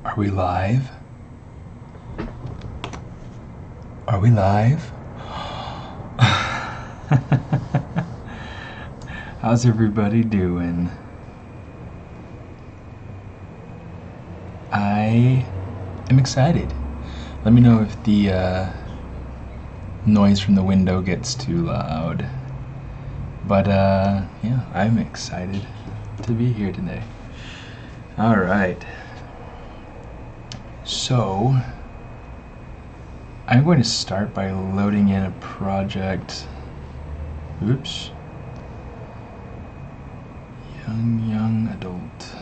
Are we live? Are we live? How's everybody doing? I am excited. Let me know if the noise from the window gets too loud. But yeah, I'm excited to be here today. All right. So, I'm going to start by loading in a project. Oops. Young adult.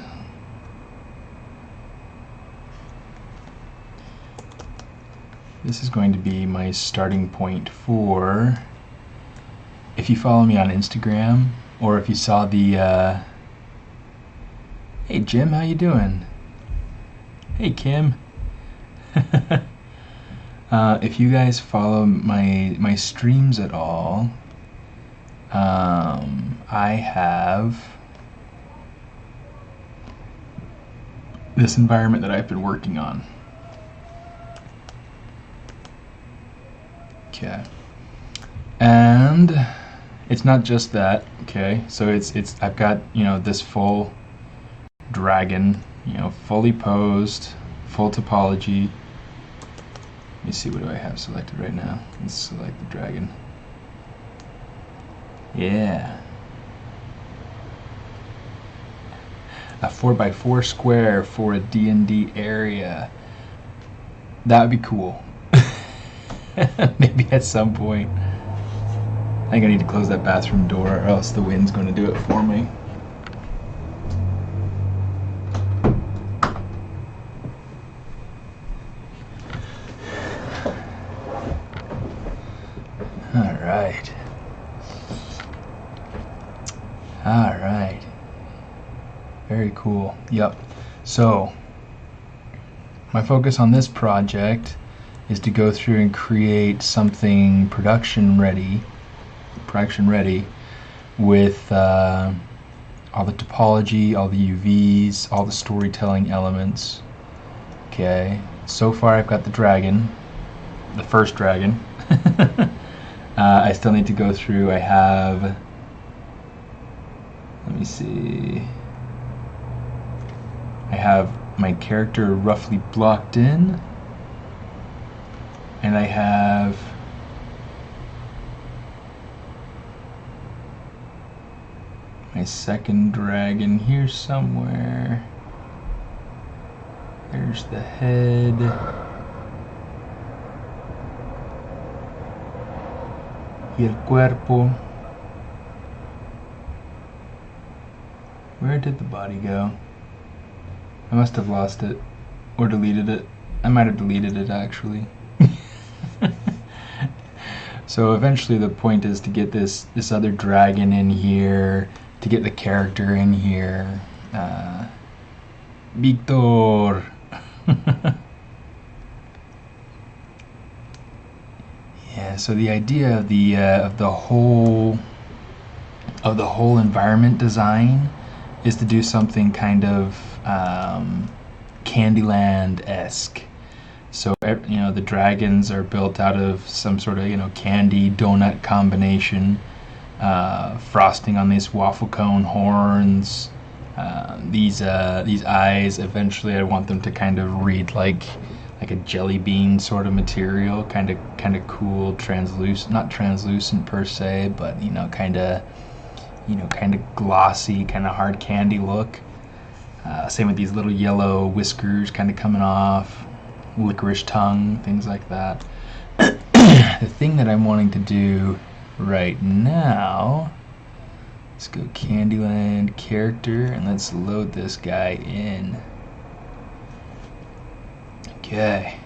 This is going to be my starting point for, if you follow me on Instagram, or if you saw the, hey Jim, how you doing? Hey Kim. If you guys follow my streams at all, I have this environment that I've been working on. Okay, and it's not just that. Okay, so it's I've got, you know, this full dragon, you know, fully posed, full topology. Let me see, what do I have selected right now? Let's select the dragon. Yeah. A 4x4 square for a D&D area. That would be cool. Maybe at some point. I think I need to close that bathroom door or else the wind's going to do it for me. Alright. Very cool. Yep. So, my focus on this project is to go through and create something production ready with all the topology, all the UVs, all the storytelling elements. Okay. So far I've got the dragon, the first dragon. I still need to go through. I have, let me see, I have my character roughly blocked in, and I have my second dragon here somewhere. There's the head. Y el cuerpo. Where did the body go? I must have lost it or deleted it. I might have deleted it actually. So eventually the point is to get this other dragon in here, to get the character in here. Victor. Yeah, so the idea of the whole environment design is to do something kind of Candyland-esque. So, you know, the dragons are built out of some sort of, you know, candy donut combination, frosting on these waffle cone horns. These eyes, eventually I want them to kind of read like a jelly bean sort of material, kind of cool, translucent, not translucent per se, but you know, kind of glossy, kind of hard candy look. Same with these little yellow whiskers kind of coming off, licorice tongue, things like that. The thing that I'm wanting to do right now, let's go Candyland character and let's load this guy in. Okay.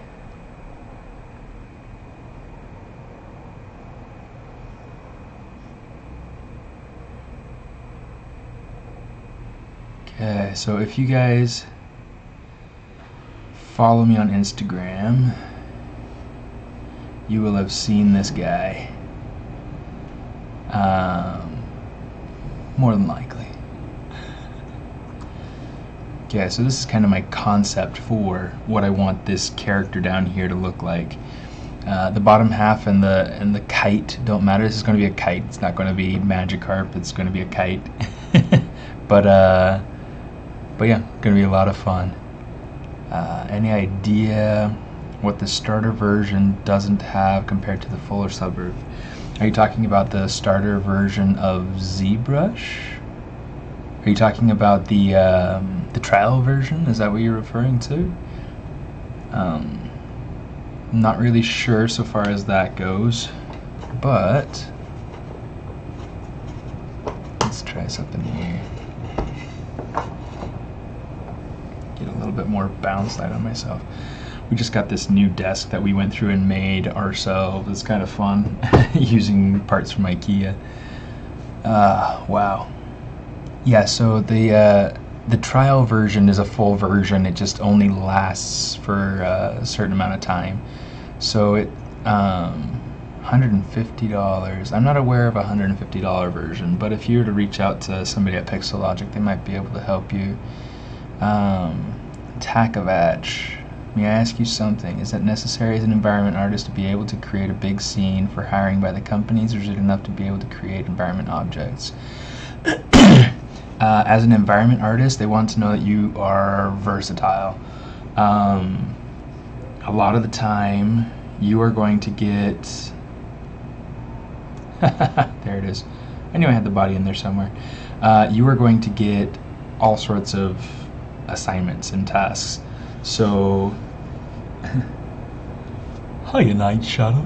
Okay, so if you guys follow me on Instagram, you will have seen this guy. More than likely. Okay, so this is kind of my concept for what I want this character down here to look like. The bottom half and the kite don't matter. This is going to be a kite. It's not going to be Magikarp. It's going to be a kite. but yeah, going to be a lot of fun. Any idea what the starter version doesn't have compared to the fuller suburb? Are you talking about the starter version of ZBrush? Are you talking about the trial version? Is that what you're referring to? Not really sure so far as that goes, but let's try something here. Get a little bit more bounce light on myself. We just got this new desk that we went through and made ourselves. It's kind of fun using parts from IKEA. Wow. Yeah, so the trial version is a full version. It just only lasts for a certain amount of time. So it $150. I'm not aware of a $150 version, but if you were to reach out to somebody at Pixelogic, they might be able to help you. Takovach. May I ask you something? Is it necessary as an environment artist to be able to create a big scene for hiring by the companies, or is it enough to be able to create environment objects? As an environment artist, they want to know that you are versatile. A lot of the time, you are going to get... there it is. I knew I had the body in there somewhere. You are going to get all sorts of assignments and tasks. So... Hiya, Night Shadow.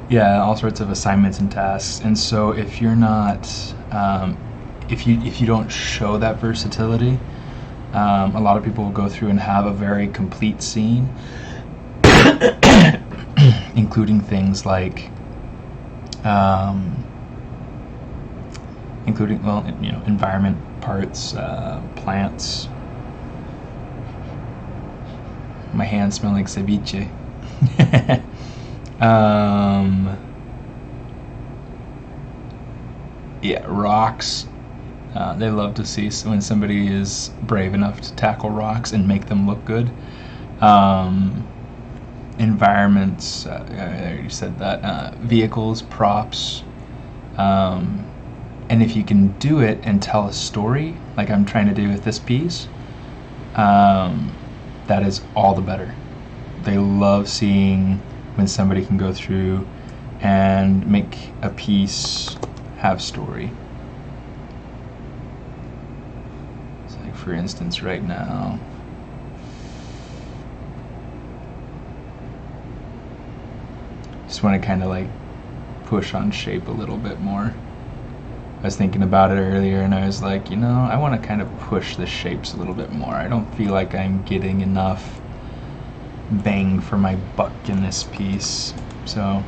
Yeah, all sorts of assignments and tasks. And so if you're not... if you don't show that versatility, a lot of people will go through and have a very complete scene, including things like, environment parts, plants. My hands smell like ceviche. Yeah, rocks. They love to see when somebody is brave enough to tackle rocks and make them look good. Environments, I already said that. Vehicles, props. And if you can do it and tell a story, like I'm trying to do with this piece, that is all the better. They love seeing when somebody can go through and make a piece have story. So like for instance right now, just want to kind of like push on shape a little bit more. I was thinking about it earlier and I was like, you know, I want to kind of push the shapes a little bit more. I don't feel like I'm getting enough bang for my buck in this piece. So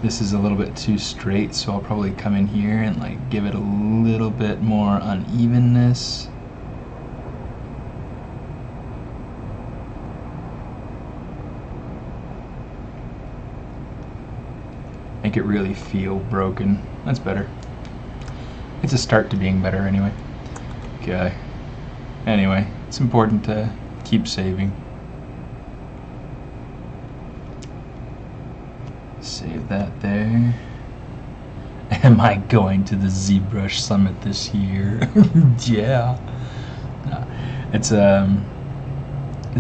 this is a little bit too straight, so I'll probably come in here and like give it a little bit more unevenness. Make it really feel broken. That's better. It's a start to being better anyway. Okay. Anyway, it's important to keep saving. Save that there. Am I going to the ZBrush Summit this year? Yeah. No, it's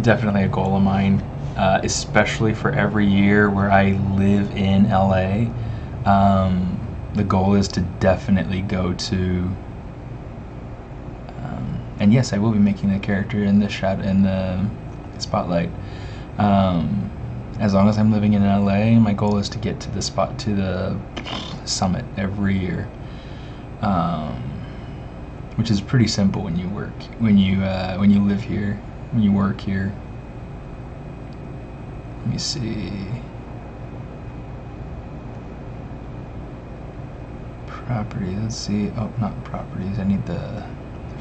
definitely a goal of mine, especially for every year where I live in LA. The goal is to definitely go to, and yes, I will be making a character in the spotlight. As long as I'm living in LA, my goal is to get to the summit every year, which is pretty simple when you live here, when you work here. Let me see. Properties, let's see. Oh, not properties. I need the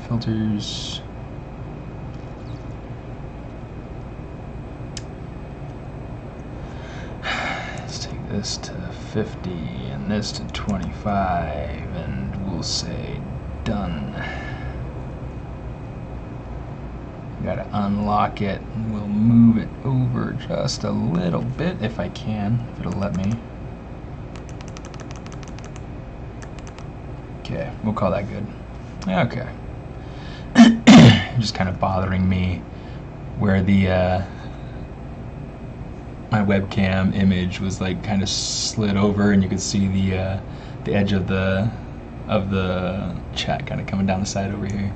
filters. Let's take this to 50 and this to 25, and we'll say done. Gotta unlock it, and we'll move it over just a little bit if I can, if it'll let me. Okay, we'll call that good. Okay. Just kind of bothering me where the my webcam image was like kind of slid over, and you could see the edge of the chat kind of coming down the side over here.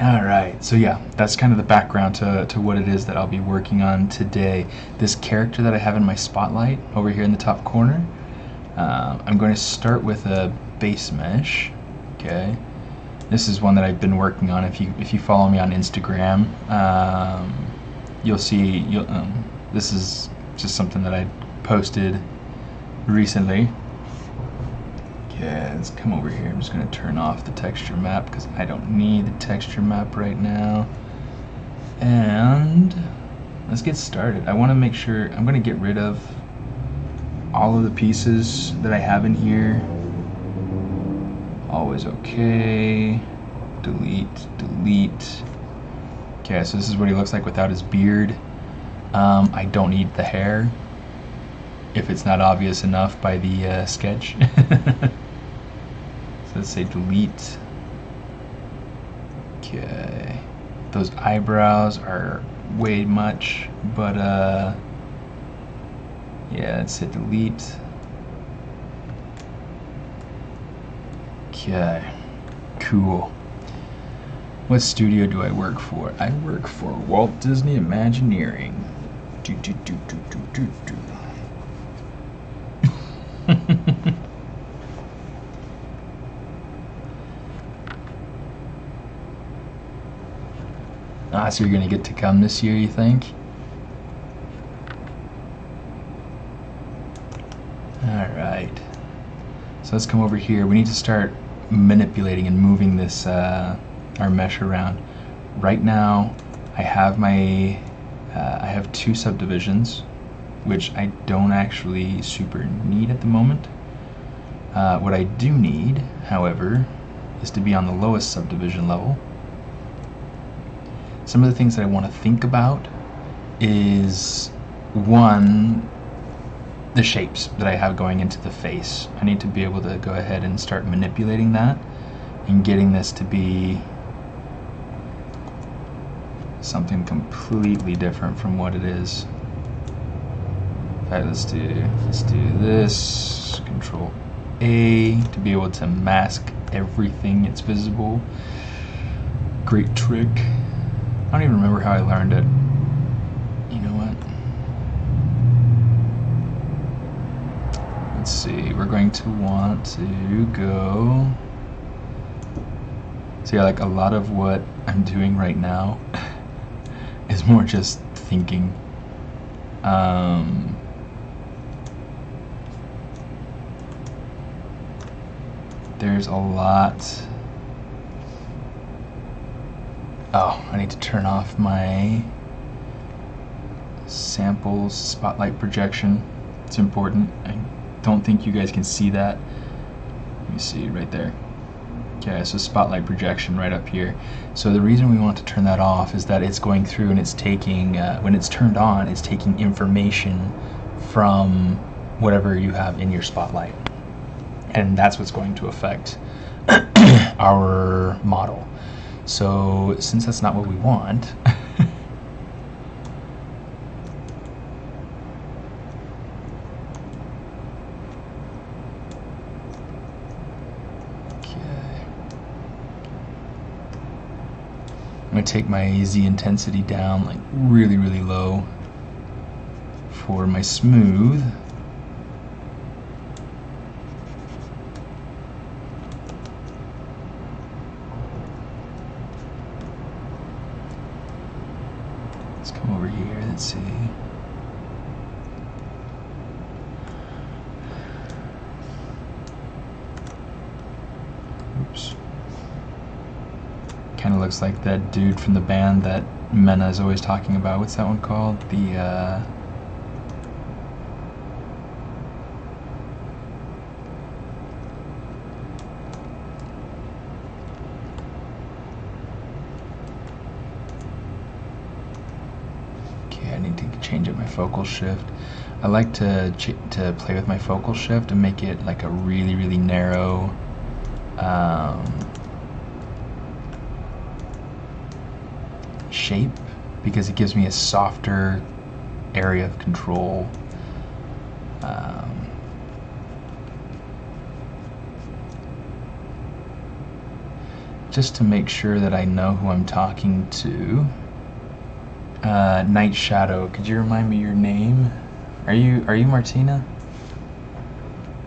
Alright, so yeah, that's kind of the background to what it is that I'll be working on today. This character that I have in my spotlight over here in the top corner, I'm going to start with a base mesh. Okay, this is one that I've been working on. If you follow me on Instagram, you'll see this is just something that I posted recently. Okay, let's come over here. I'm just going to turn off the texture map because I don't need the texture map right now. And let's get started. I want to make sure I'm going to get rid of all of the pieces that I have in here. Always okay. Delete, delete. Okay, so this is what he looks like without his beard. I don't need the hair if it's not obvious enough by the sketch. So let's say delete. Okay, those eyebrows are way much, but yeah, let's hit delete. Okay, cool. What studio do I work for? I work for Walt Disney Imagineering. Do, do, do, do, do, do, do. So you're gonna get to come this year, you think? Alright. So let's come over here. We need to start manipulating and moving this our mesh around. Right now I have my I have two subdivisions, which I don't actually super need at the moment. What I do need, however, is to be on the lowest subdivision level. Some of the things that I want to think about is, one, the shapes that I have going into the face. I need to be able to go ahead and start manipulating that and getting this to be something completely different from what it is. Alright, let's do this. Control A to be able to mask everything that's visible. Great trick. I don't even remember how I learned it. You know what? Let's see. We're going to want to go. So yeah, like a lot of what I'm doing right now is more just thinking. There's a lot. Oh, I need to turn off my samples spotlight projection. It's important. I don't think you guys can see that. Let me see right there. Okay, so spotlight projection right up here. So the reason we want to turn that off is that it's going through and it's taking, when it's turned on, it's taking information from whatever you have in your spotlight. And that's what's going to affect our model. So since that's not what we want, I'm going to take my Z intensity down like really, really low for my smooth. Let's come over here, let's see. Oops. Kind of looks like that dude from the band that Mena is always talking about. What's that one called? The change up my focal shift. I like to play with my focal shift and make it like a really, really narrow shape, because it gives me a softer area of control. Just to make sure that I know who I'm talking to. Night Shadow, could you remind me your name? Are you Martina?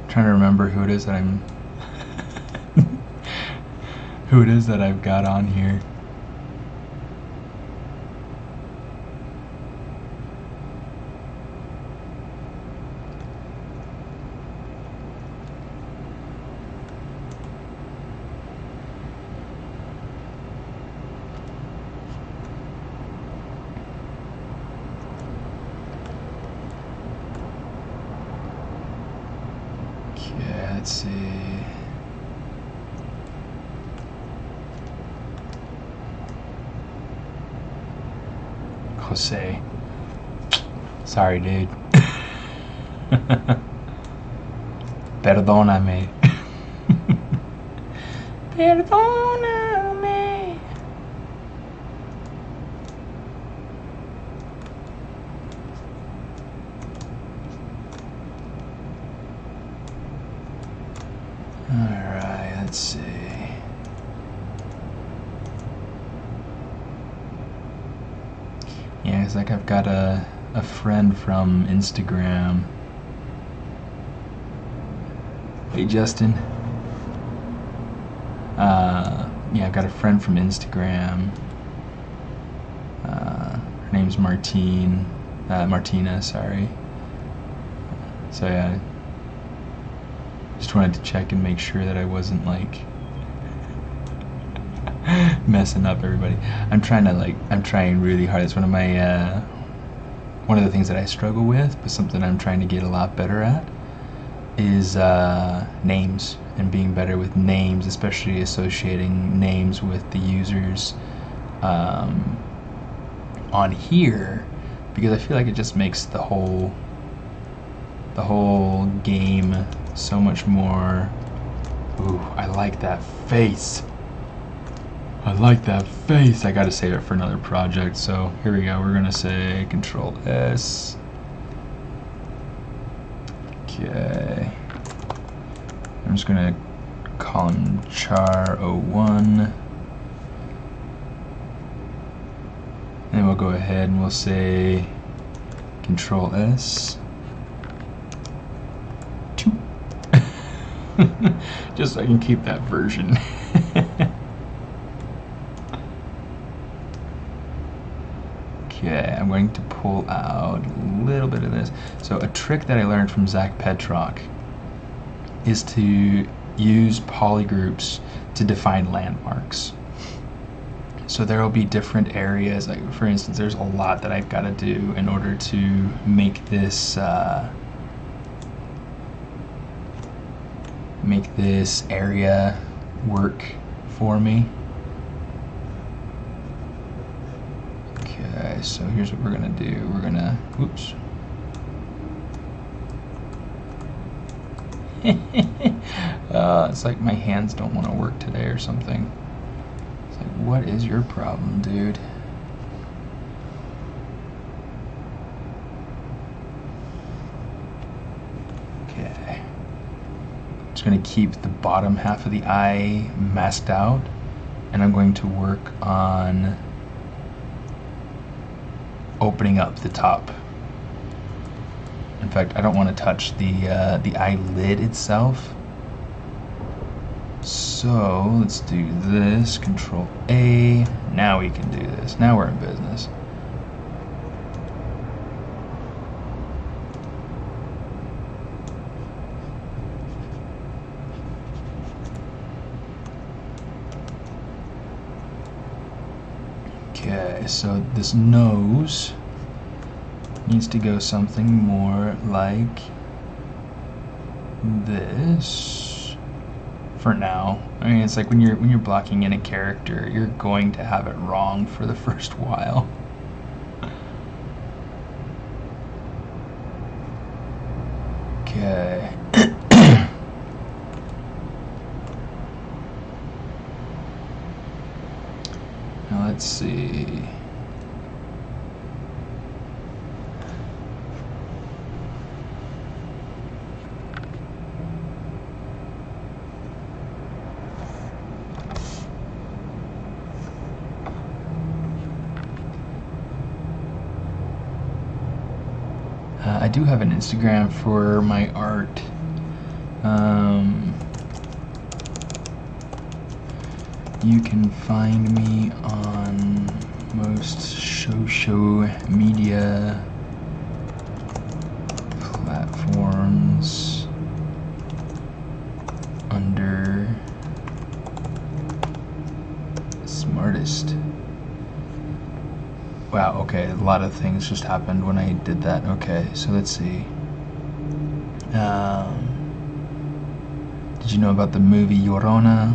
I'm trying to remember who it is that I'm who it is that I've got on here. Let's see. Jose. Sorry, dude. Perdóname. Perdóname. Alright, let's see. Yeah, it's like I've got a friend from Instagram. Hey, Justin. Yeah, I've got a friend from Instagram. Her name's Martina, sorry. So yeah, just wanted to check and make sure that I wasn't like messing up everybody. I'm trying really hard. It's one of my one of the things that I struggle with, but something I'm trying to get a lot better at is names, and being better with names, especially associating names with the users on here, because I feel like it just makes the whole game so much more. Ooh, I like that face. I like that face. I gotta save it for another project. So here we go. We're gonna say Control S. Okay. I'm just gonna call him Char01. And we'll go ahead and we'll say Control S. Just so I can keep that version. Okay, I'm going to pull out a little bit of this. So a trick that I learned from Zach Petrock is to use polygroups to define landmarks. So there will be different areas, like for instance, there's a lot that I've got to do in order to make this area work for me. Okay, so here's what we're gonna do. We're gonna, oops. It's like my hands don't want to work today or something. It's like, what is your problem, dude? Okay. Just going to keep the bottom half of the eye masked out, and I'm going to work on opening up the top. In fact, I don't want to touch the eyelid itself. So let's do this, Control A. Now we can do this. Now we're in business. Okay, so this nose needs to go something more like this for now. I mean, it's like when you're blocking in a character, you're going to have it wrong for the first while. Okay. Now let's see. I do have an Instagram for my art. You can find me on most social media platforms under Smartest. Wow, okay, a lot of things just happened when I did that. Okay, so let's see. Did you know about the movie Llorona?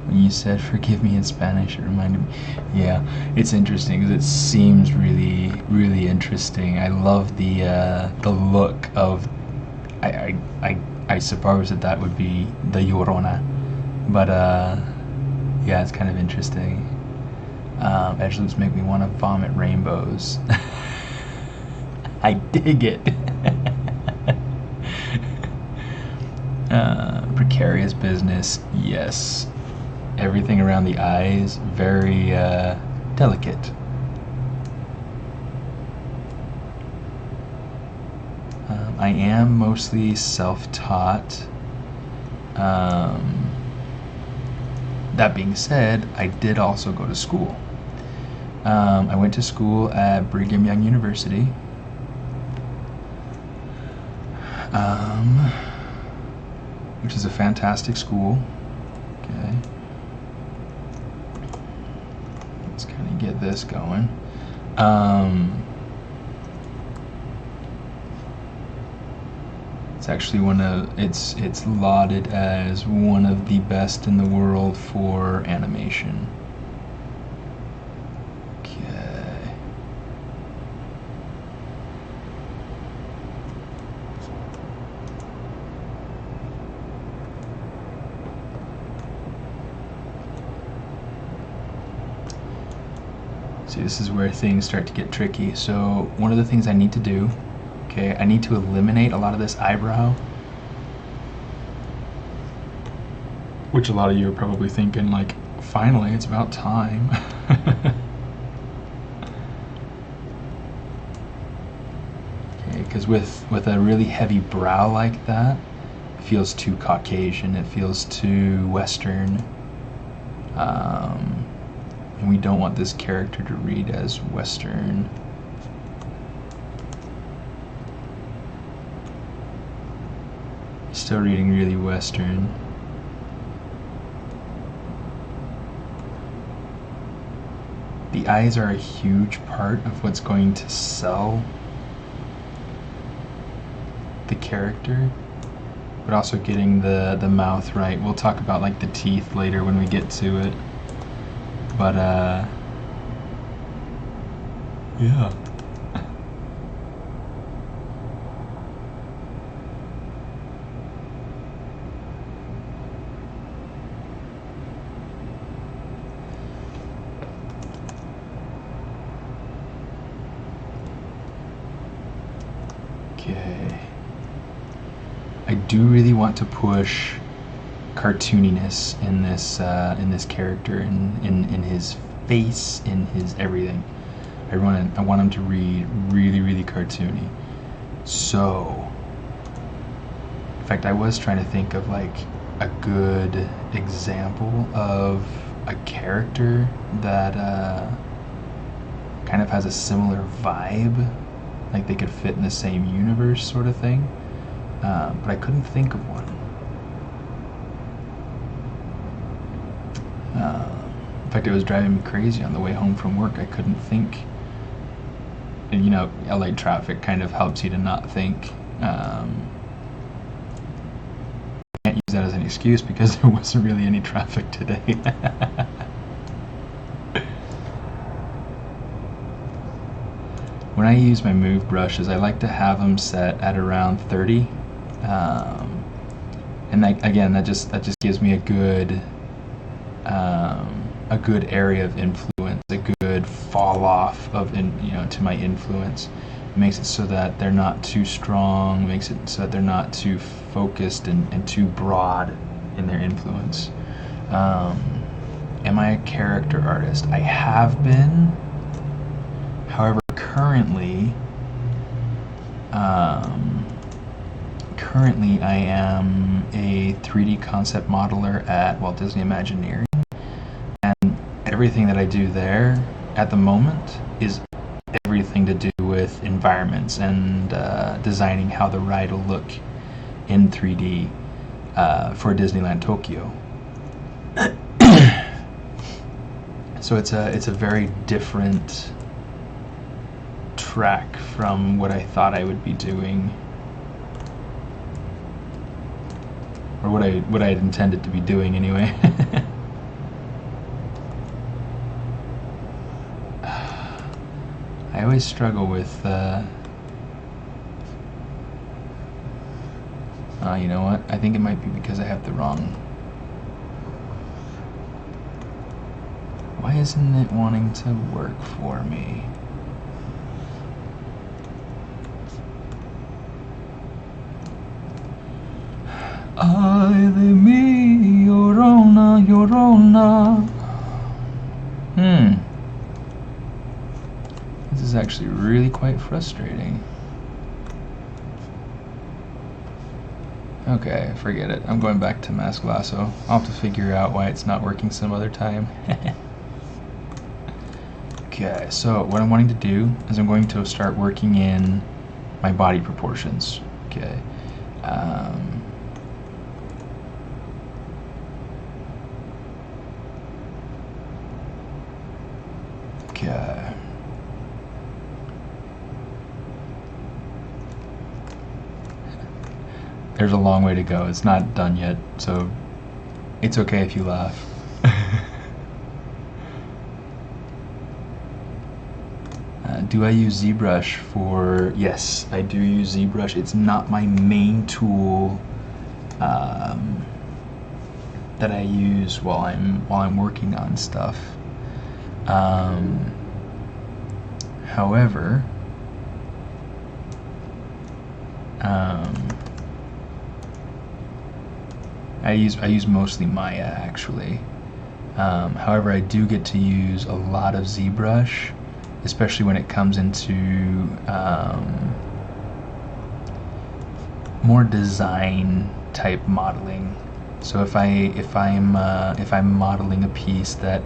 When you said "forgive me" in Spanish, it reminded me. Yeah, it's interesting because it seems really, really interesting. I love the look of. I suppose that would be the Llorona, but yeah, it's kind of interesting. Edgeloops make me want to vomit rainbows. I dig it. Precarious business, yes. Everything around the eyes, very delicate. I am mostly self-taught. That being said, I did also go to school. I went to school at Brigham Young University. Which is a fantastic school. Okay. Let's kind of get this going. It's actually it's lauded as one of the best in the world for animation. Okay. See, this is where things start to get tricky. So one of the things I need to do, okay, I need to eliminate a lot of this eyebrow. Which a lot of you are probably thinking, like, finally, it's about time. Okay, because with a really heavy brow like that, it feels too Caucasian, it feels too Western. And we don't want this character to read as Western. Still reading really Western. The eyes are a huge part of what's going to sell the character, but also getting the mouth right. We'll talk about like the teeth later when we get to it. But yeah. Okay. I do really want to push cartooniness in this character, in his face, in his everything. I want him to read really, really cartoony. So, in fact, I was trying to think of like a good example of a character that kind of has a similar vibe, like they could fit in the same universe sort of thing, but I couldn't think of one. In fact, it was driving me crazy on the way home from work. I couldn't think. And, you know, LA traffic kind of helps you to not think. Can't use that as an excuse because there wasn't really any traffic today. When I use my move brushes, I like to have them set at around 30 And that, again, that just gives me a good area of influence, a good fall off of to my influence. It makes it so that they're not too strong, makes it so that they're not too focused and too broad in their influence. Am I a character artist? I have been. However, currently I am a 3D concept modeler at Walt Disney Imagineering, and everything that I do there at the moment is everything to do with environments and designing how the ride will look in 3D for Disneyland Tokyo. So it's a very different track from what I thought I would be doing, or what I had intended to be doing anyway. I always struggle with you know what? I think it might be because I have the wrong. Why isn't it wanting to work for me? Ay de mi, llorona, llorona. This is actually really quite frustrating. Okay, forget it. I'm going back to Mask Lasso. I'll have to figure out why it's not working some other time. Okay, so what I'm wanting to do is I'm going to start working in my body proportions. Okay. Okay. There's a long way to go. It's not done yet, so it's okay if you laugh. Do I use ZBrush for... Yes, I do use ZBrush. It's not my main tool that I use while I'm working on stuff. However, I use mostly Maya actually. However, I do get to use a lot of ZBrush, especially when it comes into more design type modeling. So if I'm modeling a piece that,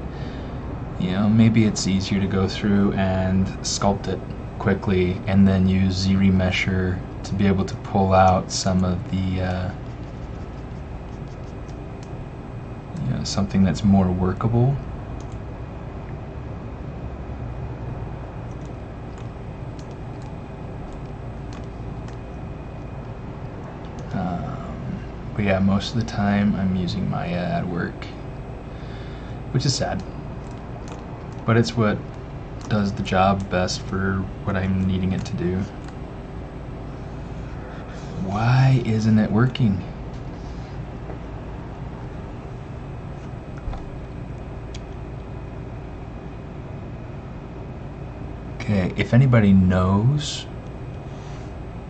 you know, maybe it's easier to go through and sculpt it quickly and then use ZRemesher to be able to pull out some of the something that's more workable. But yeah, most of the time I'm using Maya at work, which is sad, but it's what does the job best for what I'm needing it to do. Why isn't it working? Okay, if anybody knows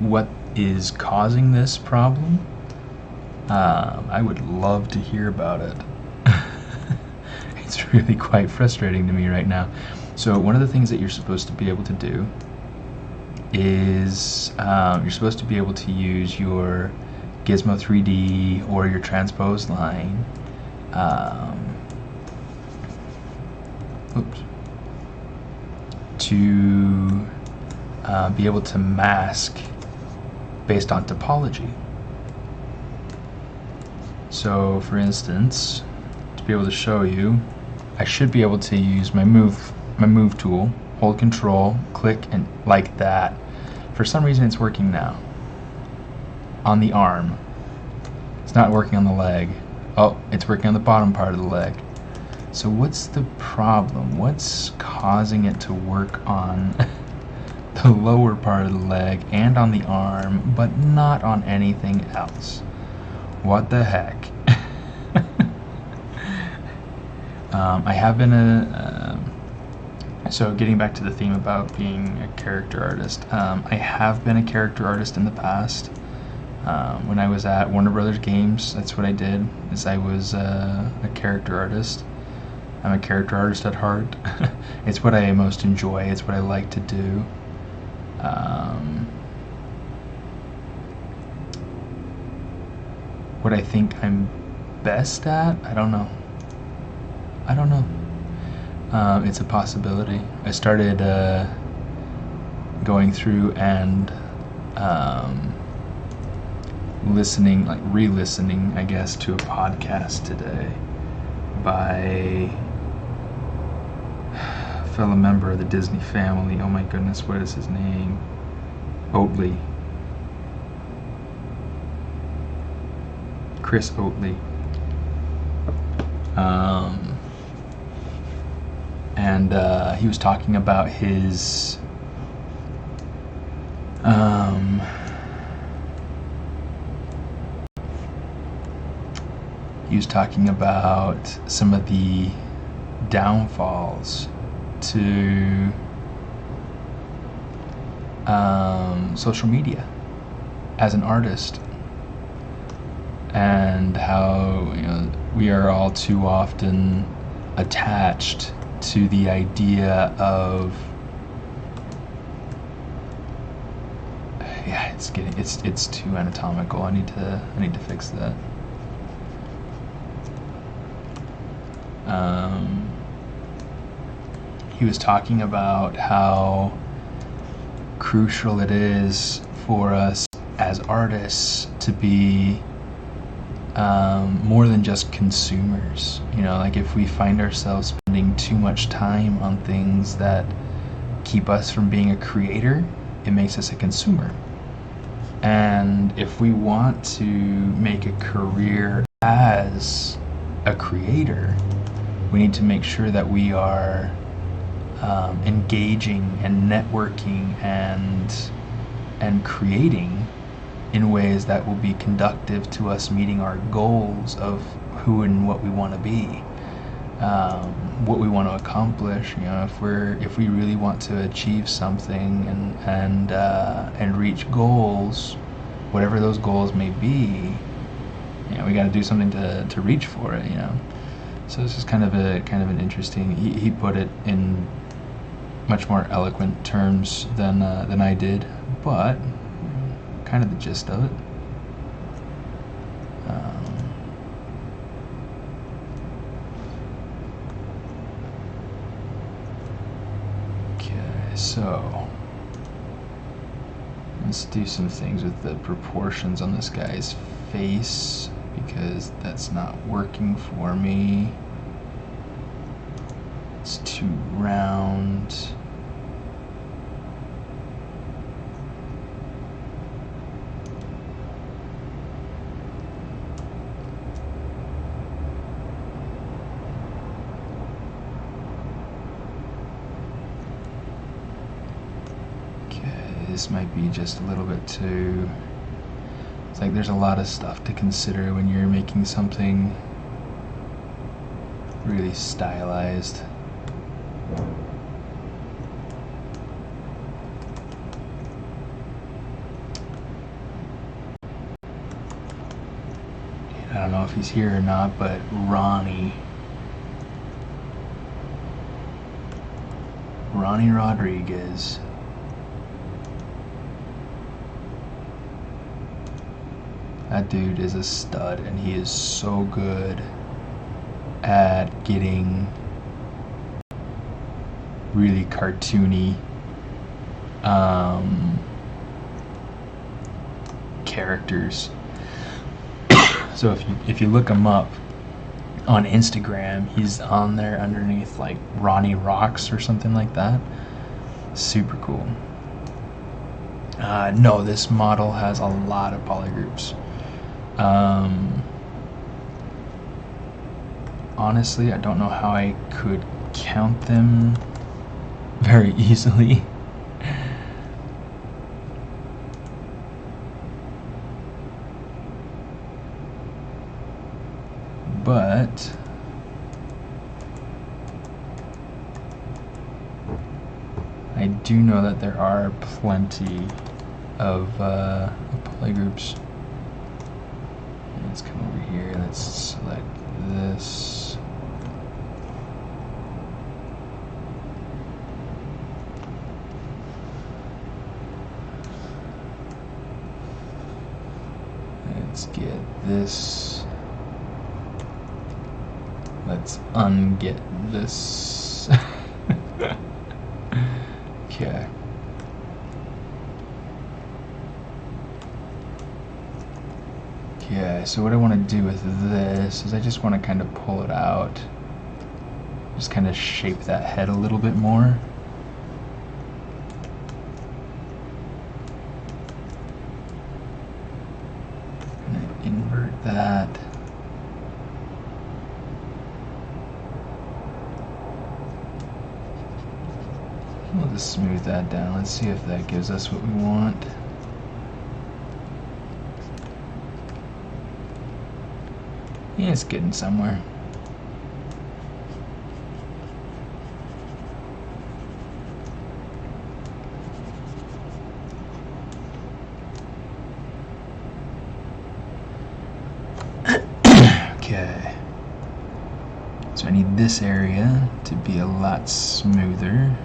what is causing this problem, I would love to hear about it. It's really quite frustrating to me right now. So one of the things that you're supposed to be able to do is you're supposed to be able to use your Gizmo 3D or your transpose line to be able to mask based on topology. So for instance, to be able to show you, I should be able to use my move tool, hold control, click, and like that. For some reason it's working now on the arm. It's not working on the leg. Oh, it's working on the bottom part of the leg. So what's the problem? What's causing it to work on the lower part of the leg and on the arm, but not on anything else. What the heck? I have been so getting back to the theme about being a character artist, I have been a character artist in the past. When I was at Warner Brothers Games, that's what I did, is I was a character artist. I'm a character artist at heart. It's what I most enjoy, it's what I like to do. What I think I'm best at? I don't know. It's a possibility. I started going through and listening, like re-listening, I guess, to a podcast today by a fellow member of the Disney family. Oh my goodness, what is his name? Oatley. Chris Oatley. And he was talking about his some of the downfalls to social media as an artist, and how, you know, we are all too often attached to the idea of, yeah, it's too anatomical. I need to fix that. He was talking about how crucial it is for us as artists to be more than just consumers. You know, like if we find ourselves spending too much time on things that keep us from being a creator, it makes us a consumer. And if we want to make a career as a creator, we need to make sure that we are engaging and networking and creating in ways that will be conductive to us meeting our goals of who and what we want to be, what we want to accomplish. You know, if we really want to achieve something and reach goals, whatever those goals may be, you know, we got to do something to reach for it. You know, so this is kind of an interesting. He put it in much more eloquent terms than I did, but kind of the gist of it. Okay, so let's do some things with the proportions on this guy's face, because that's not working for me. It's too round. This might be just a little bit too, it's like there's a lot of stuff to consider when you're making something really stylized. I don't know if he's here or not, but Ronnie Rodriguez. That dude is a stud, and he is so good at getting really cartoony characters. So if you look him up on Instagram, he's on there underneath like Ronnie Rocks or something like that. Super cool. No, this model has a lot of polygroups. Honestly, I don't know how I could count them very easily. but I do know that there are plenty of polygroups. Let's come over here, let's select this. Let's get this. Let's unget this. Okay. Okay, so what I want to do with this is I just want to kind of pull it out. Just kind of shape that head a little bit more. And invert that. We'll just smooth that down. Let's see if that gives us what we want. Yeah, it's getting somewhere. Okay. So I need this area to be a lot smoother,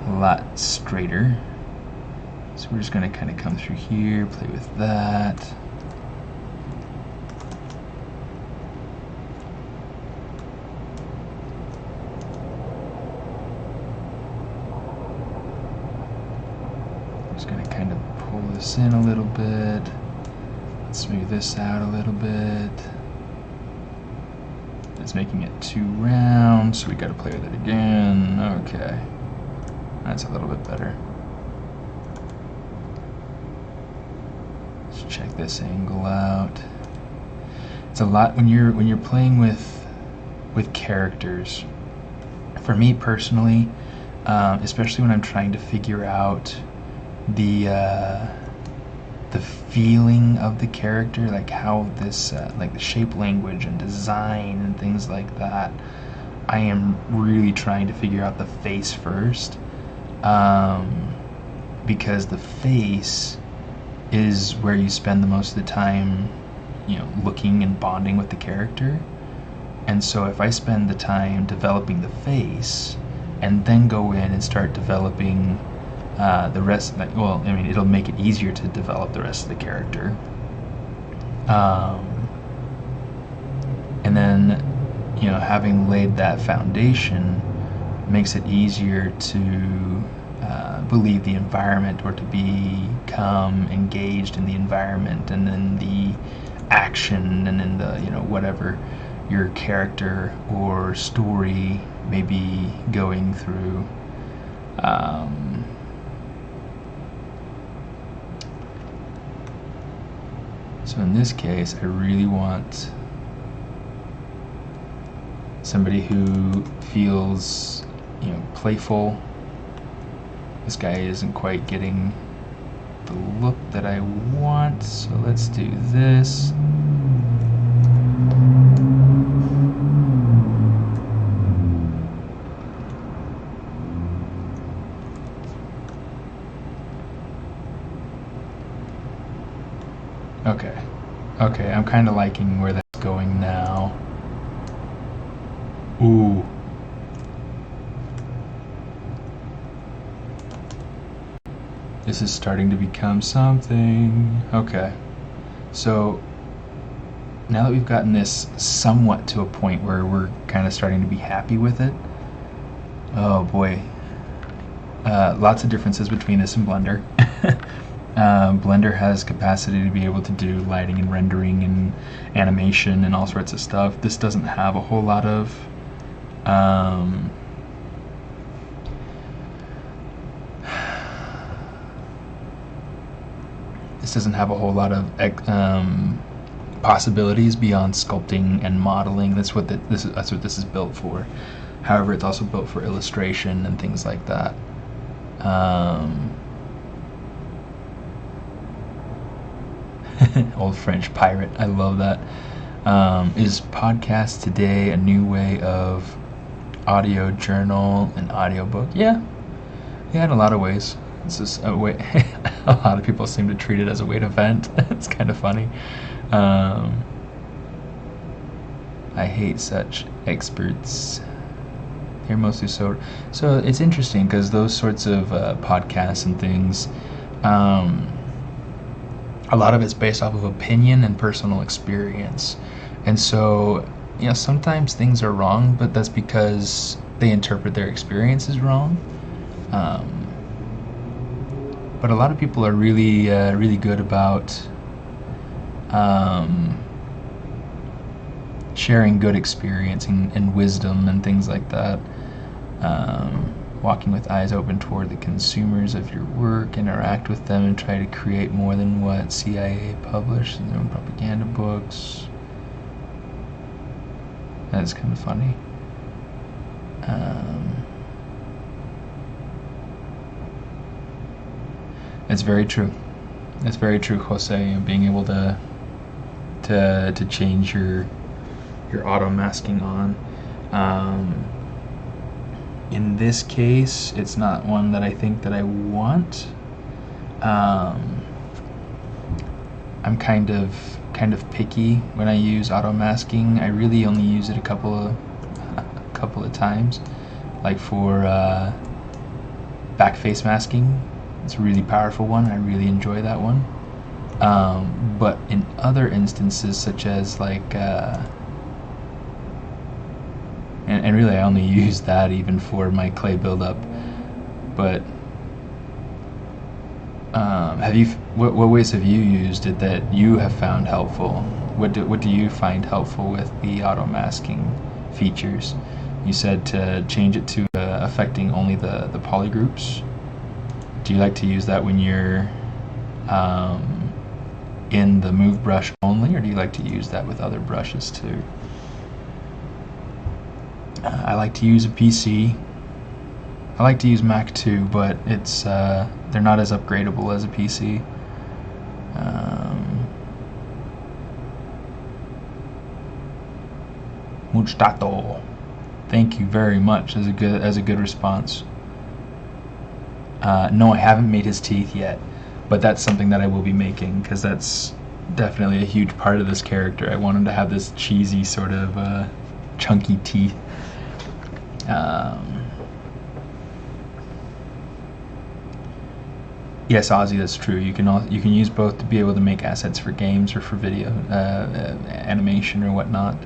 a lot straighter. So we're just going to kind of come through here, play with that. Just going to kind of pull this in a little bit. Let's smooth this out a little bit. It's making it too round, so we got to play with it again. Okay. That's a little bit better. Let's check this angle out. It's a lot when you're playing with characters. For me personally, especially when I'm trying to figure out the feeling of the character, like how this, like the shape language and design and things like that, I am really trying to figure out the face first. Because the face is where you spend the most of the time, you know, looking and bonding with the character. And so if I spend the time developing the face and then go in and start developing the rest, like, well, I mean, it'll make it easier to develop the rest of the character. And then, you know, having laid that foundation makes it easier to believe the environment, or to become engaged in the environment and in the action and in the, you know, whatever your character or story may be going through. So in this case, I really want somebody who feels, you know, playful. This guy isn't quite getting the look that I want, so let's do this. Okay, I'm kind of liking where that's going now. Ooh. This is starting to become something. Okay. So now that we've gotten this somewhat to a point where we're kind of starting to be happy with it, oh boy. Lots of differences between this and Blender. Blender has capacity to be able to do lighting and rendering and animation and all sorts of stuff. This doesn't have a whole lot of possibilities beyond sculpting and modeling. That's what this is built for. However, it's also built for illustration and things like that. Old French pirate, I love that. Is podcast today a new way of audio journal and audiobook? Yeah, in a lot of ways. It's just a way. A lot of people seem to treat it as a way to vent. It's kind of funny. I hate such experts. They're mostly so it's interesting because those sorts of podcasts and things, a lot of it's based off of opinion and personal experience, and so sometimes things are wrong, but that's because they interpret their experiences wrong. But a lot of people are really good about sharing good experience and wisdom and things like that. Walking with eyes open toward the consumers of your work, interact with them and try to create more than what CIA published in their own propaganda books. That's kind of funny. It's very true. It's very true, Jose. Being able to change your auto masking on. In this case, it's not one that I think that I want. I'm kind of picky when I use auto masking. I really only use it a couple of times, like for back face masking. It's a really powerful one. I really enjoy that one. But in other instances, such as like and really I only use that even for my clay buildup. But what ways have you used it that you have found helpful? What do you find helpful with the auto masking features? You said to change it to affecting only the polygroups. Do you like to use that when you're in the move brush only, or do you like to use that with other brushes too? I like to use a PC. I like to use Mac too, but it's they're not as upgradable as a PC. Muchtato. Thank you very much. As a good response. No, I haven't made his teeth yet, but that's something that I will be making because that's definitely a huge part of this character. I want him to have this cheesy sort of chunky teeth. Yes, Ozzy, that's true. You can use both to be able to make assets for games or for video animation or whatnot.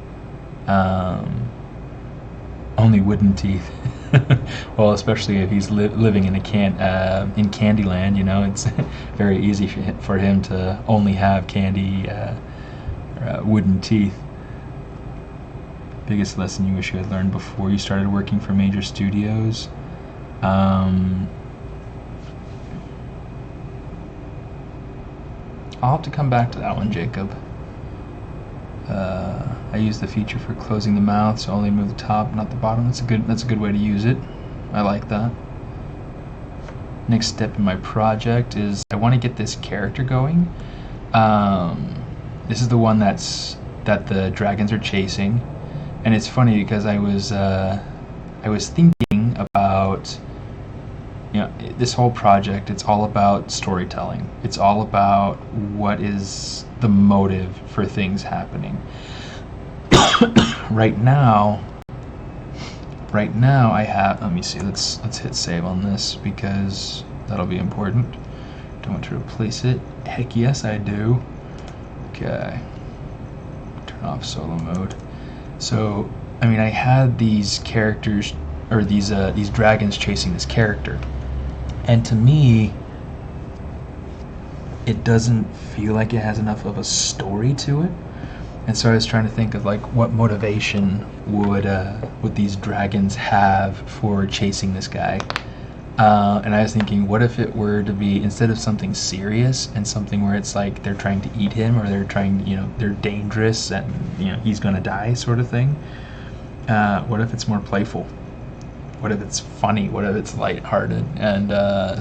Only wooden teeth. Well, especially if he's living in in Candyland, it's very easy for him to only have candy wooden teeth. Biggest lesson you wish you had learned before you started working for major studios? I'll have to come back to that one, Jacob. I use the feature for closing the mouth, so only move the top, not the bottom. That's a good way to use it. I like that. Next step in my project is I want to get this character going. This is the one that the dragons are chasing, and it's funny because I was thinking about this whole project. It's all about storytelling. It's all about what is the motive for things happening. Right now I have, let me see, let's hit save on this because that'll be important. Don't want to replace it. Heck yes I do. Okay, turn off solo mode. So I had these characters, or these dragons chasing this character, and to me it doesn't feel like it has enough of a story to it. And so I was trying to think of like what motivation would these dragons have for chasing this guy, and I was thinking, what if it were to be, instead of something serious and something where it's like they're trying to eat him, or they're trying, they're dangerous and he's gonna die sort of thing. What if it's more playful? What if it's funny? What if it's lighthearted? And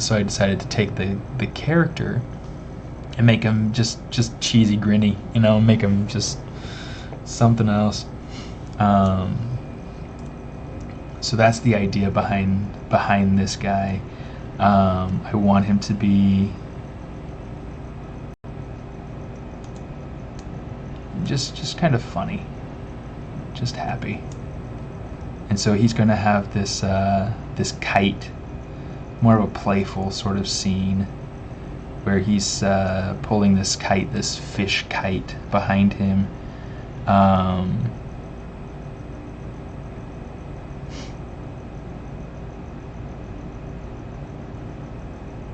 so I decided to take the character and make him just cheesy, grinny, make him just something else. So that's the idea behind this guy. I want him to be just kind of funny, just happy. And so he's going to have this this kite, more of a playful sort of scene, where he's pulling this kite, this fish kite, behind him.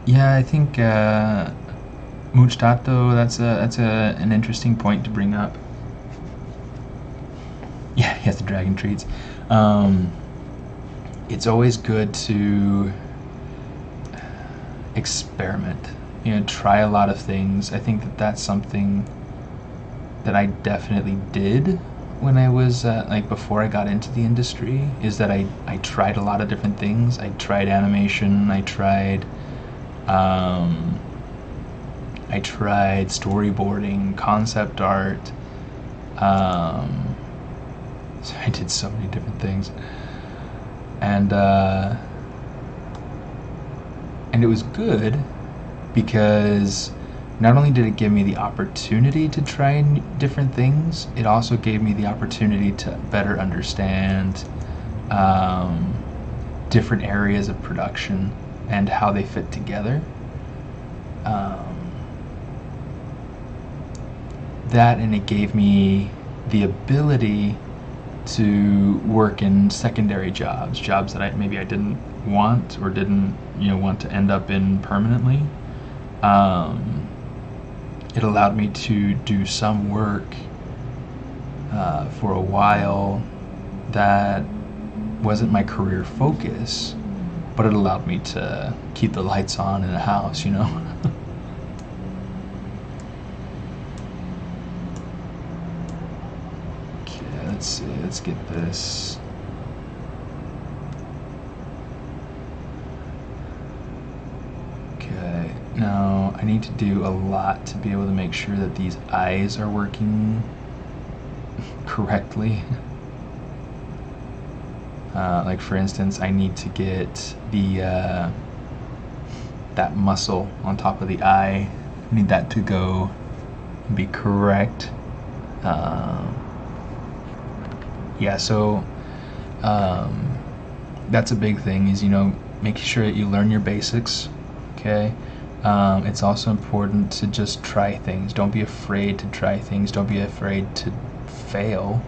Yeah, I think Muchtato, that's an interesting point to bring up. Yeah, he has the dragon treats. It's always good to experiment, try a lot of things. I think that's something that I definitely did when I was like before I got into the industry, is that I tried a lot of different things. I tried animation, I tried storyboarding, concept art. So I did so many different things, and it was good because not only did it give me the opportunity to try different things, it also gave me the opportunity to better understand different areas of production and how they fit together. That, and it gave me the ability to work in secondary jobs that I didn't want or didn't want to end up in permanently. It allowed me to do some work for a while that wasn't my career focus, but it allowed me to keep the lights on in a house, Okay, let's see, let's get this. Okay, now I need to do a lot to be able to make sure that these eyes are working correctly. Like for instance, I need to get the that muscle on top of the eye. I need that to go and be correct. Yeah, so that's a big thing, is making sure that you learn your basics. Okay, it's also important to just try things. Don't be afraid to try things. Don't be afraid to fail.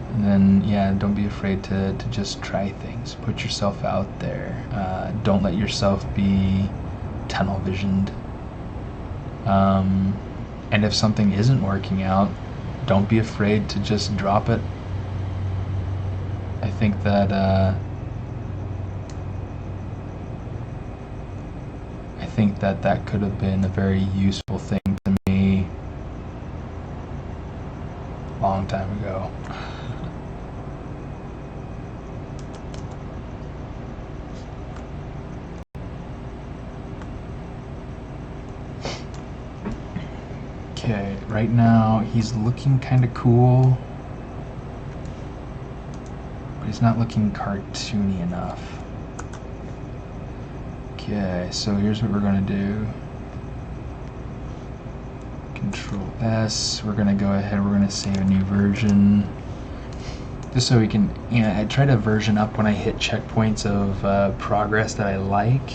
And then, yeah, don't be afraid to just try things. Put yourself out there. Don't let yourself be tunnel visioned. And if something isn't working out, don't be afraid to just drop it. I think that that could have been a very useful thing to me a long time ago. Okay, right now he's looking kind of cool, but he's not looking cartoony enough. Okay, so here's what we're going to do. Control S, we're going to go ahead, we're going to save a new version. Just so we can, I try to version up when I hit checkpoints of progress that I like.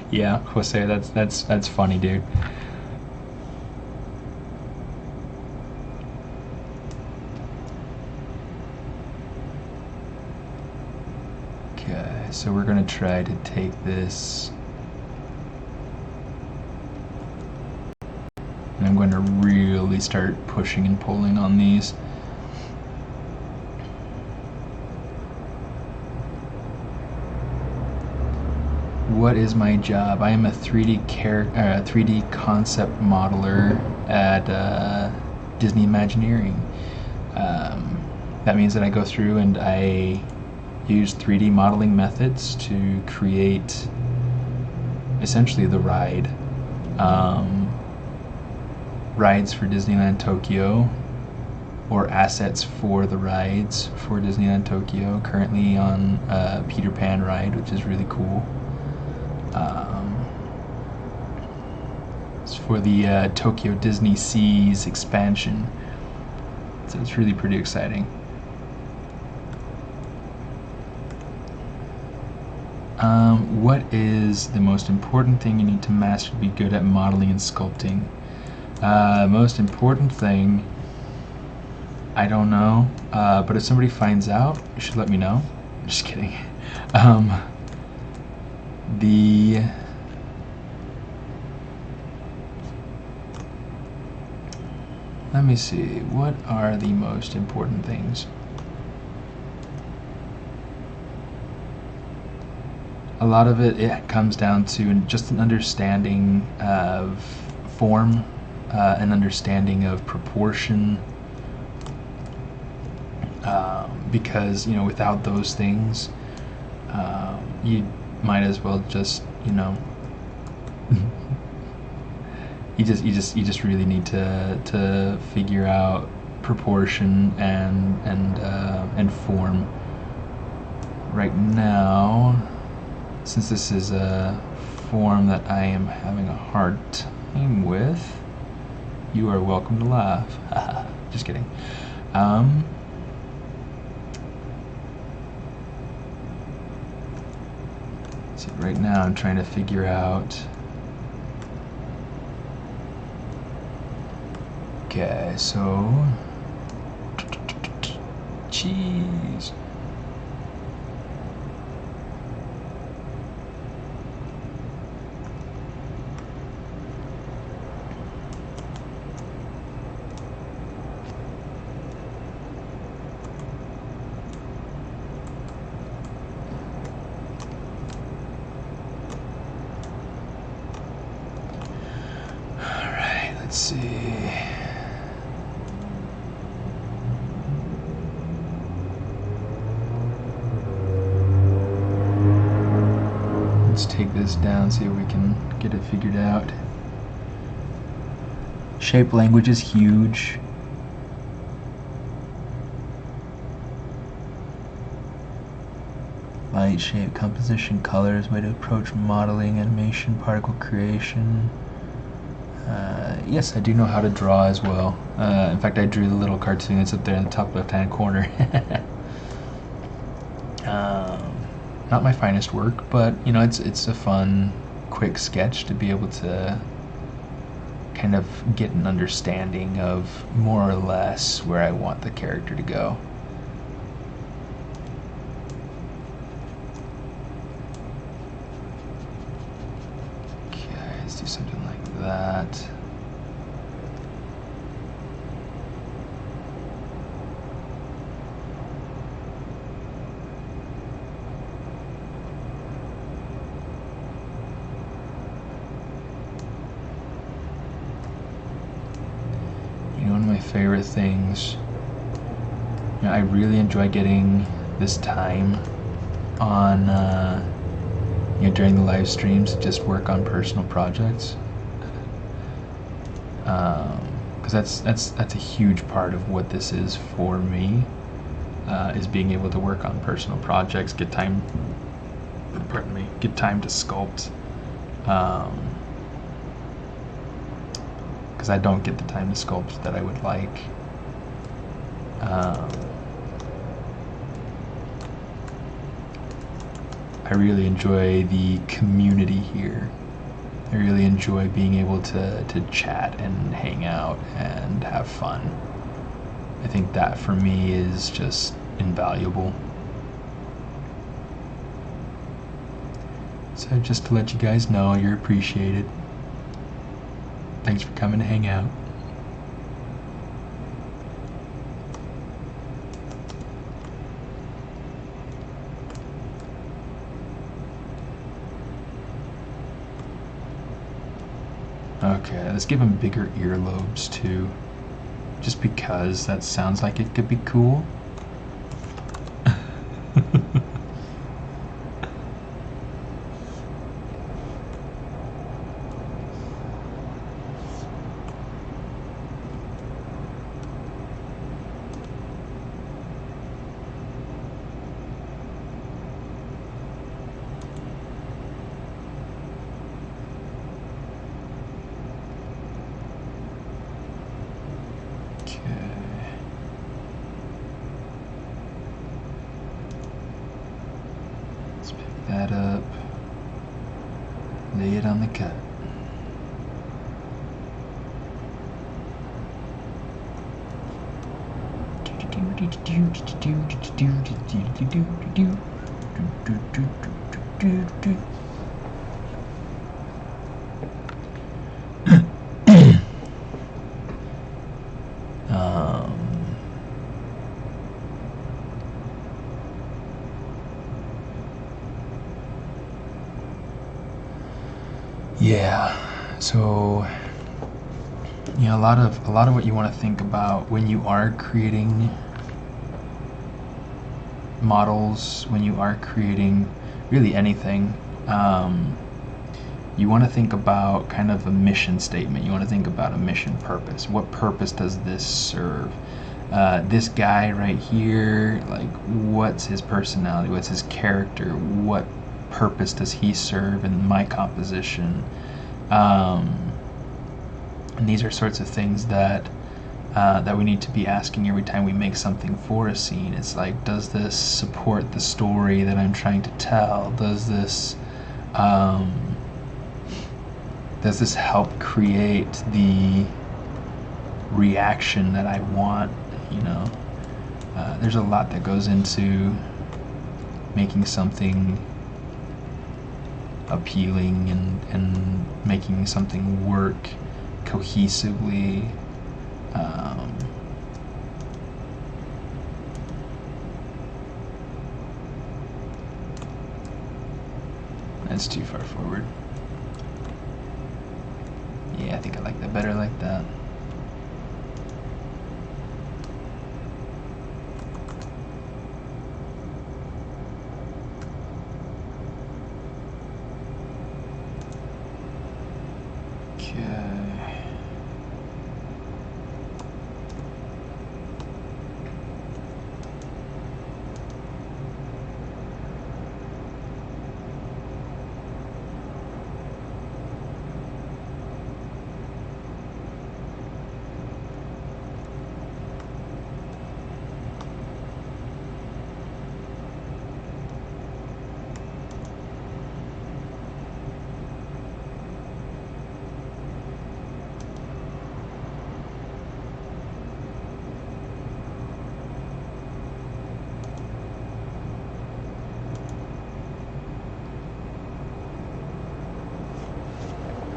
Yeah, Jose, that's funny, dude. Okay, so we're gonna try to take this, and I'm going to really start pushing and pulling on these. what is my job? I am a 3D concept modeler at Disney Imagineering. That means that I go through and I use 3D modeling methods to create essentially the ride. Rides for Disneyland Tokyo, or assets for the rides for Disneyland Tokyo. Currently on Peter Pan ride, which is really cool. It's for the Tokyo Disney Seas expansion, so it's really pretty exciting. What is the most important thing you need to master to be good at modeling and sculpting? Most important thing, I don't know, but if somebody finds out, you should let me know. Just kidding. Let me see, what are the most important things? A lot of it comes down to just an understanding of form, an understanding of proportion, because without those things, you might as well just you just really need to figure out proportion and form. Right now, since this is a form that I am having a hard time with, you are welcome to laugh. Just kidding. So right now I'm trying to figure out. Okay, so cheese. Let's see. Let's take this down, see if we can get it figured out. Shape language is huge. Light, shape, composition, colors, way to approach modeling, animation, particle creation. Yes, I do know how to draw as well. In fact, I drew the little cartoon that's up there in the top left-hand corner. Not my finest work, but it's a fun, quick sketch to be able to kind of get an understanding of more or less where I want the character to go. Okay, let's do something like that. One of my favorite things, I really enjoy getting this time on during the live streams to just work on personal projects, because that's a huge part of what this is for me, is being able to work on personal projects, get time to sculpt, because I don't get the time to sculpt that I would like. I really enjoy the community here. I really enjoy being able to chat and hang out and have fun. I think that for me is just invaluable. So just to let you guys know, you're appreciated. Thanks for coming to hang out. Okay, let's give him bigger earlobes too. Just because that sounds like it could be cool. That up, lay it on the cut. Yeah, so a lot of what you want to think about when you are creating models, when you are creating really anything, you want to think about kind of a mission statement. You want to think about a mission purpose. What purpose does this serve? This guy right here, like, what's his personality? What's his character? What purpose does he serve in my composition? And these are sorts of things that we need to be asking every time we make something for a scene. It's like, does this support the story that I'm trying to tell? Does this help create the reaction that I want? There's a lot that goes into making something appealing and making something work cohesively. That's too far forward. Yeah, I think I like that better like that.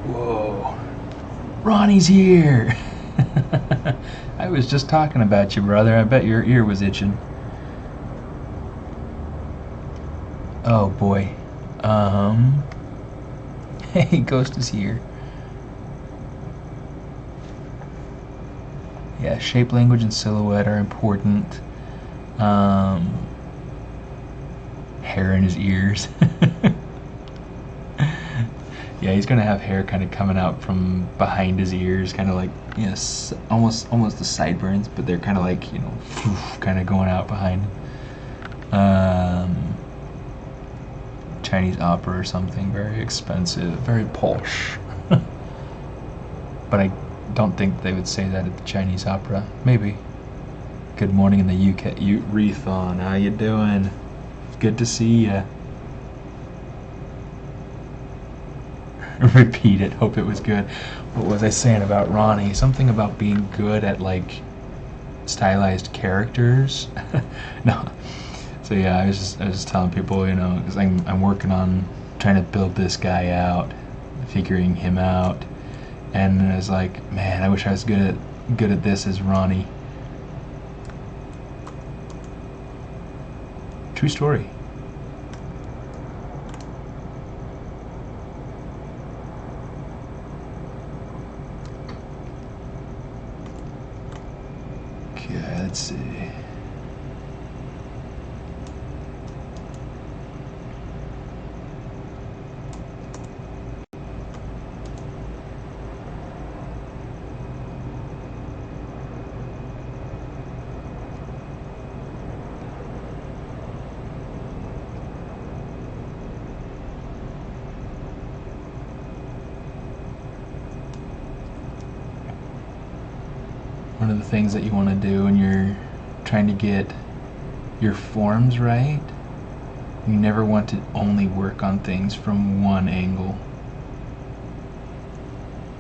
Whoa, Ronnie's here. I was just talking about you, brother. I bet your ear was itching. Oh boy. Hey, Ghost is here. Yeah, shape, language, and silhouette are important. Hair in his ears. Yeah, he's gonna have hair kind of coming out from behind his ears, kind of like, yes, almost the sideburns, but they're kind of like, kind of going out behind. Chinese opera or something, very expensive, very posh. But I don't think they would say that at the Chinese opera. Maybe. Good morning in the UK. Rethon, how you doing? Good to see ya. Repeat it. Hope it was good. What was I saying about Ronnie? Something about being good at like stylized characters. No. So yeah, I was just telling people, because I'm working on trying to build this guy out, figuring him out, and I was like, man, I wish I was good at this as Ronnie. True story. Okay, let's see. One of the things that you want to do when you're trying to get your forms right, you never want to only work on things from one angle.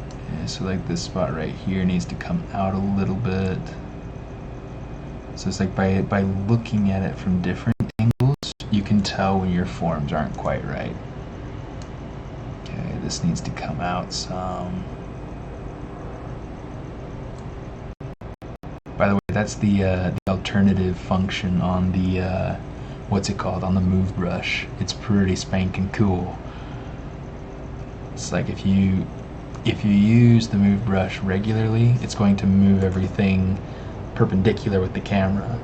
Okay, so like this spot right here needs to come out a little bit. So it's like by looking at it from different angles, you can tell when your forms aren't quite right. Okay, this needs to come out some. By the way, that's the alternative function on the, what's it called, on the move brush. It's pretty spanking cool. It's like if you use the move brush regularly, it's going to move everything perpendicular with the camera.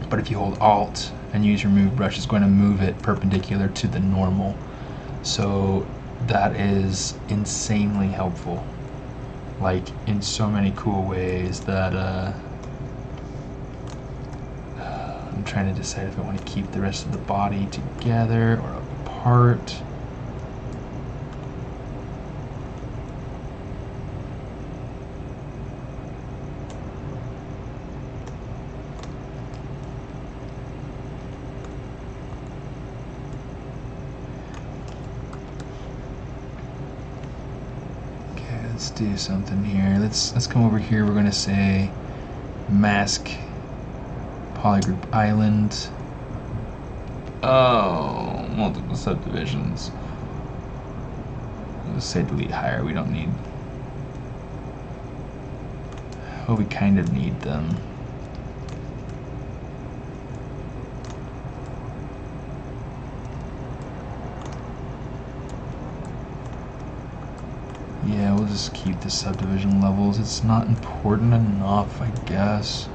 But if you hold Alt and use your move brush, it's going to move it perpendicular to the normal. So that is insanely helpful. Like in so many cool ways that I'm trying to decide if I want to keep the rest of the body together or apart. Let's do something here. Let's come over here. We're going to say mask polygroup island. Oh, multiple subdivisions. Let's say delete higher. We don't need. Oh, we kind of need them. Yeah, we'll just keep the subdivision levels. It's not important enough, I guess.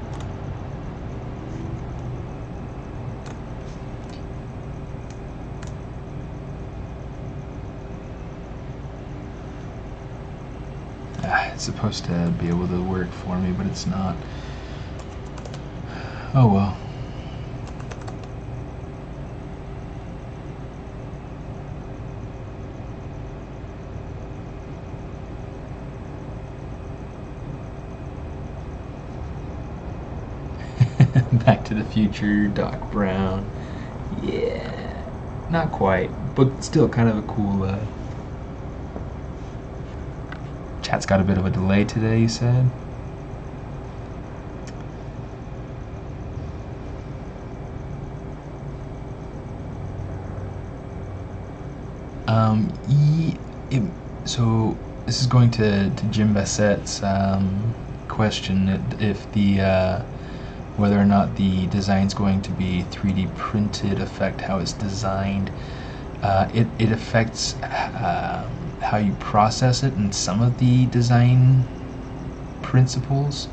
It's supposed to be able to work for me, but it's not. Oh well. Back to the Future, Doc Brown. Yeah, not quite, but still kind of a cool. Chat's got a bit of a delay today, you said? So this is going to Jim Bassett's question if the whether or not the design's going to be 3D printed affect how it's designed. It affects how you process it and some of the design principles.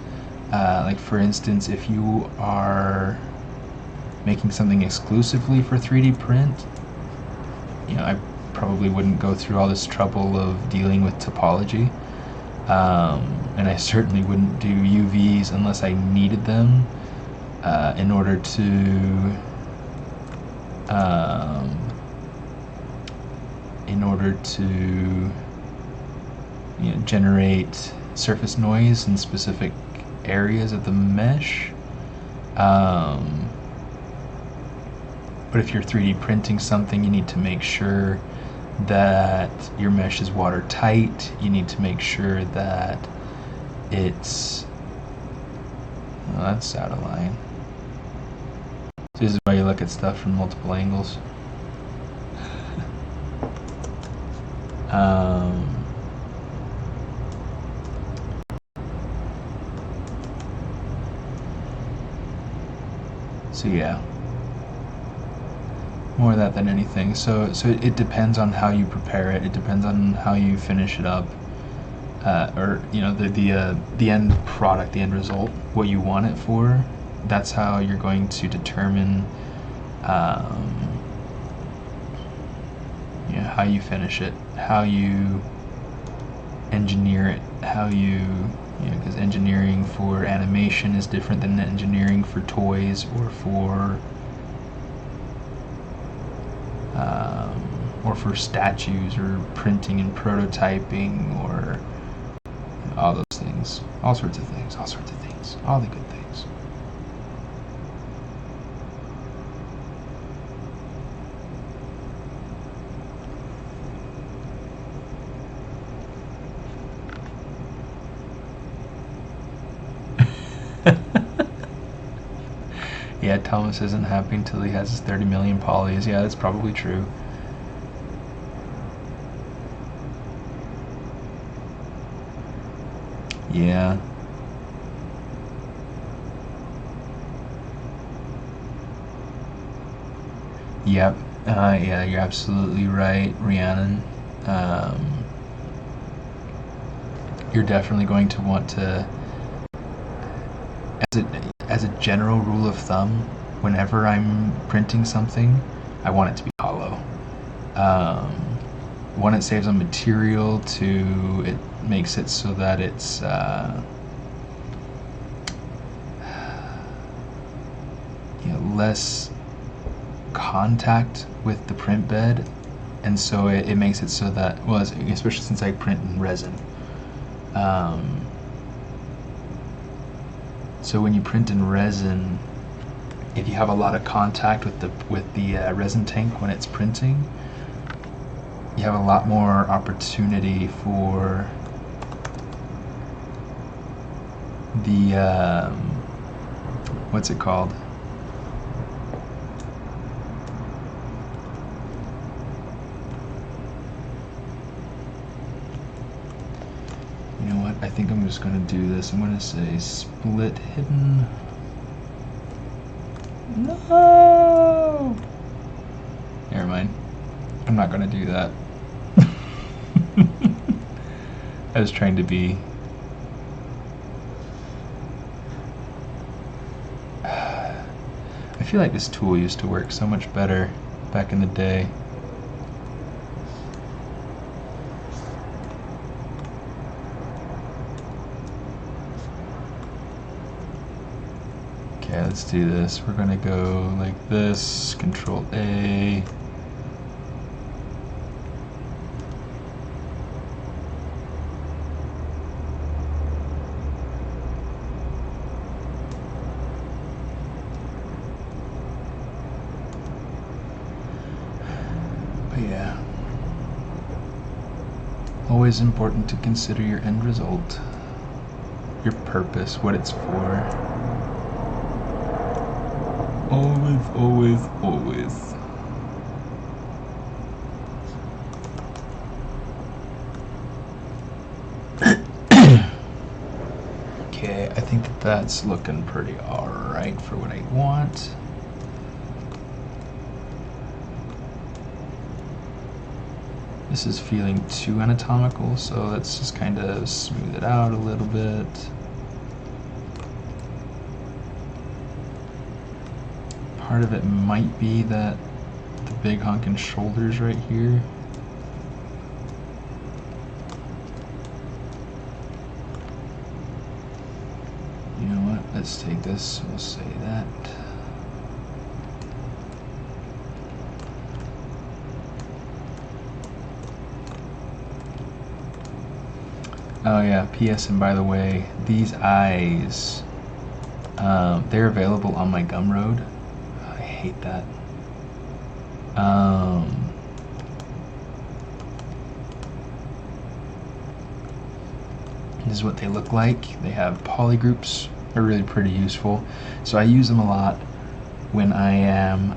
Like for instance, if you are making something exclusively for 3D print, you know, I probably wouldn't go through all this trouble of dealing with topology. And I certainly wouldn't do UVs unless I needed them. In order to you know, generate surface noise in specific areas of the mesh. But if you're 3D printing something, you need to make sure that your mesh is watertight. You need to make sure that it's, well, that's out of line. So this is why you look at stuff from multiple angles. So yeah, more of that than anything. So it depends on how you prepare it. It depends on how you finish it up. or the end product, the end result, what you want it for. That's how you're going to determine how you finish it, how you engineer it, how you because engineering for animation is different than engineering for toys or for statues or printing and prototyping or all those things, all sorts of things, all the good things. Yeah, Thomas isn't happy until he has his 30 million polys. Yeah, that's probably true. Yeah. Yep. Yeah, you're absolutely right, Rhiannon. You're definitely going to want to, as a general rule of thumb, whenever I'm printing something, I want it to be hollow. One, it saves on material. Two, it makes it so that it's less contact with the print bed, and so it makes it so that, well, especially since I print in resin. So when you print in resin, if you have a lot of contact with the resin tank when it's printing, you have a lot more opportunity for the what's it called? You know what? I think I'm just going to do this. I'm going to say split hidden. No! Never mind. I'm not going to do that. I was trying to be... I feel like this tool used to work so much better back in the day. Okay, let's do this. We're gonna go like this, Control A. But yeah, always important to consider your end result, your purpose, what it's for. Always, always, always. Okay, I think that's looking pretty alright for what I want. This is feeling too anatomical, so let's just kind of smooth it out a little bit. Part of it might be that the big honkin' shoulders right here. You know what? Let's take this. We'll say that. Oh yeah, P.S. and by the way, these eyes, they're available on my Gumroad. I hate that. This is what they look like. They have polygroups. They're really pretty useful. So I use them a lot when I am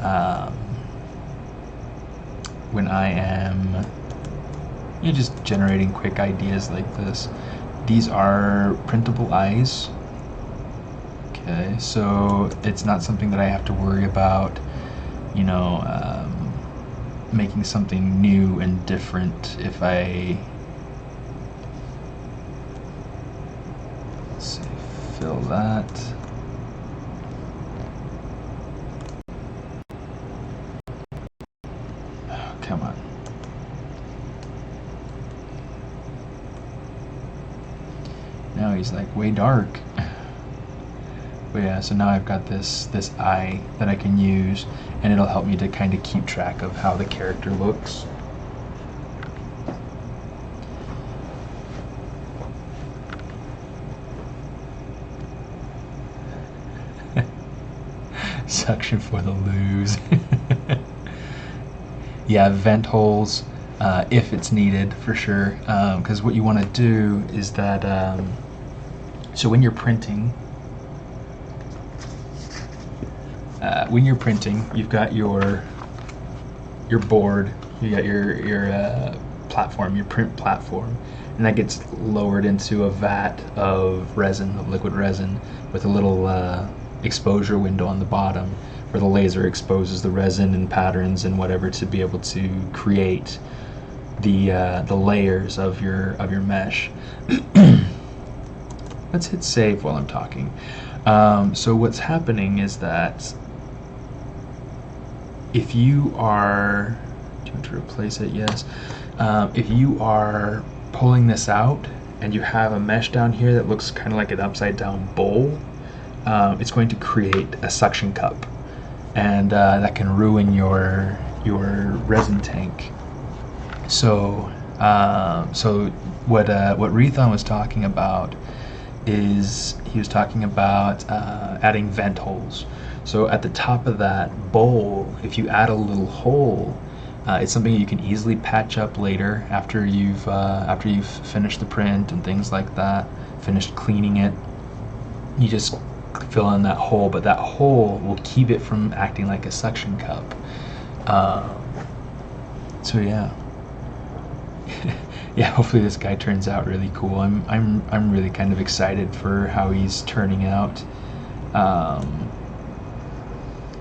just generating quick ideas like this. These are printable eyes. Okay, so it's not something that I have to worry about, making something new and different if I Let's see, fill that. Oh, come on. Now he's like way dark. But yeah, so now I've got this eye that I can use, and it'll help me to kind of keep track of how the character looks. Suction for the lose. Yeah, vent holes if it's needed, for sure. Because what you want to do is that, so when you're printing, you've got your board, you got your platform, your print platform, and that gets lowered into a vat of resin, of liquid resin, with a little exposure window on the bottom where the laser exposes the resin and patterns and whatever to be able to create the layers of your mesh. Let's hit save while I'm talking. So what's happening is that if you are, do you want to replace it? Yes. If you are pulling this out and you have a mesh down here that looks kind of like an upside down bowl, it's going to create a suction cup, and that can ruin your resin tank. So so what Rethon was talking about is he was talking about adding vent holes. So at the top of that bowl, if you add a little hole, it's something you can easily patch up later after you've finished the print and things like that, finished cleaning it. You just fill in that hole, but that hole will keep it from acting like a suction cup. So yeah. Yeah, hopefully this guy turns out really cool. I'm really kind of excited for how he's turning out. I'm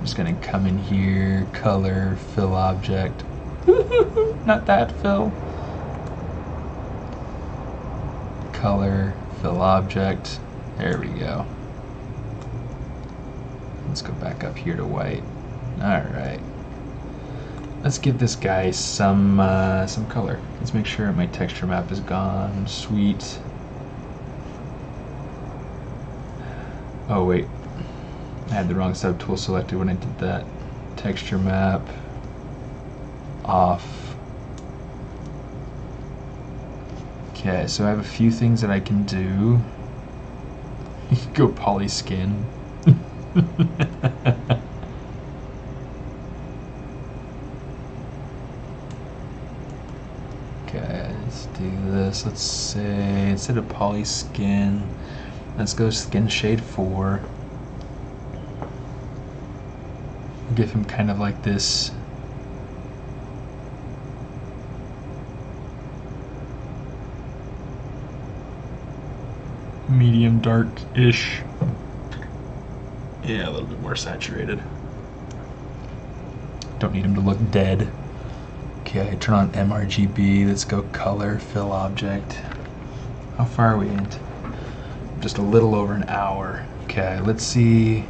just gonna come in here, color, fill object. Not that fill. Color, fill object. There we go. Let's go back up here to white. All right. Let's give this guy some color. Let's make sure my texture map is gone. Sweet. Oh wait, I had the wrong subtool selected when I did that. Texture map off. Okay, so I have a few things that I can do. You can go poly skin. Okay, let's do this. Let's say instead of poly skin, let's go skin shade 4. Give him kind of like this medium dark-ish. Yeah, a little bit more saturated. Don't need him to look dead. Okay, turn on MRGB. Let's go color, fill object. How far are we in? Just a little over an hour. Okay, let's see.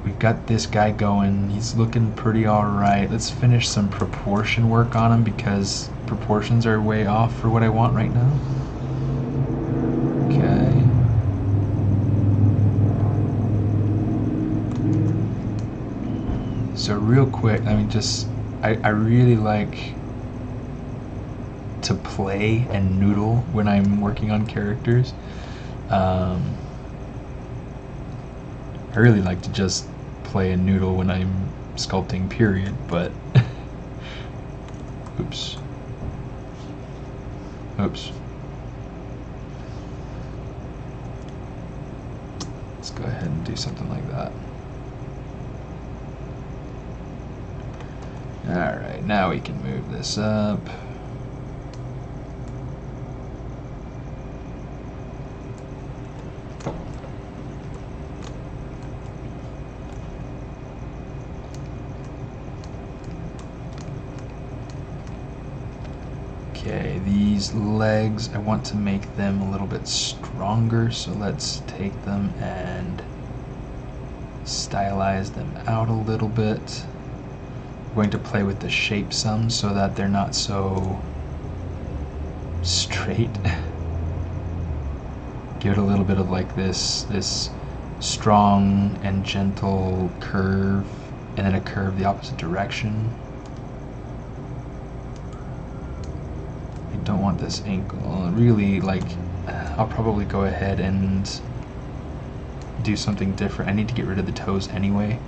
We've got this guy going. He's looking pretty alright. Let's finish some proportion work on him because proportions are way off for what I want right now. Okay. So real quick, I mean, just I really like to play and noodle when I'm working on characters. I really like to just play and noodle when I'm sculpting, period, but oops. Let's go ahead and do something like that. Alright, now we can move this up. Okay, these legs, I want to make them a little bit stronger, so let's take them and stylize them out a little bit. I'm going to play with the shape some so that they're not so straight. Give it a little bit of like this strong and gentle curve, and then a curve the opposite direction. I don't want this ankle. Really, like, I'll probably go ahead and do something different. I need to get rid of the toes anyway.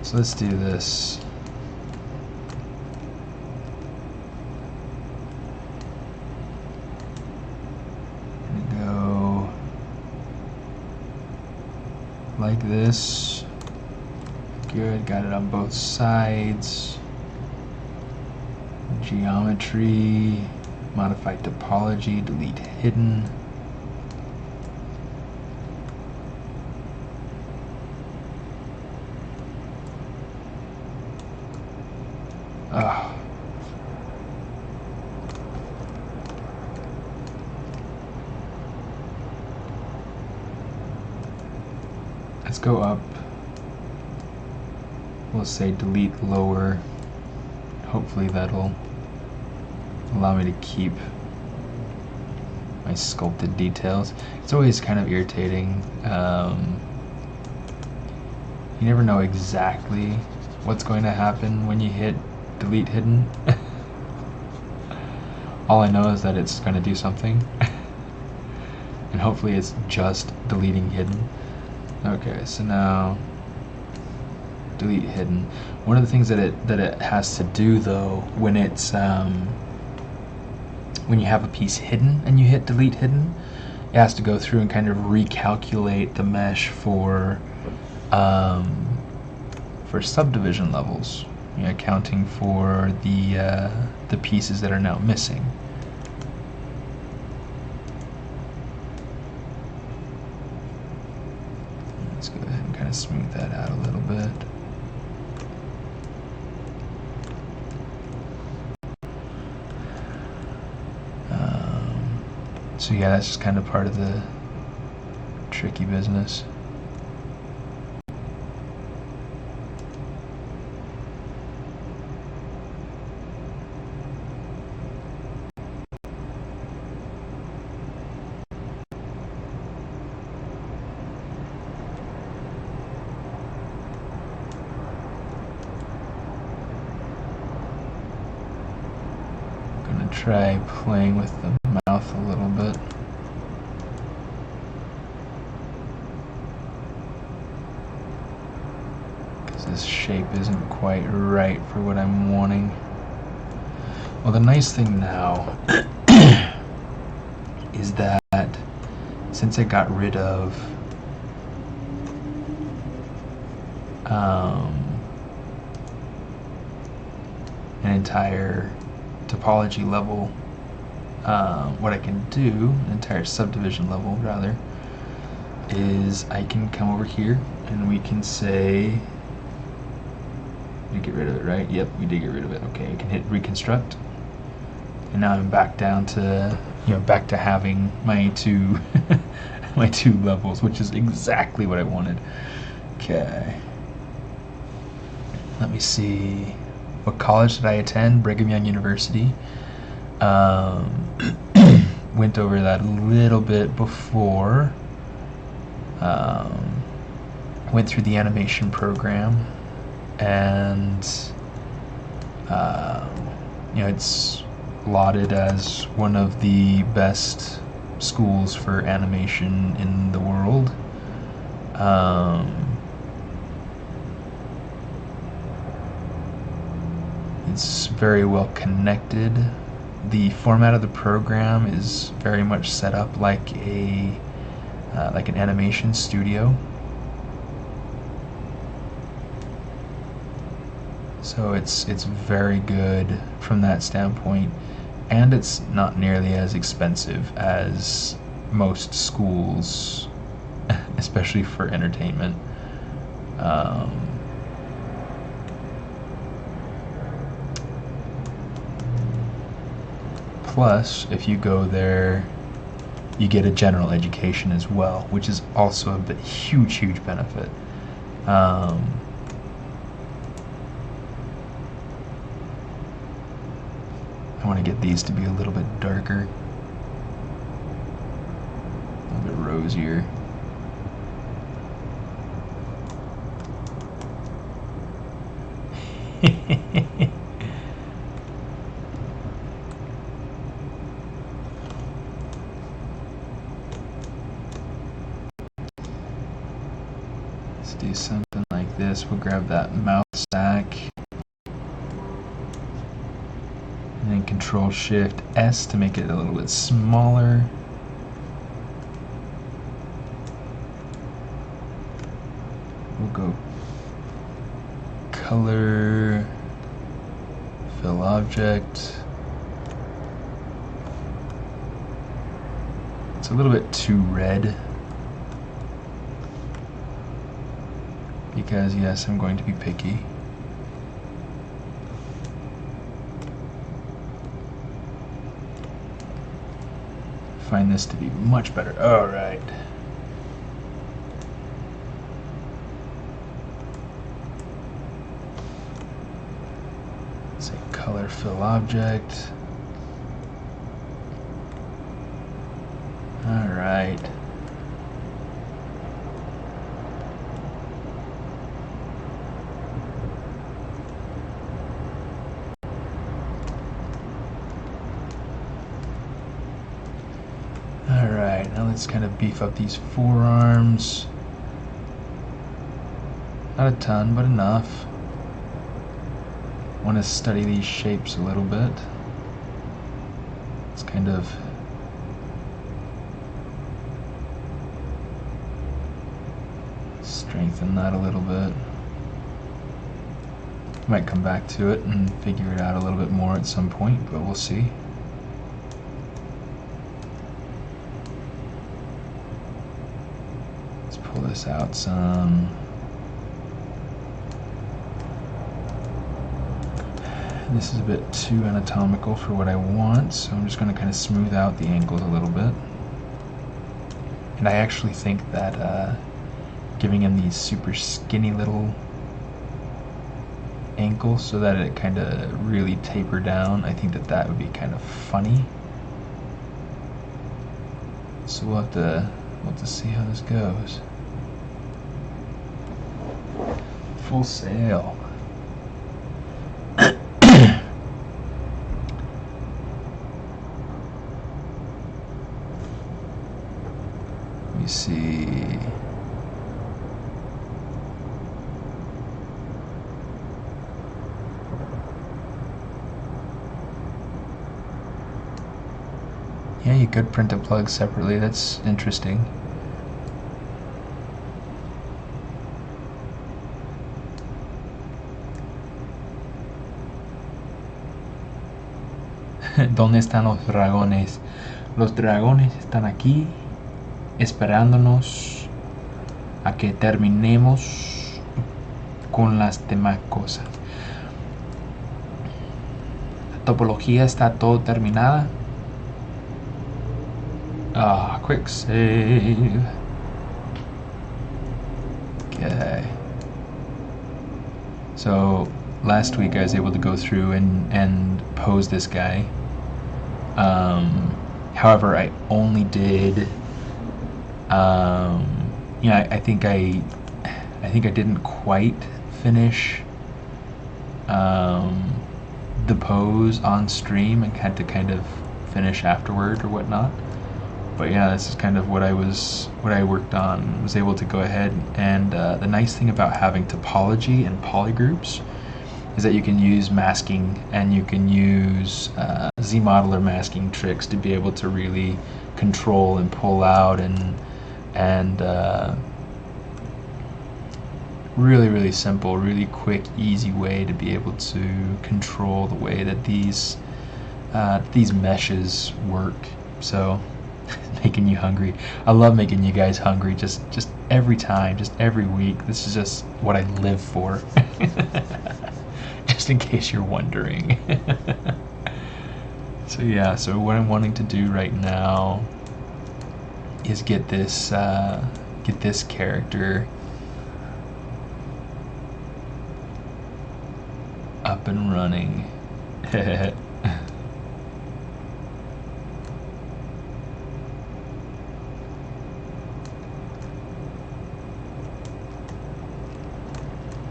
So let's do this. Go like this. Good, got it on both sides. Geometry, modify topology, delete hidden. Let's go up. We'll say delete lower. Hopefully that'll allow me to keep my sculpted details. It's always kind of irritating. You never know exactly what's going to happen when you hit delete hidden. All I know is that it's going to do something. And hopefully it's just deleting hidden. Okay, so now delete hidden. One of the things that it has to do though, when it's when you have a piece hidden and you hit delete hidden, it has to go through and kind of recalculate the mesh for subdivision levels, you know, accounting for the pieces that are now missing. Let's go ahead and kind of smooth that out a little bit. So yeah, that's just kind of part of the tricky business. Try playing with the mouth a little bit. Because this shape isn't quite right for what I'm wanting. Well, the nice thing now is that since I got rid of an entire topology level, what I can do, an entire subdivision level rather, is I can come over here and we can say, we get rid of it, right? Yep, we did get rid of it. Okay, I can hit reconstruct, and now I'm back down to, you know, back to having my two my two levels, which is exactly what I wanted. Okay, let me see. What college did I attend? Brigham Young University. Went over that a little bit before. Went through the animation program, and you know, it's lauded as one of the best schools for animation in the world. It's very well connected. The format of the program is very much set up like an animation studio. So it's very good from that standpoint, and it's not nearly as expensive as most schools, especially for entertainment. Plus, if you go there, you get a general education as well, which is also a huge benefit. I want to get these to be a little bit darker, a little bit rosier. Let's do something like this. We'll grab that mouth sack and then Control Shift S to make it a little bit smaller. We'll go color, fill object. It's a little bit too red because, yes, I'm going to be picky. Find this to be much better. All right. Say color fill object. All right. All right, now let's kind of beef up these forearms. Not a ton, but enough. Want to study these shapes a little bit. It's kind of strengthen that a little bit. Might come back to it and figure it out a little bit more at some point, but we'll see. Let's pull this out some. This is a bit too anatomical for what I want, so I'm just going to kind of smooth out the ankles a little bit. And I actually think that giving him these super skinny little ankles so that it kind of really taper down, I think that that would be kind of funny. So we'll have to see how this goes. Full sail. Let me see. Yeah, you could print a plug separately. That's interesting. ¿Dónde están los dragones? Los dragones están aquí esperándonos a que terminemos con las demás cosas. La topología está todo terminada. Ah, quick save. Okay. So last week I was able to go through and pose this guy. However, I only did. I think I didn't quite finish the pose on stream and had to kind of finish afterward or whatnot. But yeah, this is kind of what I worked on. Was able to go ahead and the nice thing about having topology and polygroups is that you can use masking and you can use Z-modeler masking tricks to be able to really control and pull out and really simple, really quick, easy way to be able to control the way that these meshes work. So making you hungry. I love making you guys hungry just every time, just every week. This is just what I live for. Just in case you're wondering. So yeah, so what I'm wanting to do right now is get this character up and running.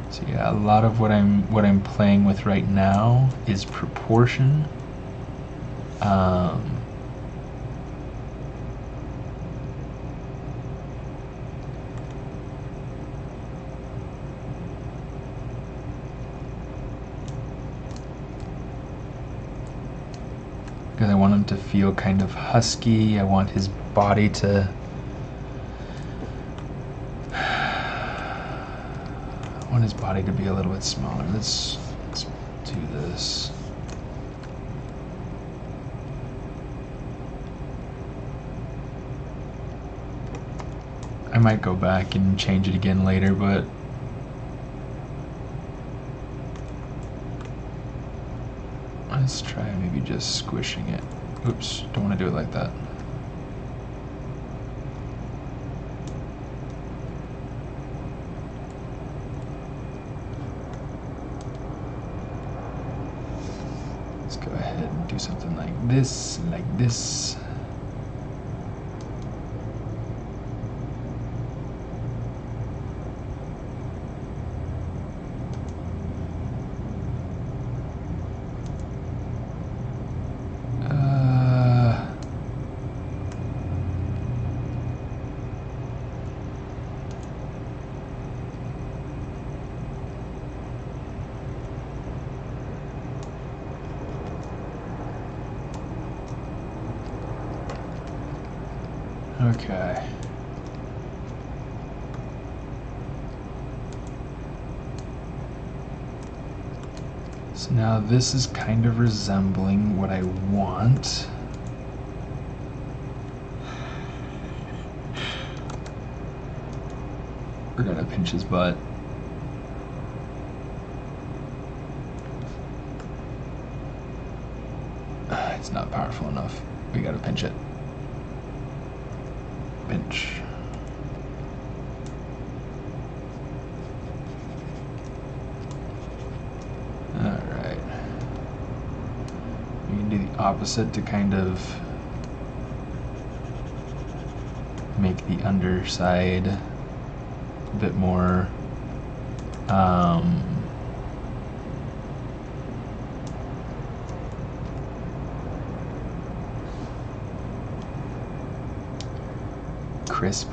So yeah, a lot of what I'm playing with right now is proportion. Because I want him to feel kind of husky. I want his body to be a little bit smaller. Let's do this. I might go back and change it again later, but let's try maybe just squishing it. Oops, don't want to do it like that. Let's go ahead and do something like this, like this. Okay. So now this is kind of resembling what I want. We're gonna pinch his butt. It's not powerful enough. We gotta pinch it. Pinch. Alright. We can do the opposite to kind of make the underside a bit more crisp.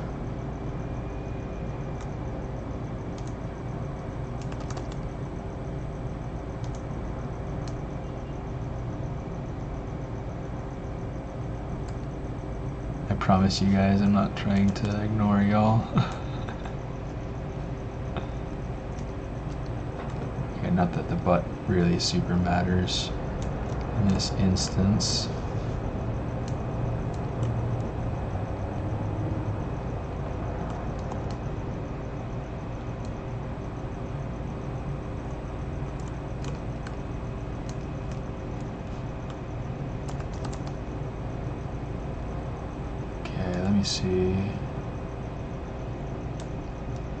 I promise you guys I'm not trying to ignore y'all. Okay, not that the butt really super matters in this instance. See,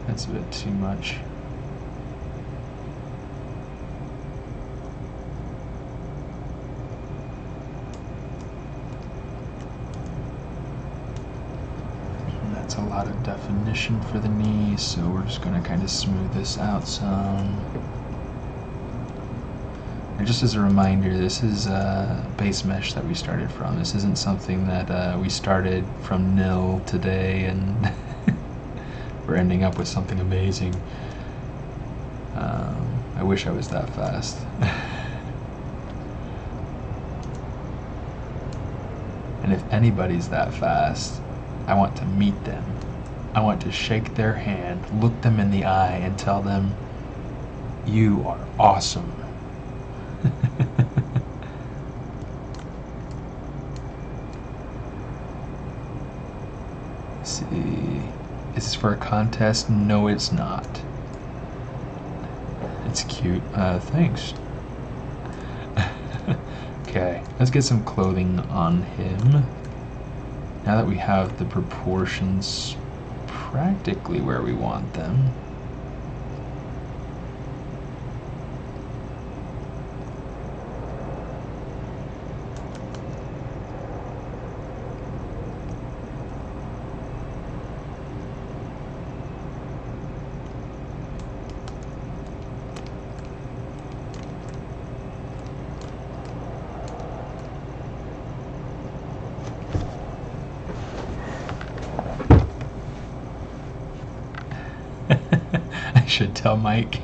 that's a bit too much. And that's a lot of definition for the knee, so we're just going to kind of smooth this out some. And just as a reminder, this is a base mesh that we started from. This isn't something that we started from nil today and we're ending up with something amazing. I wish I was that fast. And if anybody's that fast, I want to meet them. I want to shake their hand, look them in the eye, and tell them, "You are awesome." See, is this for a contest? No, it's not. It's cute. Thanks. Okay, Okay, let's get some clothing on him. Now that we have the proportions practically where we want them. I should tell Mike.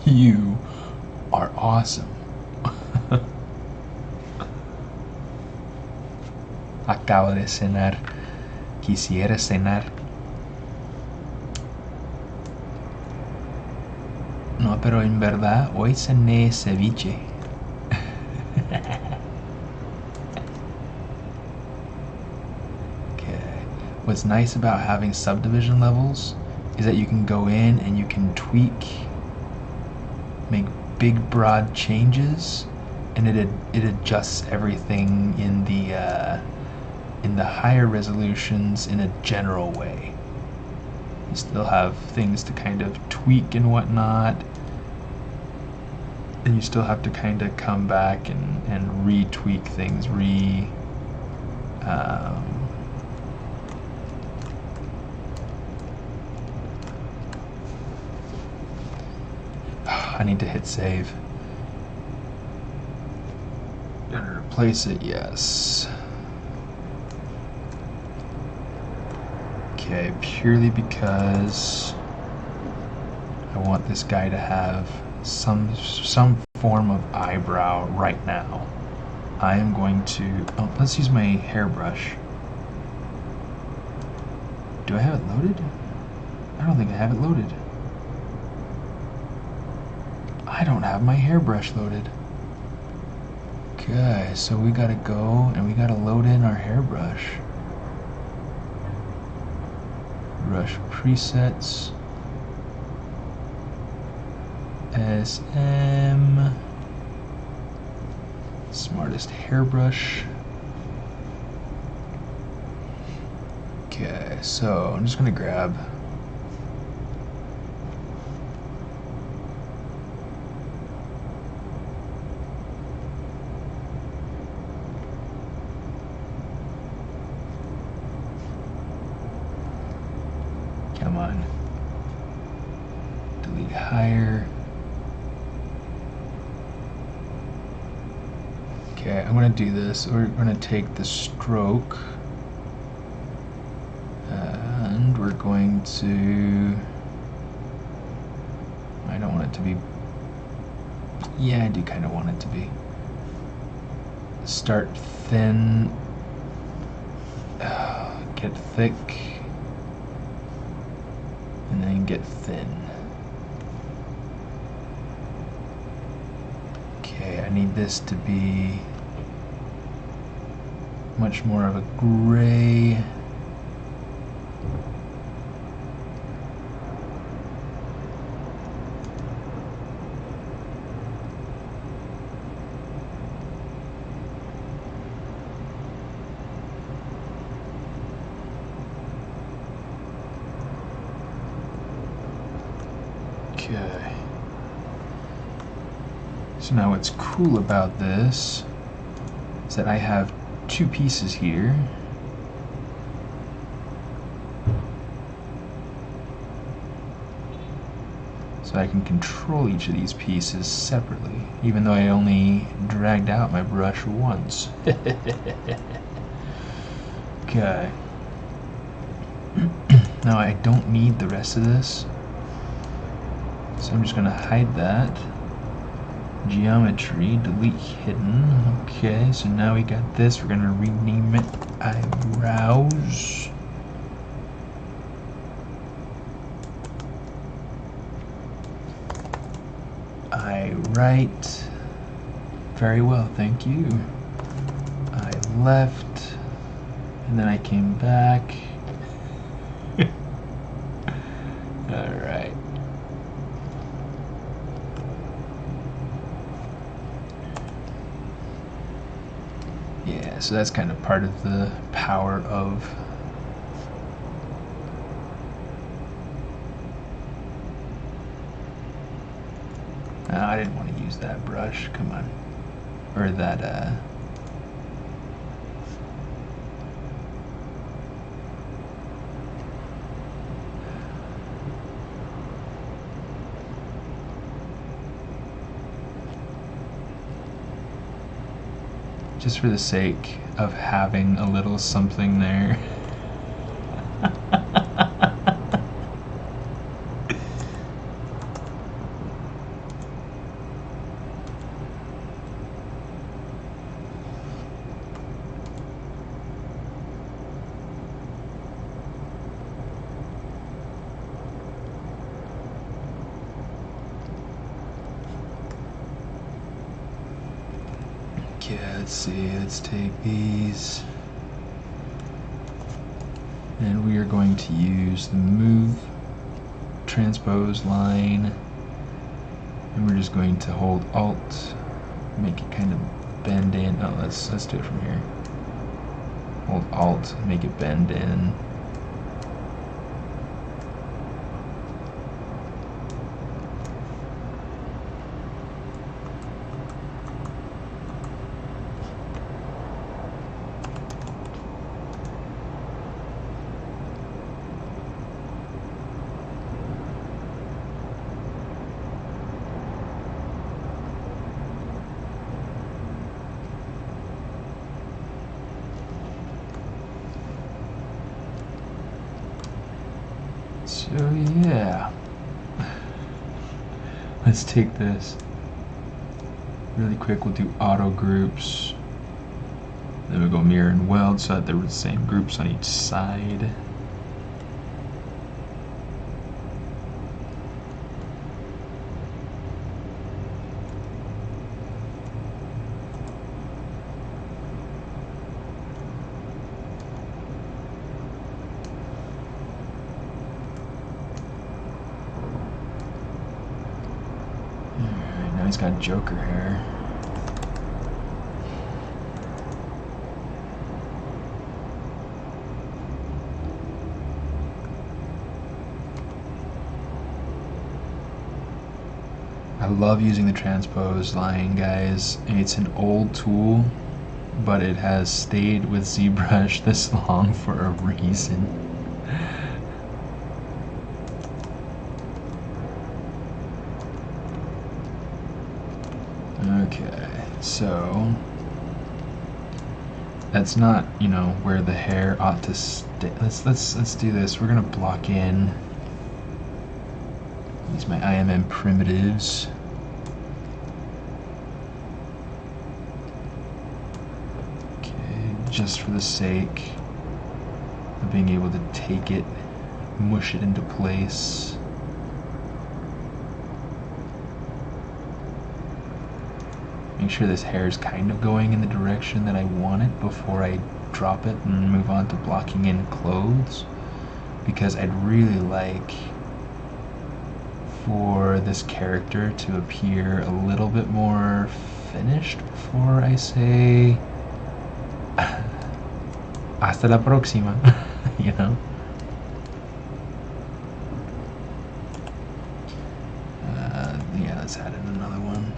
You are awesome. Acabo de cenar. Quisiera cenar. No, pero en verdad hoy cené ceviche. What's nice about having subdivision levels is that you can go in and you can tweak, make big broad changes, and it adjusts everything in the higher resolutions in a general way. You still have things to kind of tweak and whatnot, and you still have to kind of come back and retweak things, I need to hit save. Gonna replace it, yes. Okay, purely because I want this guy to have some form of eyebrow right now. I am going to, let's use my hairbrush. Do I have it loaded? I don't think I have it loaded. I don't have my hairbrush loaded. Okay, so we gotta go and we gotta load in our hairbrush. Brush presets. SM. Smartest hairbrush. Okay, so I'm just gonna grab higher. Okay, I'm going to do this. We're going to take the stroke and we're going to, I don't want it to be, yeah, I do kind of want it to be. Start thin, get thick, and then get thin. Okay, I need this to be much more of a gray. Okay. So now what's cool about this is that I have two pieces here. So I can control each of these pieces separately, even though I only dragged out my brush once. Okay. Now I don't need the rest of this, so I'm just going to hide that. Geometry, delete hidden. Okay, so now we got this. We're going to rename it eyebrows. Eye right. Very well, thank you. Eye left. And then I came back. Alright. Yeah, so that's kind of part of the power of I didn't want to use that brush, come on. Or that just for the sake of having a little something there. Okay, let's see, let's take these, and we are going to use the move transpose line, and we're just going to hold Alt, make it kind of bend in. Oh, let's do it from here. Hold Alt, make it bend in. So yeah, let's take this really quick. We'll do auto groups, then we'll go mirror and weld so that there were the same groups on each side. He's got Joker hair. I love using the transpose line, guys. It's an old tool, but it has stayed with ZBrush this long for a reason. Okay, so that's not, you know, where the hair ought to stay. Let's do this. We're gonna block in. Use my IMM primitives. Okay, just for the sake of being able to take it, mush it into place. Make sure this hair is kind of going in the direction that I want it before I drop it and move on to blocking in clothes, because I'd really like for this character to appear a little bit more finished before I say hasta la próxima, you know? Yeah, let's add in another one.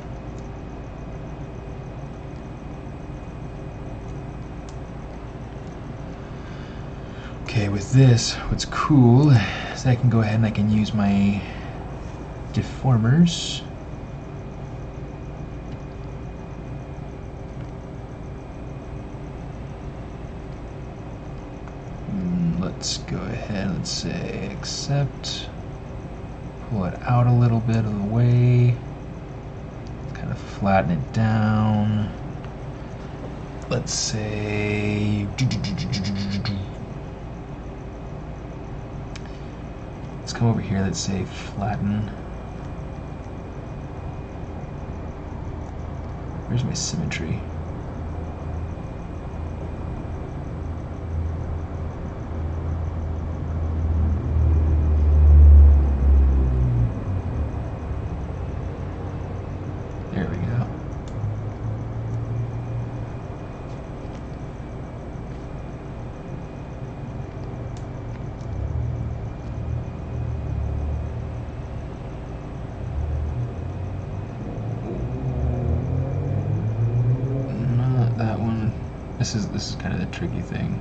Okay, with this, what's cool is I can go ahead and I can use my deformers. Let's go ahead, let's say accept, pull it out a little bit of the way, kind of flatten it down. Let's say let's come over here, let's say flatten. Where's my symmetry? There we go. This is kind of the tricky thing.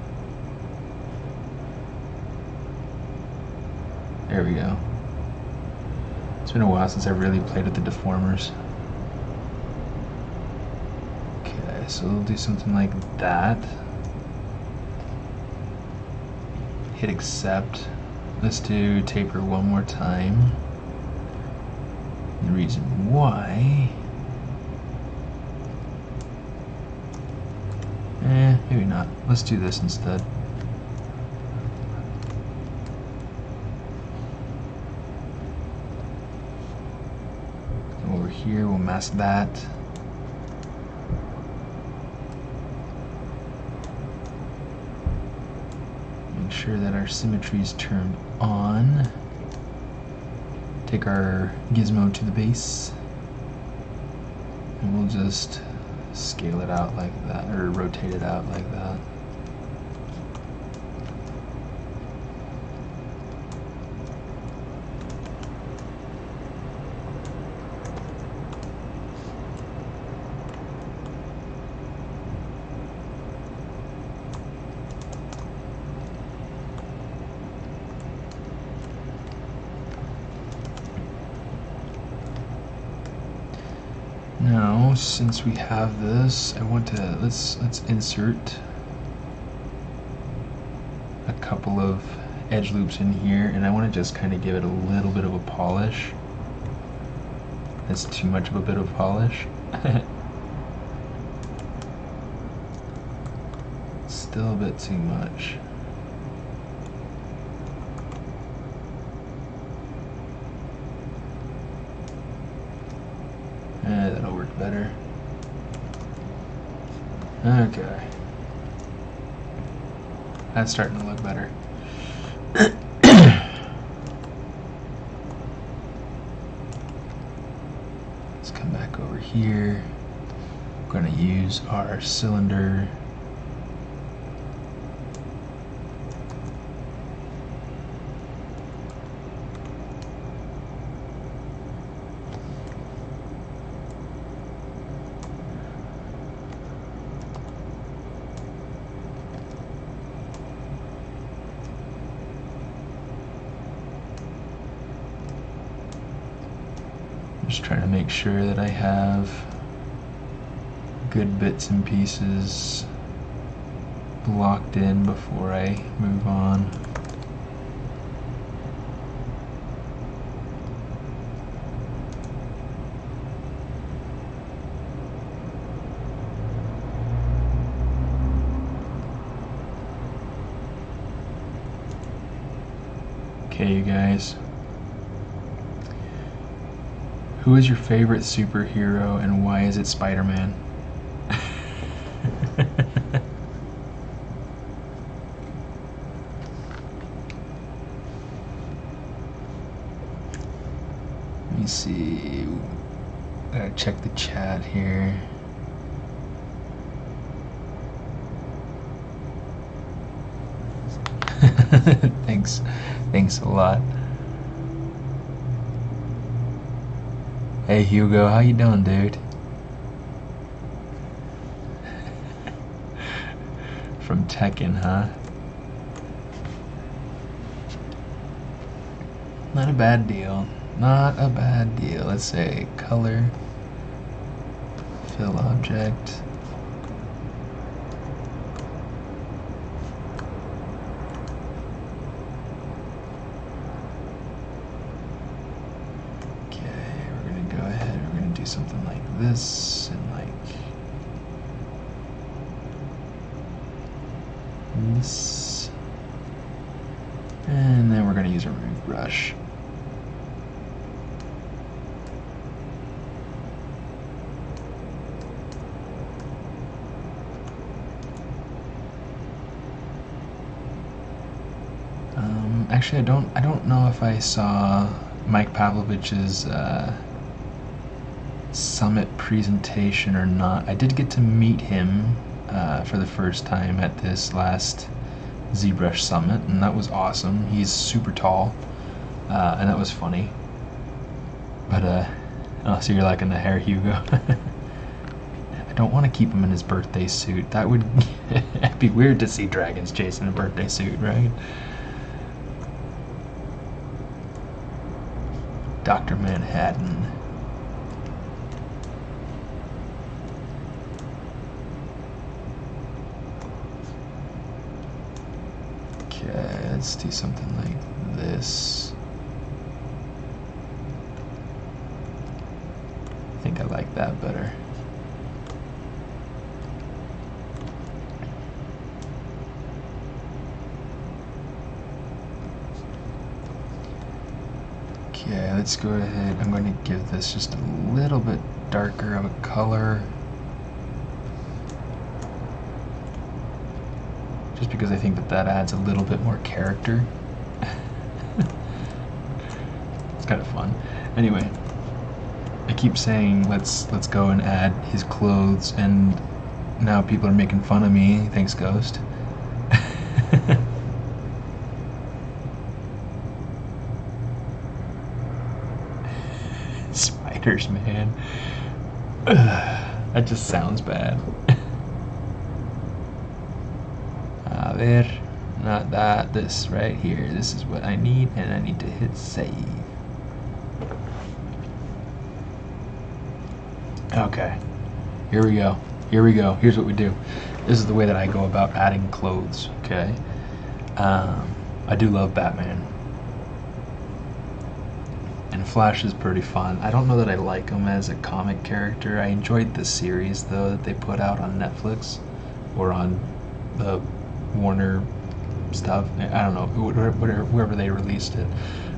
There we go. It's been a while since I really played with the deformers. Okay, so we'll do something like that. Hit accept. Let's do taper one more time. The reason why... maybe not. Let's do this instead. Over here, we'll mask that. Make sure that our symmetry is turned on. Take our gizmo to the base, and we'll just scale it out like that, or rotate it out like that. Now, since we have this, I want to let's insert a couple of edge loops in here, and I want to just kind of give it a little bit of a polish. That's too much of a bit of polish. Still a bit too much. That'll work better. Okay. That's starting to look better. Let's come back over here. We're going to use our cylinder. Just trying to make sure that I have good bits and pieces blocked in before I move on. Okay, you guys. Who is your favorite superhero and why is it Spider-Man? Let me see. Gotta check the chat here. Thanks a lot. Hey Hugo, how you doing, dude? From Tekken, huh? Not a bad deal. Not a bad deal. Let's say color, fill object. Something like this, and like this, and then we're going to use a remove brush. Actually, I don't know if I saw Mike Pavlovich's summit presentation or not. I did get to meet him for the first time at this last ZBrush summit, and that was awesome. He's super tall, and that was funny. But oh, so you're liking the hair, Hugo? I don't want to keep him in his birthday suit. That would it'd be weird to see dragons chasing a birthday suit, right? Dr. Manhattan. Okay, let's do something like this. I think I like that better. Okay, let's go ahead. I'm going to give this just a little bit darker of a color. Just because I think that that adds a little bit more character. It's kind of fun. Anyway, I keep saying let's go and add his clothes, and now people are making fun of me. Thanks, Ghost. Spiders, man. That just sounds bad. A ver, not that. This right here. This is what I need, and I need to hit save. Okay, here we go. Here we go. Here's what we do. This is the way that I go about adding clothes. Okay. I do love Batman. And Flash is pretty fun. I don't know that I like him as a comic character. I enjoyed the series though that they put out on Netflix or on the Warner stuff. I don't know, wherever they released it.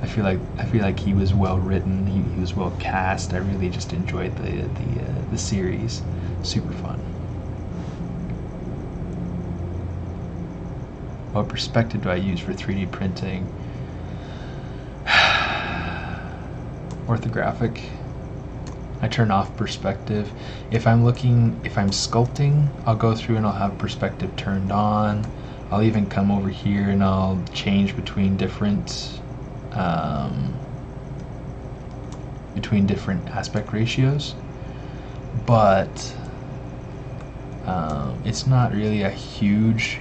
I feel like he was well written. He was well cast. I really just enjoyed the series. Super fun. What perspective do I use for 3D printing? Orthographic. I turn off perspective. If I'm sculpting, I'll go through and I'll have perspective turned on. I'll even come over here and I'll change between different aspect ratios. But it's not really a huge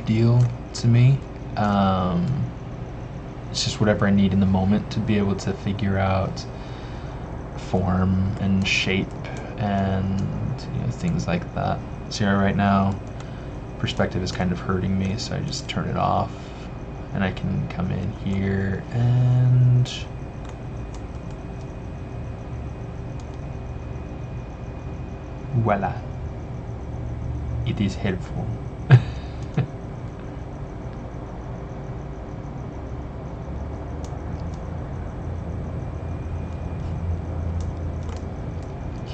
deal to me. It's just whatever I need in the moment to be able to figure out form and shape and things like that. So right now, perspective is kind of hurting me, so I just turn it off, and I can come in here and voila, it is helpful.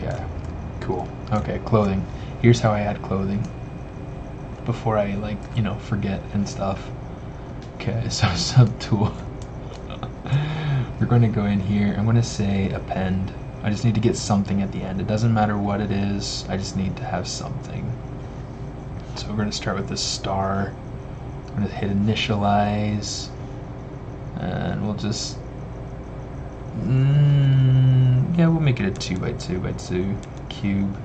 Yeah, cool. Okay, clothing. Here's how I add clothing before I forget and stuff. Okay, so subtool. We're going to go in here. I'm going to say append. I just need to get something at the end. It doesn't matter what it is. I just need to have something. So we're going to start with this star. I'm going to hit initialize, and we'll just yeah, we'll make it a 2x2x2 cube.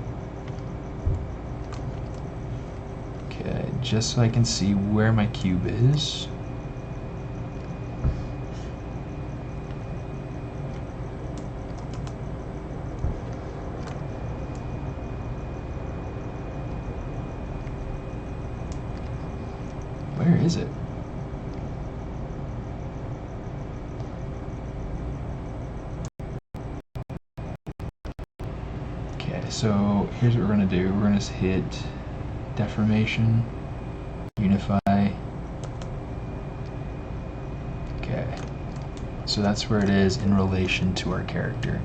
Okay, just so I can see where my cube is. Where is it? Okay, so here's what we're going to do. We're going to hit deformation, unify. Okay, so that's where it is in relation to our character.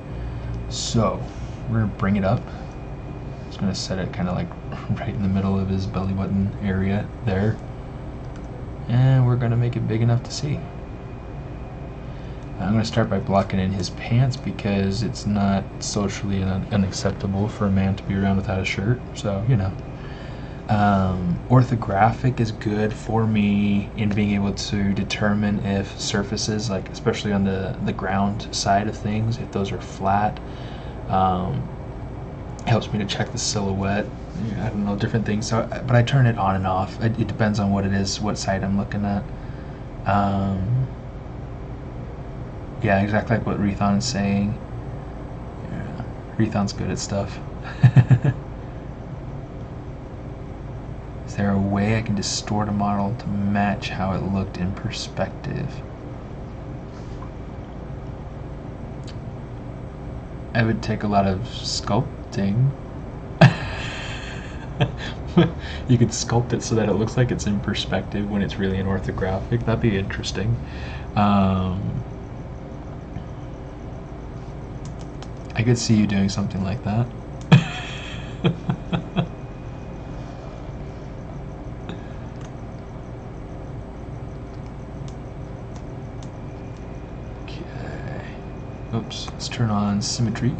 So we're going to bring it up. Just going to set it kind of like right in the middle of his belly button area there. And we're going to make it big enough to see. I'm going to start by blocking in his pants because it's not socially unacceptable for a man to be around without a shirt. So, orthographic is good for me in being able to determine if surfaces, like especially on the ground side of things, if those are flat, helps me to check the silhouette. I don't know, different things. So, but I turn it on and off. It depends on what it is, what site I'm looking at. Yeah, exactly like what Rethon's saying. Yeah, Rethon's good at stuff. Is there a way I can distort a model to match how it looked in perspective? I would take a lot of sculpting. You could sculpt it so that it looks like it's in perspective when it's really in orthographic. That'd be interesting. I could see you doing something like that. Okay. Oops. Let's turn on Symmetry.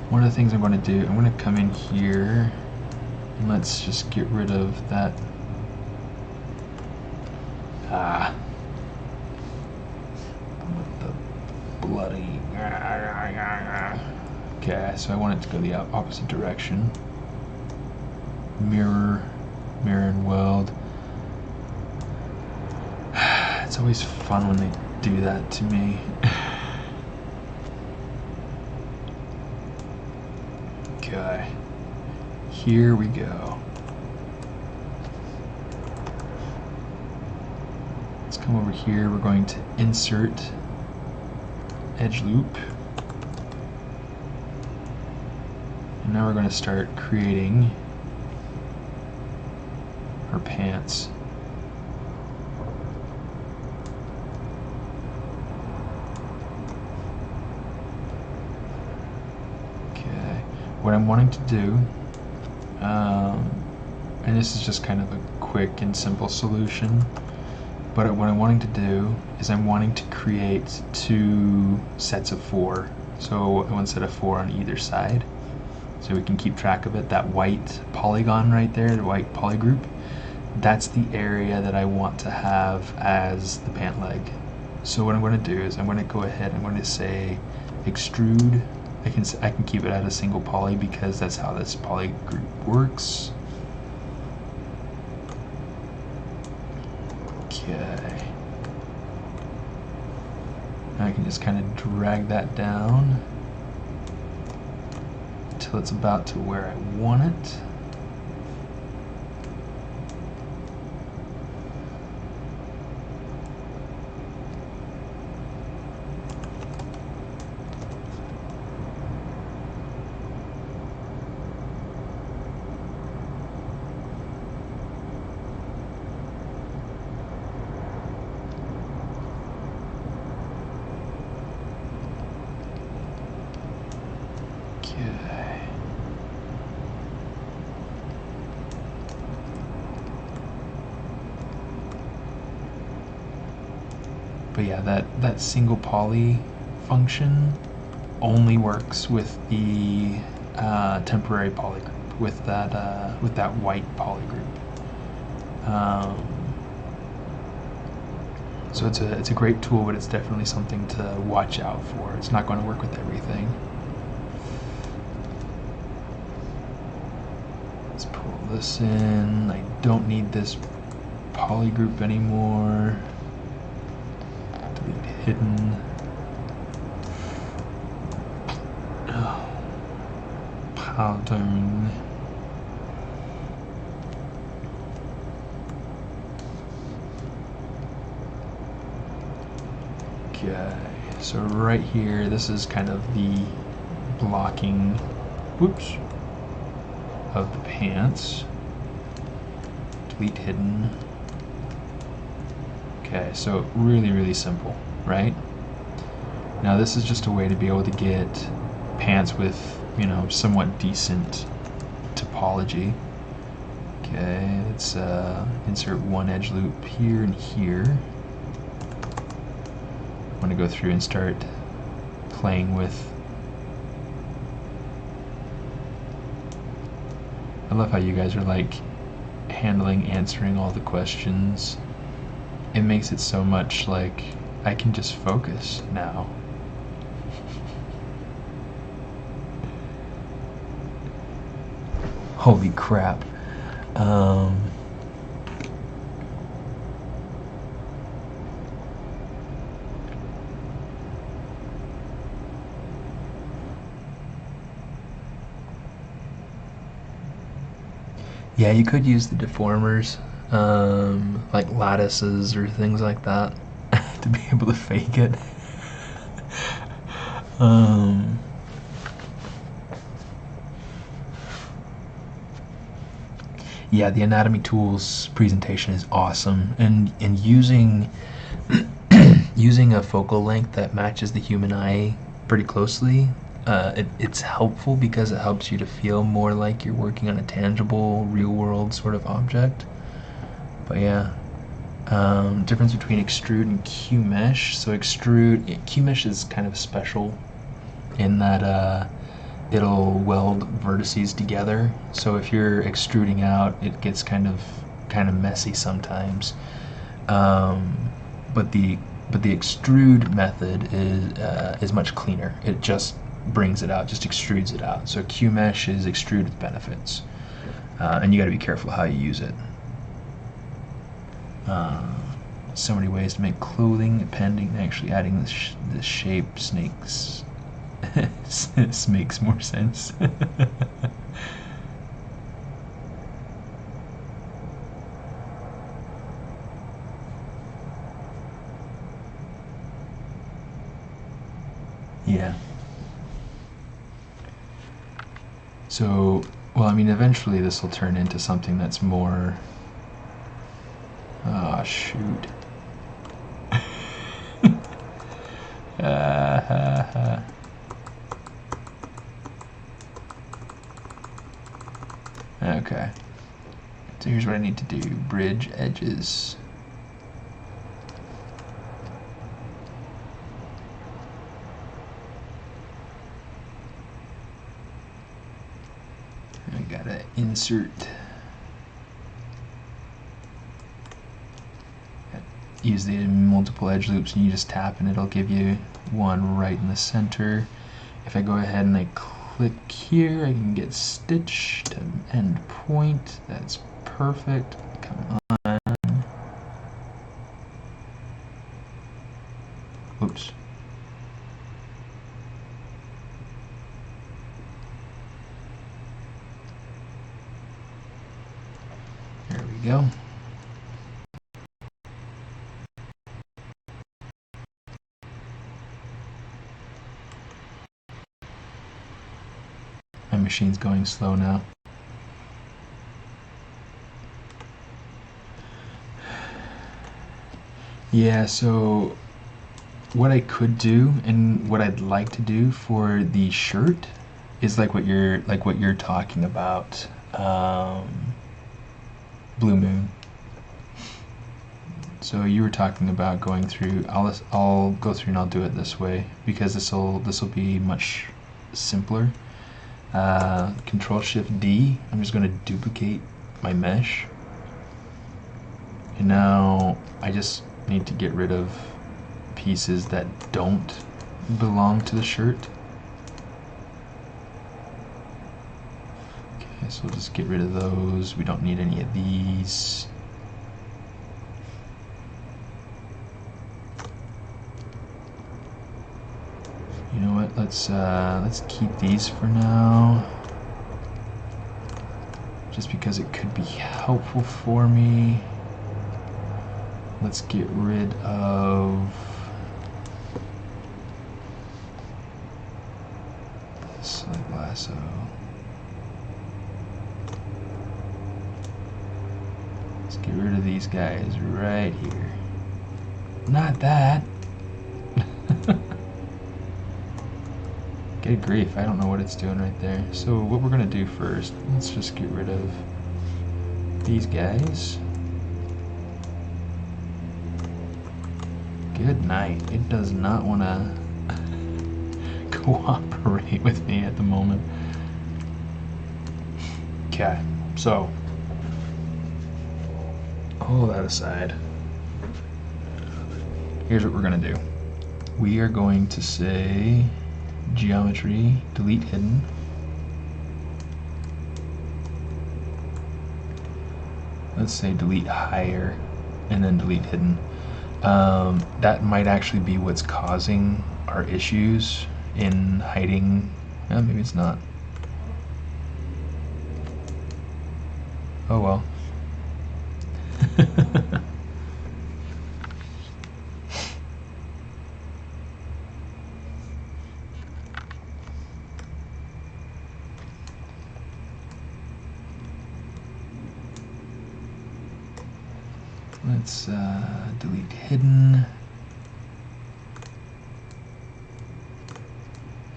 One of the things I'm going to do, I'm going to come in here and let's just get rid of that. The bloody. Okay, so I want it to go the opposite direction. Mirror and weld. It's always fun when they do that to me. Okay, here we go. Let's come over here. We're going to insert edge loop. And now we're going to start creating our pants. What I'm wanting to do, and this is just kind of a quick and simple solution, but what I'm wanting to do is I'm wanting to create 2 sets of 4. So 1 set of 4 on either side, so we can keep track of it. That white polygon right there, the white polygroup, that's the area that I want to have as the pant leg. So what I'm going to do is I'm going to go ahead, I'm going to say extrude. I can keep it at a single poly because that's how this poly group works. Okay. Now I can just kind of drag that down until it's about to where I want it. But yeah, that single poly function only works with the temporary poly group, with that white poly group. So it's a great tool, but it's definitely something to watch out for. It's not going to work with everything. Let's pull this in. I don't need this poly group anymore. Hidden. Pattern. Okay, so right here, this is kind of the blocking, whoops, of the pants. Delete hidden. Okay, so really simple, right? Now this is just a way to be able to get pants with, you know, somewhat decent topology. Okay, let's insert 1 edge loop here and here. I'm going to go through and start playing with. I love how you guys are like answering all the questions. It makes it so much like I can just focus now. Holy crap. Yeah, you could use the deformers, like lattices or things like that, to be able to fake it. Yeah, the anatomy tools presentation is awesome, and using using a focal length that matches the human eye pretty closely, it's helpful because it helps you to feel more like you're working on a tangible, real-world sort of object. But yeah, difference between Extrude and Cue Mesh. So Cue Mesh is kind of special in that it'll weld vertices together. So if you're extruding out, it gets kind of messy sometimes. But the extrude method is much cleaner. It just brings it out, just extrudes it out. So Cue Mesh is extrude with benefits, and you got to be careful how you use it. So many ways to make clothing, appending, actually adding this shape snakes. This makes more sense. Yeah. So, well, I mean, eventually this will turn into something that's more... Oh, shoot. Okay. So here's what I need to do. Bridge edges. I gotta insert. Use the multiple edge loops, and you just tap and it'll give you one right in the center. If I go ahead and I click here, I can get stitch to end point. That's perfect. Come on. Oops. There we go. My machine's going slow now. Yeah, so what I could do and what I'd like to do for the shirt is like what you're talking about, Blue Moon. So you were talking about going through. I'll go through and I'll do it this way because this will be much simpler. Control Shift D. I'm just going to duplicate my mesh, and now I just need to get rid of pieces that don't belong to the shirt. Okay, so we'll just get rid of those. We don't need any of these. You know what? Let's keep these for now, just because it could be helpful for me. Let's get rid of slide lasso. Let's get rid of these guys right here. Not that. Good grief, I don't know what it's doing right there. So what we're gonna do first, let's just get rid of these guys. Good night. It does not want to cooperate with me at the moment. Okay, so all that aside, here's what we're going to do. We are going to say geometry, delete hidden. Let's say delete higher and then delete hidden. That might actually be what's causing our issues in hiding. Maybe it's not. Oh well. Let's delete hidden.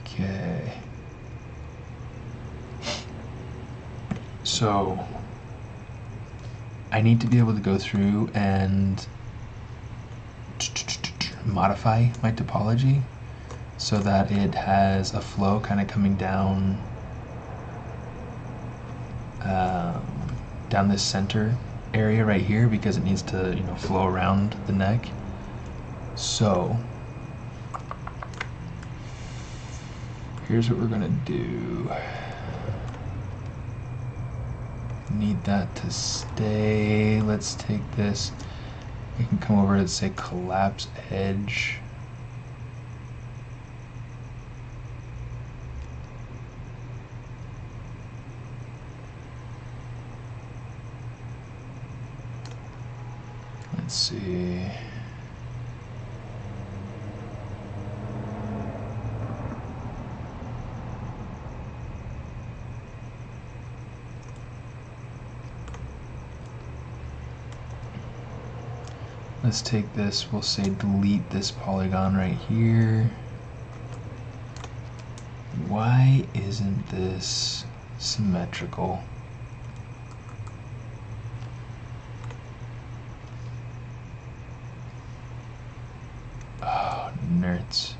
Okay. So I need to be able to go through and modify my topology so that it has a flow kind of coming down down this center area right here, because it needs to, you know, flow around the neck. So here's what we're gonna do. Need that to stay. Let's take this. We can come over and say collapse edge. Let's see. Let's take this, we'll say delete this polygon right here. Why isn't this symmetrical? Oh, nerds.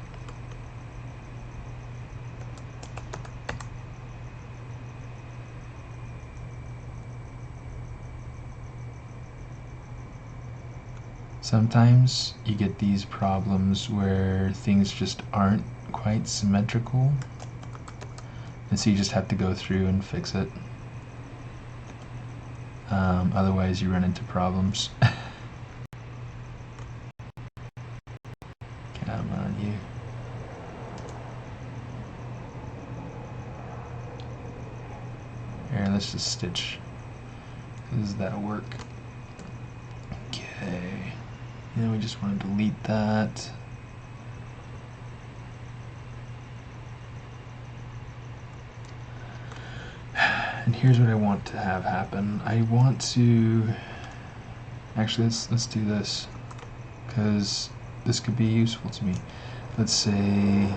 Sometimes you get these problems where things just aren't quite symmetrical, and so you just have to go through and fix it. Otherwise you run into problems. Come on, you. Here, let's just stitch. Does that work? Okay. And then we just want to delete that. And here's what I want to have happen. I want to actually let's do this, because this could be useful to me. Let's say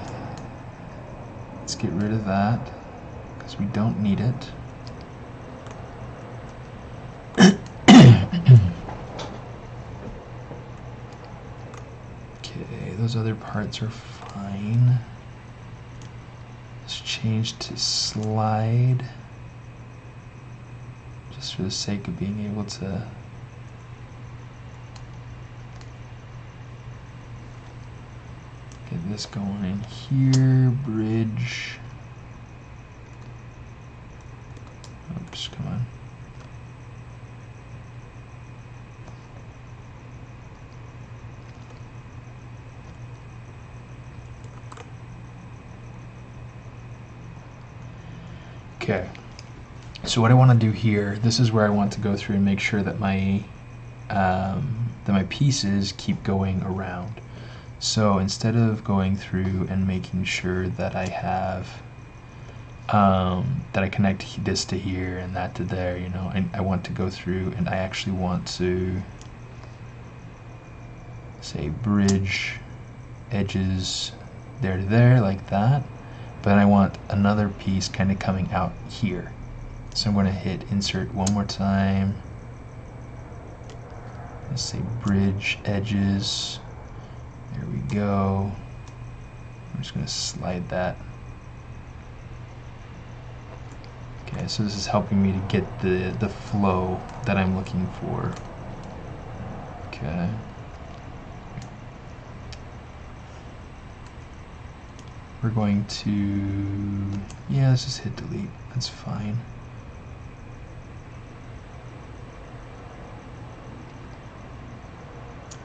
let's get rid of that because we don't need it. Those other parts are fine. Let's change to slide, just for the sake of being able to get this going in here. Bridge. Oops, come on. Okay, so what I want to do here, this is where I want to go through and make sure that my pieces keep going around. So instead of going through and making sure that I have that I connect this to here and that to there, you know, I want to go through and I actually want to say bridge edges there to there like that. But I want another piece kind of coming out here. So I'm going to hit insert one more time. Let's say bridge edges. There we go. I'm just going to slide that. Okay, so this is helping me to get the flow that I'm looking for. Okay. we're going to, yeah, let's just hit delete. That's fine.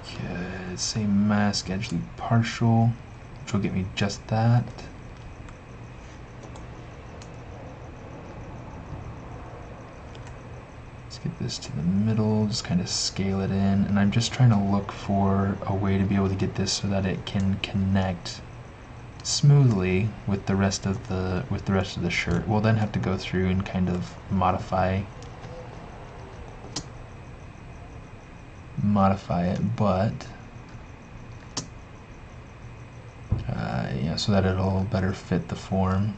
Okay, say mask edge loop partial, which will get me just that. Let's get this to the middle, just kind of scale it in, and I'm just trying to look for a way to be able to get this so that it can connect smoothly with the rest of the shirt. We'll then have to go through and kind of modify it, but yeah, so that it'll better fit the form.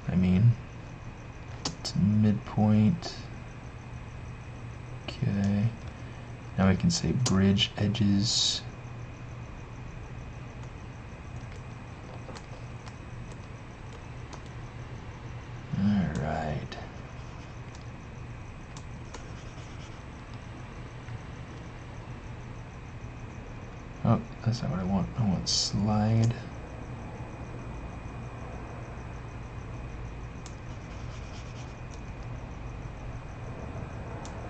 I mean, it's midpoint. Okay, now we can say bridge edges. Alright. Oh, that's not what I want. I want slide.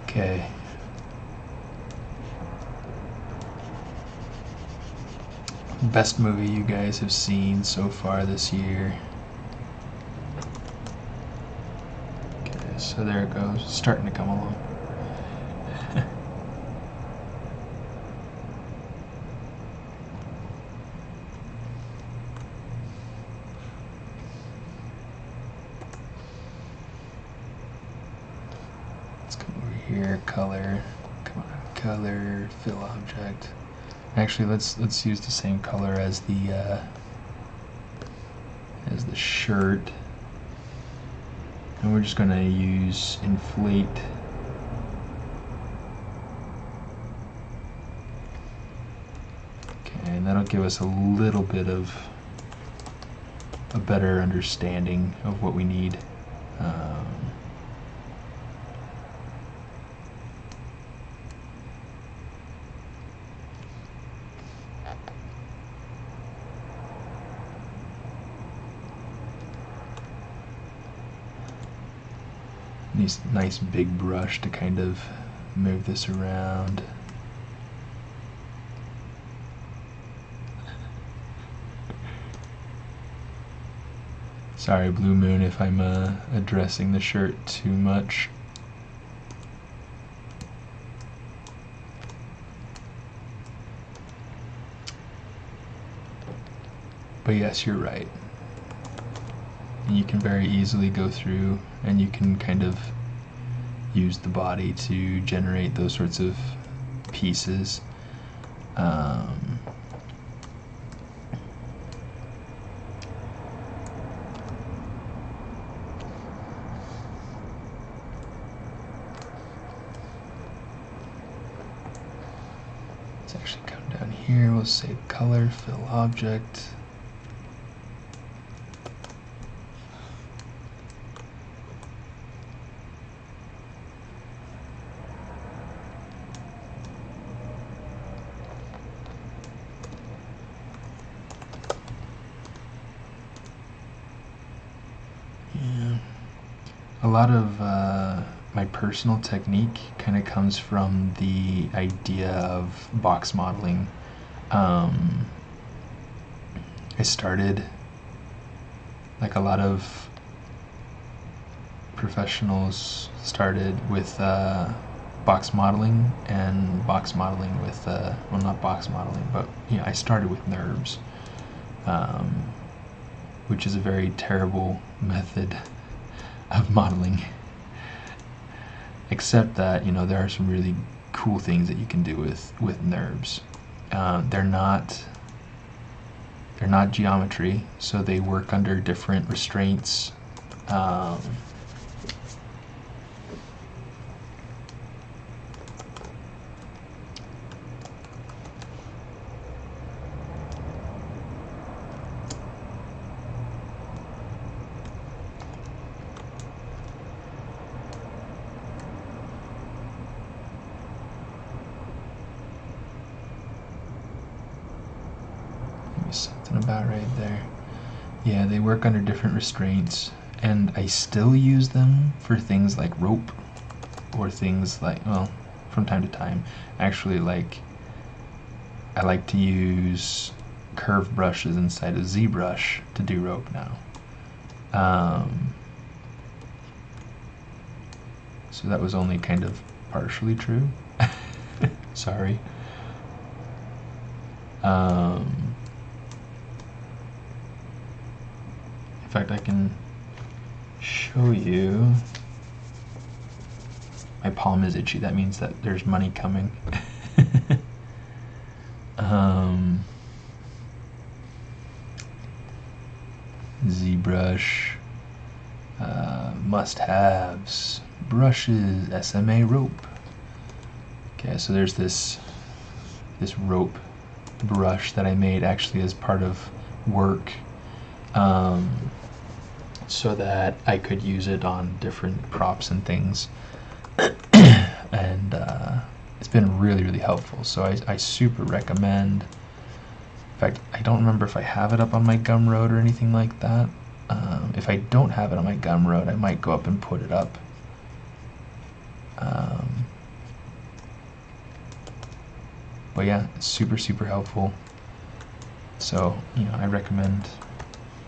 Okay. Best movie you guys have seen so far this year. Okay, so there it goes. It's starting to come along. Let's come over here, color. Come on, color, fill object. Actually, let's use the same color as the shirt, and we're just going to use inflate. Okay, and that'll give us a little bit of a better understanding of what we need. Nice big brush to kind of move this around. Sorry, Blue Moon, if I'm addressing the shirt too much. But yes, you're right. And you can very easily go through and you can kind of use the body to generate those sorts of pieces. Let's actually come down here, we'll say color, fill object. A lot of my personal technique kind of comes from the idea of box modeling. I started, like a lot of professionals started with box modeling, and box modeling with, well, not box modeling, but yeah, I started with NURBS, which is a very terrible method of modeling, except that, you know, there are some really cool things that you can do with NURBS. They're not geometry, so they work under different restraints. Something about right there. Yeah, they work under different restraints, and I still use them for things like rope, or things like, well, from time to time. Actually, like, I like to use curved brushes inside of ZBrush to do rope now. So that was only kind of partially true. Sorry. In fact, I can show you. My palm is itchy. That means that there's money coming. ZBrush, must-haves, brushes, SMA rope. Okay, so there's this rope brush that I made actually as part of work, so that I could use it on different props and things. And it's been really, really helpful. So I super recommend. In fact, I don't remember if I have it up on my Gumroad or anything like that. If I don't have it on my Gumroad, I might go up and put it up. But yeah, it's super, super helpful. So, you know, I recommend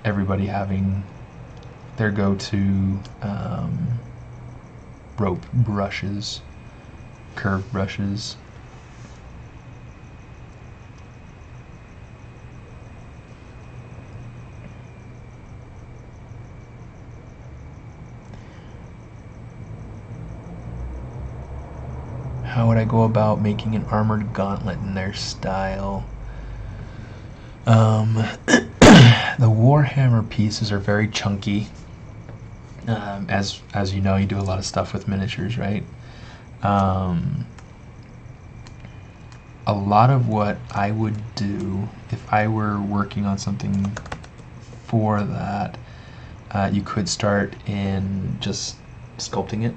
everybody having their go-to rope brushes, curved brushes. How would I go about making an armored gauntlet in their style? The Warhammer pieces are very chunky. As you know, you do a lot of stuff with miniatures, right? A lot of what I would do if I were working on something for that, you could start in just sculpting it,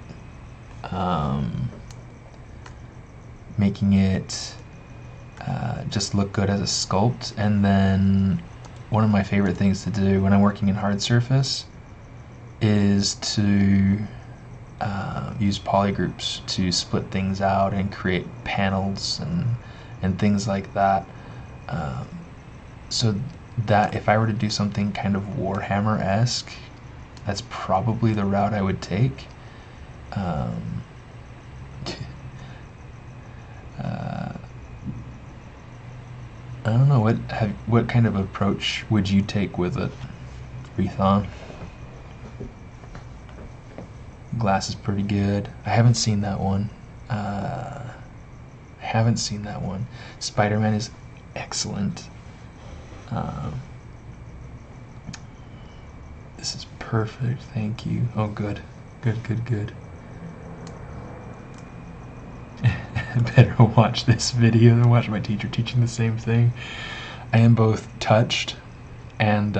making it just look good as a sculpt. And then one of my favorite things to do when I'm working in hard surface is to use polygroups to split things out and create panels and things like that. So that if I were to do something kind of Warhammer-esque, that's probably the route I would take. I don't know, what kind of approach would you take with it, Rethon? Glass is pretty good. I haven't seen that one. Spider-Man is excellent. This is perfect, thank you. Oh, good. Good. I better watch this video than watch my teacher teaching the same thing. I am both touched and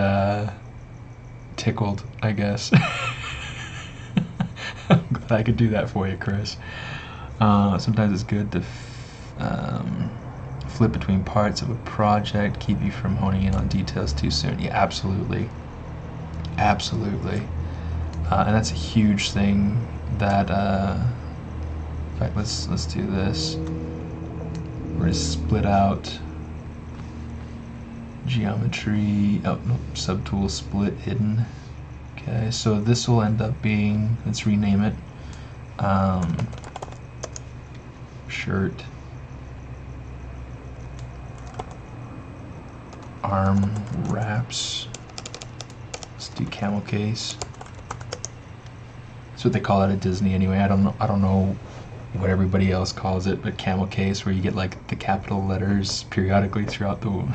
tickled, I guess. I'm glad I could do that for you, Chris. Sometimes it's good to flip between parts of a project, keep you from honing in on details too soon. Yeah, absolutely. And that's a huge thing that in fact, let's do this. We're going to split out geometry, subtool split hidden. Okay, so this will end up being, let's rename it, shirt, arm wraps. Let's do camel case. That's what they call it at Disney anyway. I don't know what everybody else calls it, but camel case, where you get like the capital letters periodically throughout the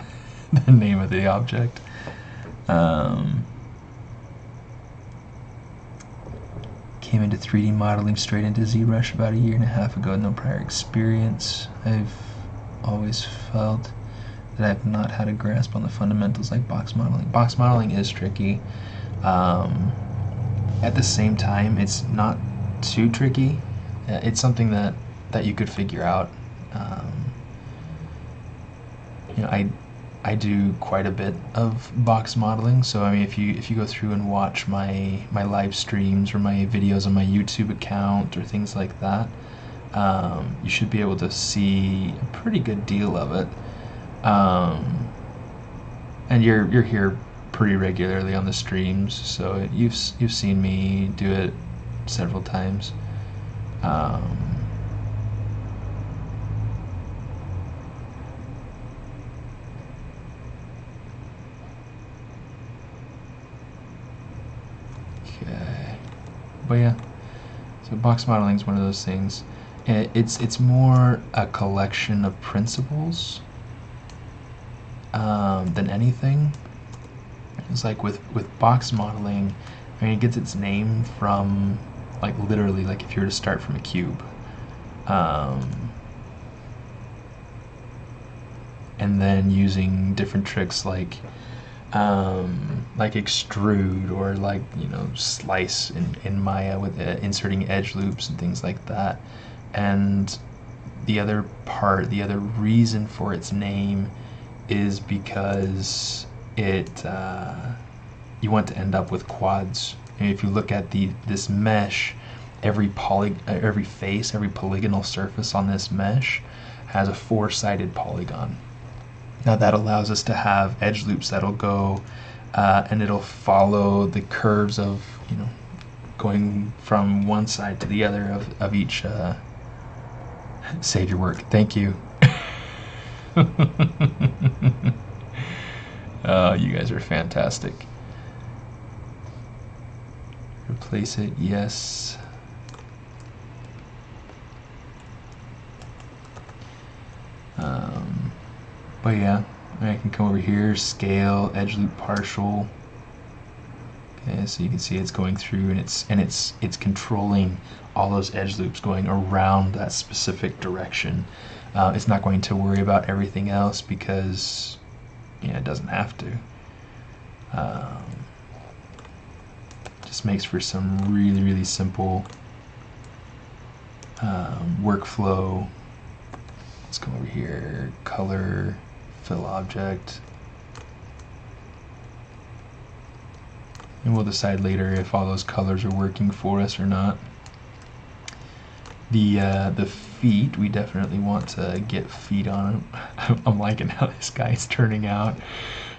name of the object. Came into 3D modeling straight into ZBrush about 1.5 years ago, no prior experience. I've always felt that I've not had a grasp on the fundamentals like box modeling. Box modeling is tricky. At the same time, it's not too tricky. It's something that you could figure out. You know, I do quite a bit of box modeling. So I mean, if you go through and watch my live streams or my videos on my YouTube account or things like that, you should be able to see a pretty good deal of it. And you're here pretty regularly on the streams, so you've seen me do it several times. Okay, but yeah, so box modeling is one of those things. It's more a collection of principles than anything. It's like with box modeling, I mean, it gets its name from, like, literally, like if you were to start from a cube, and then using different tricks like extrude, or like, you know, slice in Maya with inserting edge loops and things like that. And the other reason for its name is because you want to end up with quads. And if you look at this mesh, every face, every polygonal surface on this mesh has a 4-sided polygon. Now that allows us to have edge loops that'll go and it'll follow the curves of, you know, going from one side to the other of each. Save your work. Thank you. Oh, you guys are fantastic. Replace it, yes. But yeah, I can come over here, scale, edge loop partial. Okay, so you can see it's going through, and it's controlling all those edge loops going around that specific direction. It's not going to worry about everything else because, yeah, it doesn't have to. Just makes for some really simple workflow. Let's come over here, color, fill object, and we'll decide later if all those colors are working for us or not. The feet, we definitely want to get feet on him. I'm liking how this guy's turning out.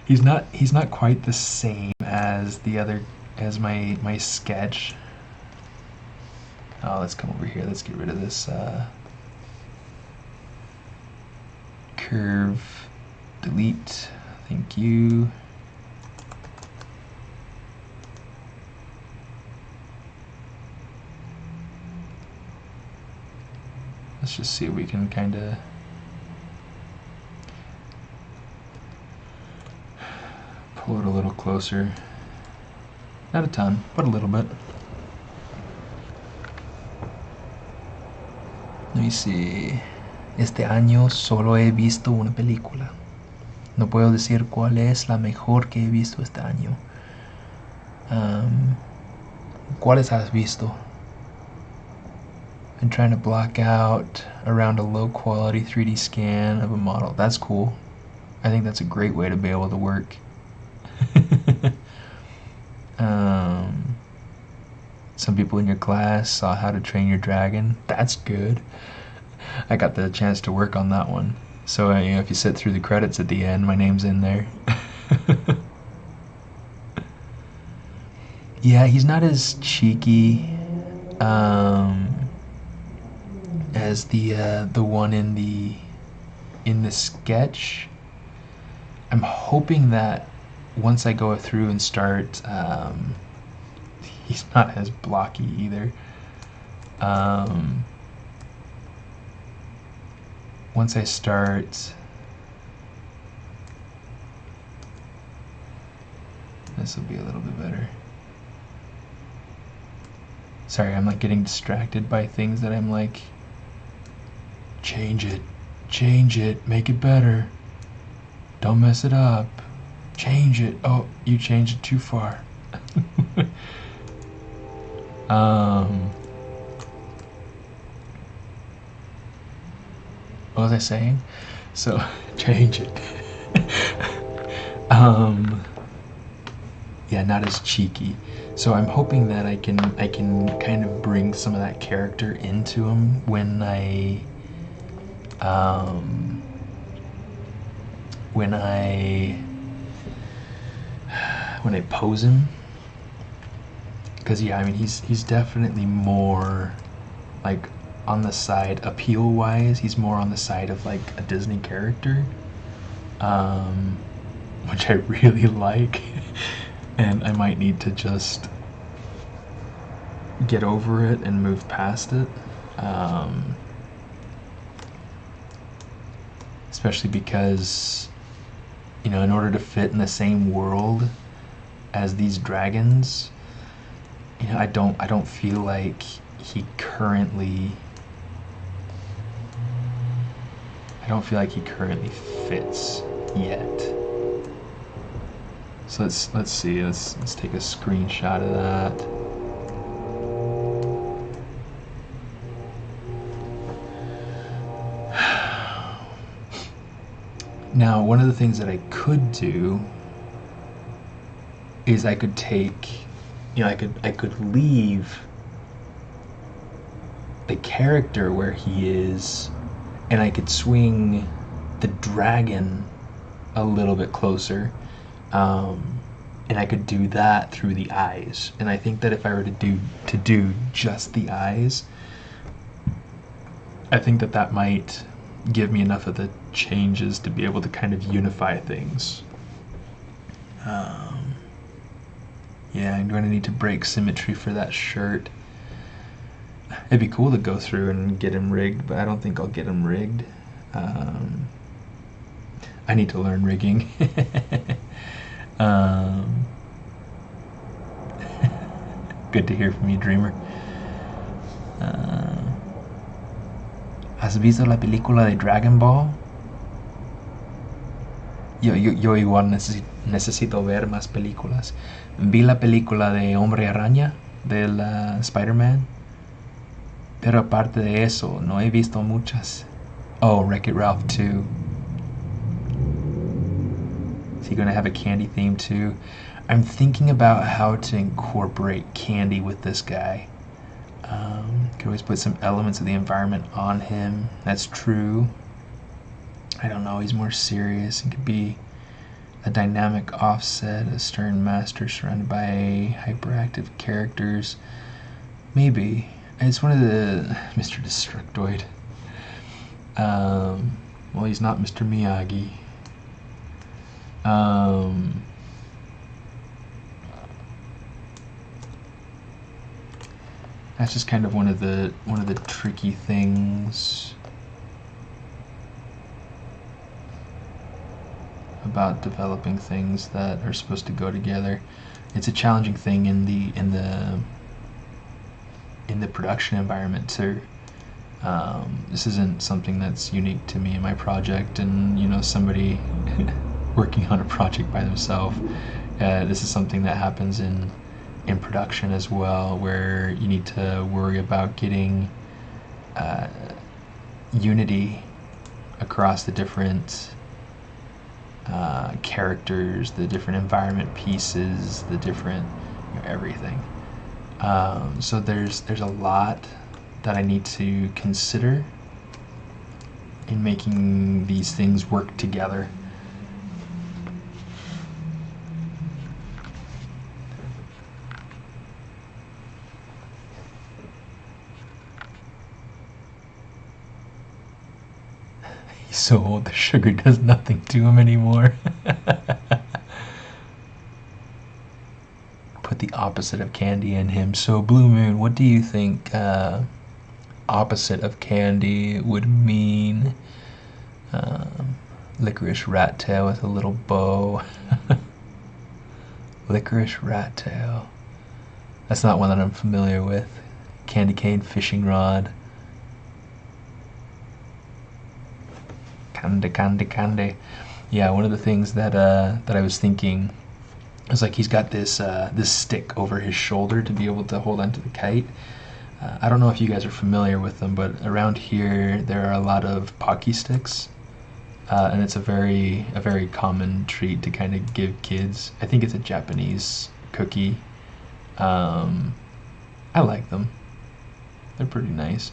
He's not quite the same as my sketch. Oh, let's come over here. Let's get rid of this curve. Delete. Thank you. Let's just see if we can kind of pull it a little closer. Not a ton, but a little bit. Let me see. Este año solo he visto una película. No puedo decir cuál es la mejor que he visto este año. ¿Cuáles has visto? I'm trying to block out around a low quality 3D scan of a model. That's cool. I think that's a great way to be able to work. Some people in your class saw How to Train Your Dragon. That's good. I got the chance to work on that one. So you know, if you sit through the credits at the end, my name's in there. Yeah, he's not as cheeky as the one in the sketch. I'm hoping that once I go through and start, he's not as blocky either. Once I start, this will be a little bit better. Sorry, I'm like getting distracted by things that I'm like, change it, make it better. Don't mess it up. Change it. Oh, you changed it too far. What was I saying? So, change it. Yeah, not as cheeky. So I'm hoping that I can kind of bring some of that character into him when I pose him. Because yeah, I mean he's definitely more like on the side, appeal wise, he's more on the side of like a Disney character, which I really like. And I might need to just get over it and move past it, especially because, you know, in order to fit in the same world as these dragons, you know, I don't feel like he currently fits yet. So let's see. Let's take a screenshot of that. Now, one of the things that I could do is I could take, you know, I could leave the character where he is, and I could swing the dragon a little bit closer, and I could do that through the eyes. And I think that if I were to do just the eyes, I think that might give me enough of the changes to be able to kind of unify things. Yeah, I'm going to need to break symmetry for that shirt. It'd be cool to go through and get him rigged, but I don't think I'll get him rigged. I need to learn rigging. Good to hear from you, Dreamer. ¿Has visto la película de Dragon Ball? Yo igual necesito ver más películas. Vi la película de Hombre Araña, de la Spider-Man, pero aparte de eso, no he visto muchas. Oh, Wreck-It Ralph 2. Is he going to have a candy theme too? I'm thinking about how to incorporate candy with this guy. Could always put some elements of the environment on him. That's true. I don't know, he's more serious. It could be a dynamic offset, a stern master surrounded by hyperactive characters. Maybe. It's one of the Mr. Destructoid. Well, he's not Mr. Miyagi. That's just kind of one of the tricky things about developing things that are supposed to go together. It's a challenging thing in the production environment too. This isn't something that's unique to me and my project, and you know, somebody working on a project by themselves. This is something that happens in production as well, where you need to worry about getting unity across the different characters, the different environment pieces, the different, you know, everything. So there's a lot that I need to consider in making these things work together. He's so old, the sugar does nothing to him anymore. Put the opposite of candy in him. So Blue Moon, what do you think opposite of candy would mean? Licorice rat tail with a little bow. Licorice rat tail. That's not one that I'm familiar with. Candy cane fishing rod. Candy. Yeah, one of the things that I was thinking is, like, he's got this this stick over his shoulder to be able to hold onto the kite. I don't know if you guys are familiar with them, but around here there are a lot of Pocky sticks. and it's a very common treat to kind of give kids. I think it's a Japanese cookie. I like them. They're pretty nice.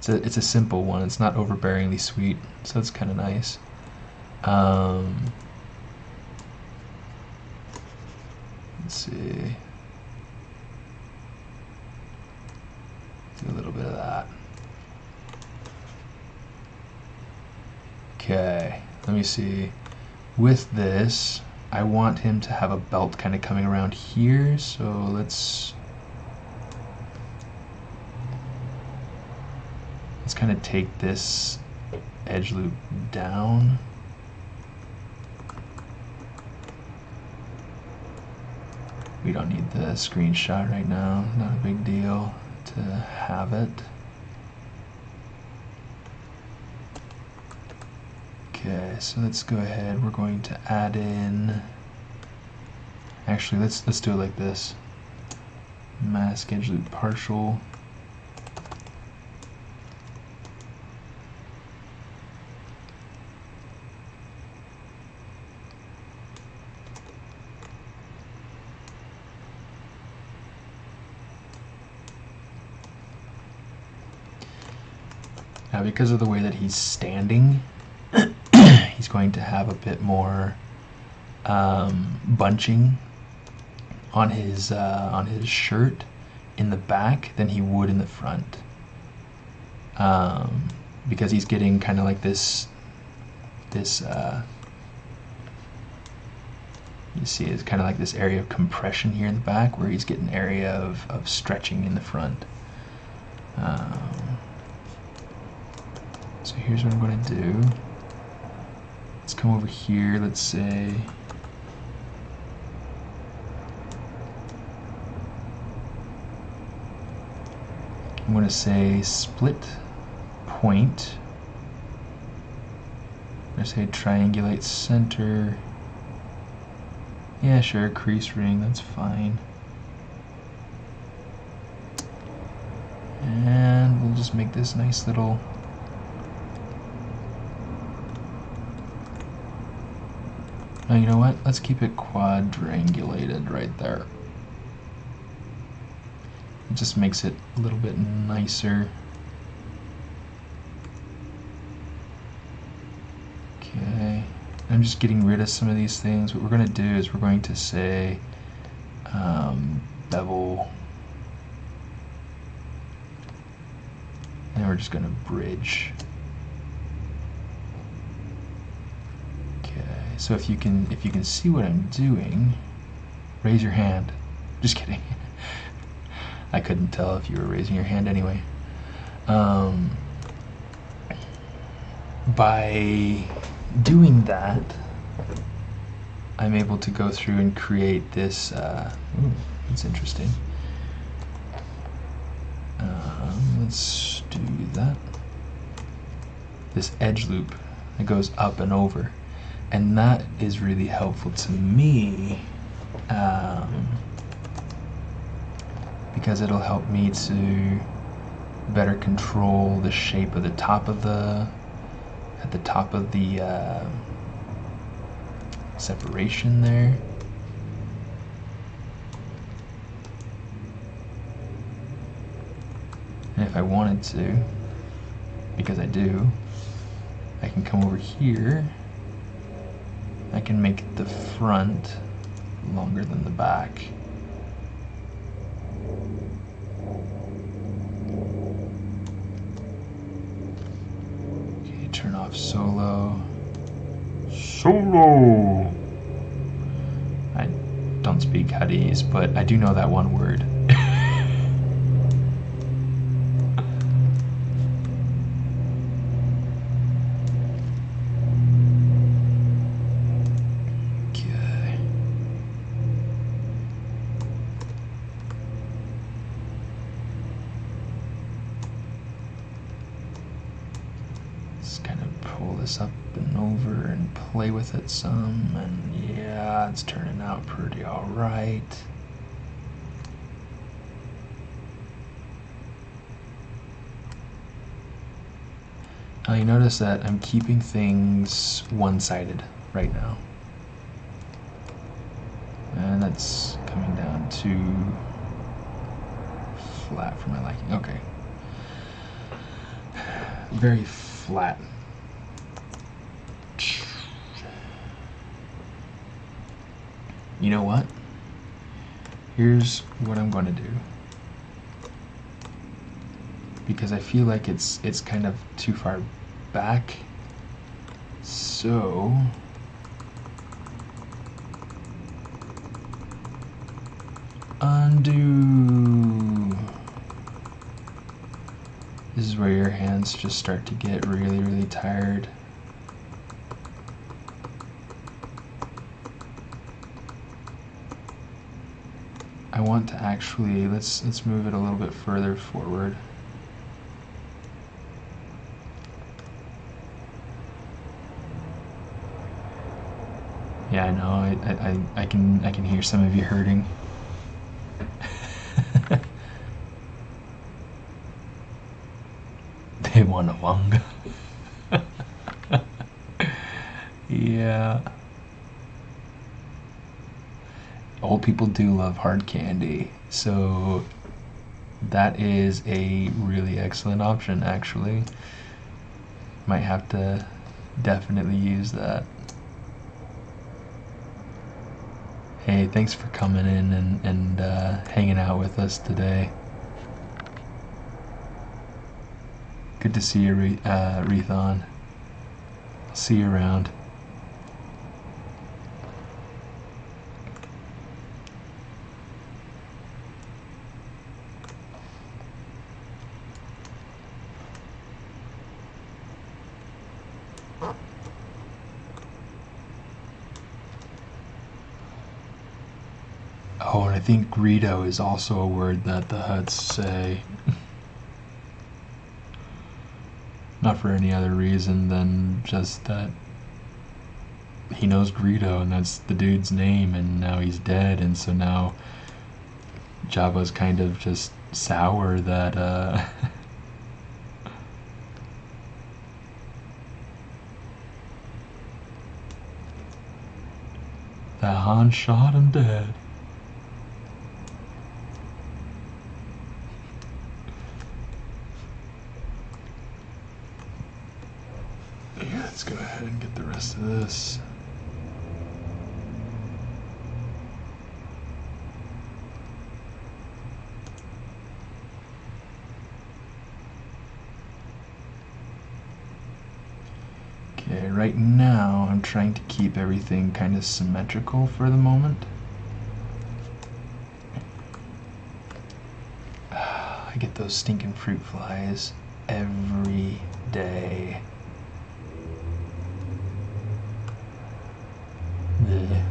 It's a simple one. It's not overbearingly sweet, so it's kind of nice. Let's see. Do a little bit of that. Okay, let me see. With this, I want him to have a belt kind of coming around here, so let's kind of take this edge loop down. We don't need the screenshot right now, not a big deal to have it. Okay, so let's go ahead. We're going to add in, actually let's do it like this. Mask edge loop partial. Now, because of the way that he's standing, he's going to have a bit more bunching on his shirt in the back than he would in the front, because he's getting kind of like this. You see, it's kind of like this area of compression here in the back, where he's getting an area of stretching in the front. So here's what I'm going to do. Let's come over here, let's say, I'm going to say split point. I'm going to say triangulate center. Yeah, sure, crease ring, that's fine. And we'll just make this nice little Oh, you know what? Let's keep it quadrangulated right there. It just makes it a little bit nicer. Okay. I'm just getting rid of some of these things. What we're going to do is we're going to say bevel. And we're just going to bridge. So if you can see what I'm doing, raise your hand. Just kidding. I couldn't tell if you were raising your hand anyway. By doing that, I'm able to go through and create this. Ooh, that's interesting. Let's do that. This edge loop that goes up and over. And that is really helpful to me, because it'll help me to better control the shape of the top of the, separation there. And if I wanted to, because I do, I can come over here. I can make the front longer than the back. Okay, turn off solo. Solo! I don't speak Hadís, but I do know that one word. Up and over and play with it some, and yeah, it's turning out pretty alright. Now you notice that I'm keeping things one-sided right now. And that's coming down to flat for my liking. Okay. Very flat. You know what? Here's what I'm going to do. Because I feel like it's kind of too far back. So undo. This is where your hands just start to get really, really tired. I want to actually, let's move it a little bit further forward. Yeah, I know. I can hear some of you hurting. They want a manga. Yeah. Old people do love hard candy, so that is a really excellent option, actually. Might have to definitely use that. Hey, thanks for coming in and hanging out with us today. Good to see you, Rethon. See you around. Oh, and I think Greedo is also a word that the Huts say. Not for any other reason than just that he knows Greedo, and that's the dude's name, and now he's dead, and so now Jabba's kind of just sour that that Han shot him dead. Let's go ahead and get the rest of this. Okay, right now I'm trying to keep everything kind of symmetrical for the moment. I get those stinking fruit flies every day. Blech.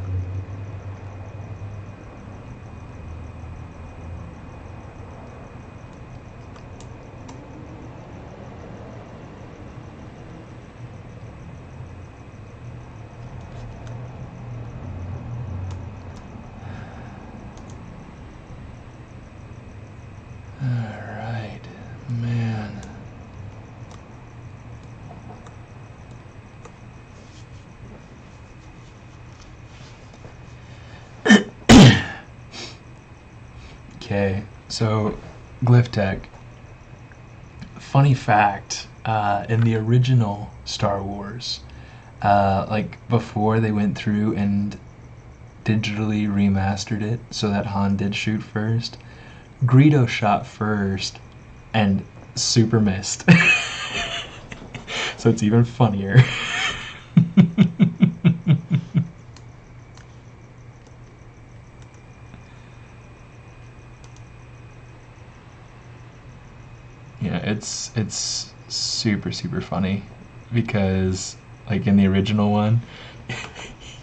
Alright, man. Okay, so Glyph Tech. Funny fact, in the original Star Wars, like before they went through and digitally remastered it so that Han did shoot first, Greedo shot first and super missed. So it's even funnier. Yeah, it's super funny because like in the original one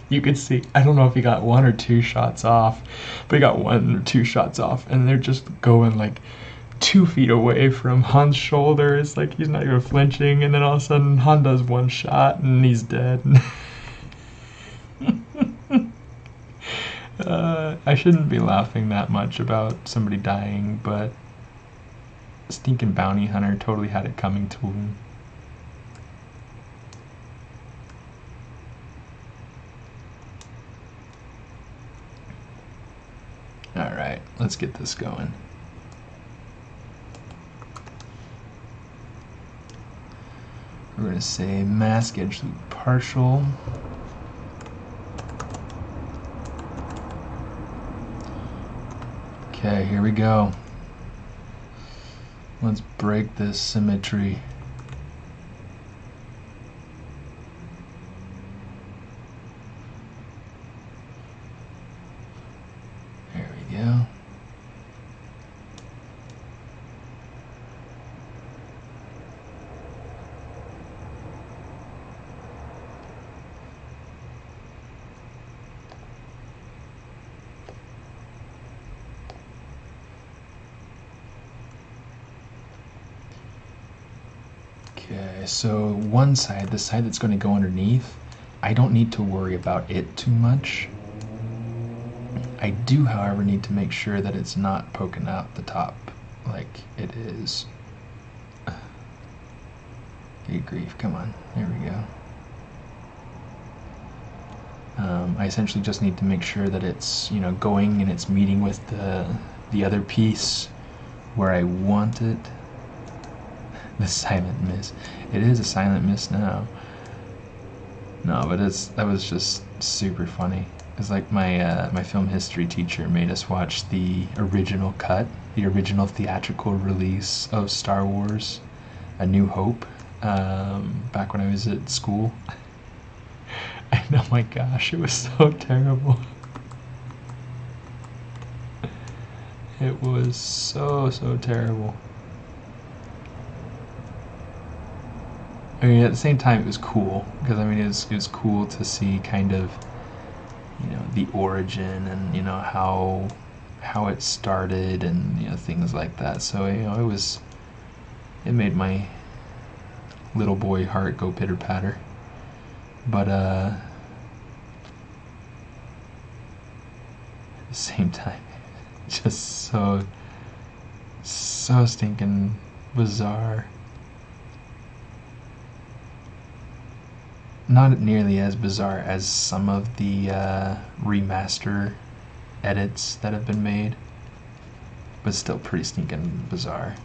you could see, I don't know if he got 1 or 2 shots off, but he got 1 or 2 shots off and they're just going like 2 feet away from Han's shoulder. It's like he's not even flinching, and then all of a sudden Han does 1 shot and he's dead. I shouldn't be laughing that much about somebody dying, but stinking bounty hunter totally had it coming to him. let's get this going. We're going to say mask edge loop partial. Okay, here we go. Let's break this symmetry. There we go. Okay, so one side, the side that's going to go underneath, I don't need to worry about it too much. I do, however, need to make sure that it's not poking out the top like it is. Good grief, come on, there we go. I essentially just need to make sure that it's, you know, going and it's meeting with the other piece where I want it. The silent miss. It is a silent miss now. No, but that was just super funny. It's like my film history teacher made us watch the original cut, the original theatrical release of Star Wars, A New Hope, back when I was at school. And oh my gosh, it was so terrible. It was so terrible. I mean, at the same time, it was cool, because I mean, it was cool to see kind of, you know, the origin and, you know, how it started and, you know, things like that. So, you know, it made my little boy heart go pitter patter. But at the same time, just so stinking bizarre. Not nearly as bizarre as some of the remaster edits that have been made, but still pretty stinking bizarre.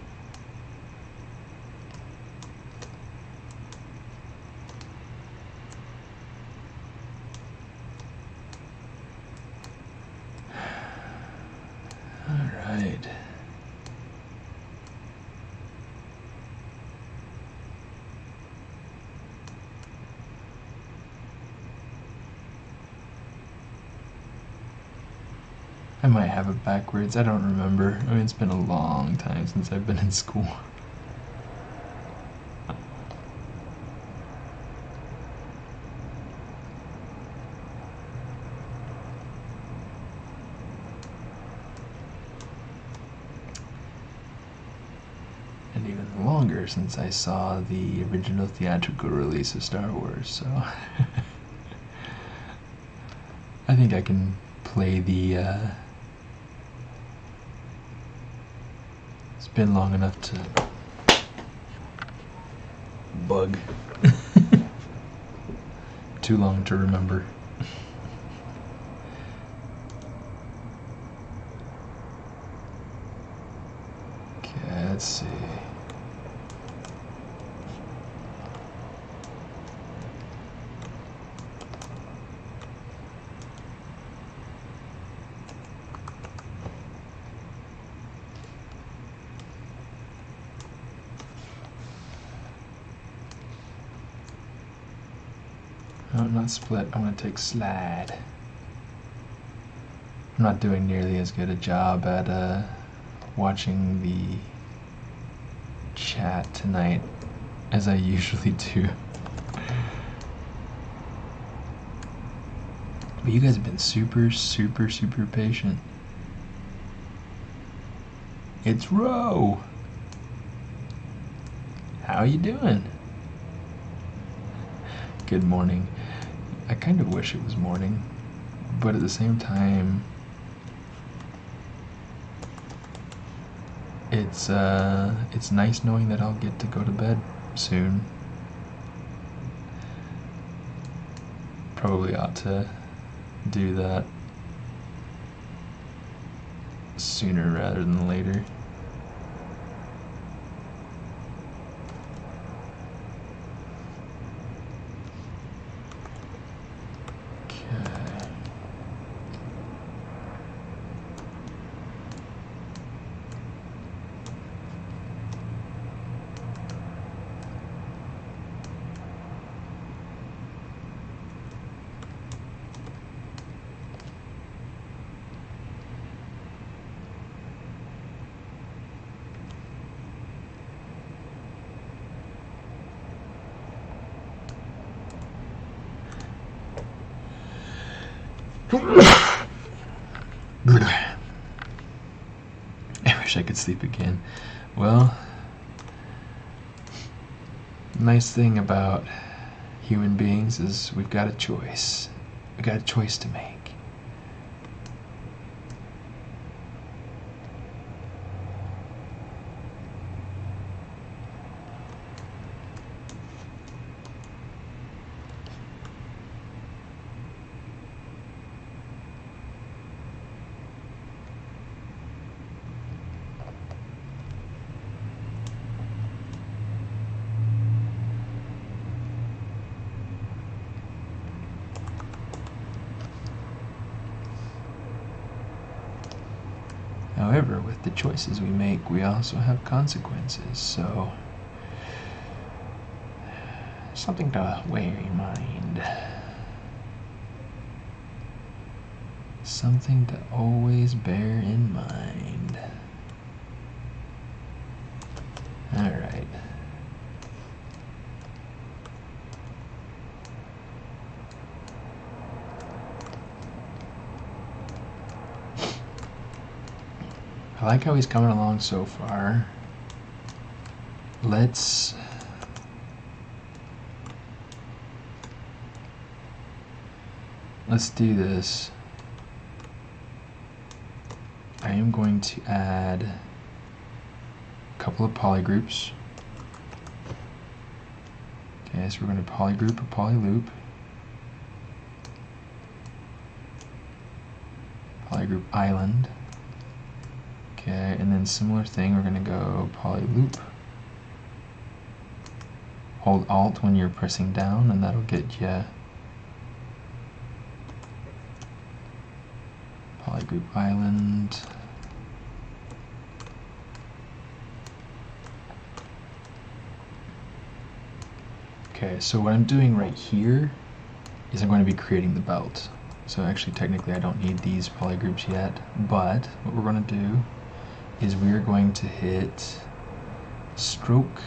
Alright. I might have it backwards, I don't remember. I mean, it's been a long time since I've been in school. And even longer since I saw the original theatrical release of Star Wars, so I think I can play the it's been long enough to bug. Too long to remember. Okay, let's see. No, not split. I'm going to take slide. I'm not doing nearly as good a job at watching the chat tonight as I usually do. But you guys have been super patient. It's Ro! How you doing? Good morning. I kind of wish it was morning, but at the same time, it's nice knowing that I'll get to go to bed soon. Probably ought to do that sooner rather than later. I wish I could sleep again. Well, the nice thing about human beings is we've got a choice. We've got a choice to make. However, with the choices we make, we also have consequences, so something to weigh in mind. Something to always bear in mind. Alright. I like how he's coming along so far. Let's do this. I am going to add a couple of polygroups. Okay, so we're going to polygroup a polyloop. Polygroup island. Okay, and then similar thing, we're going to go polyloop. Hold Alt when you're pressing down, and that'll get you polygroup island. Okay, so what I'm doing right here is I'm going to be creating the belt. So actually, technically, I don't need these polygroups yet, but what we're going to do is we're going to hit stroke.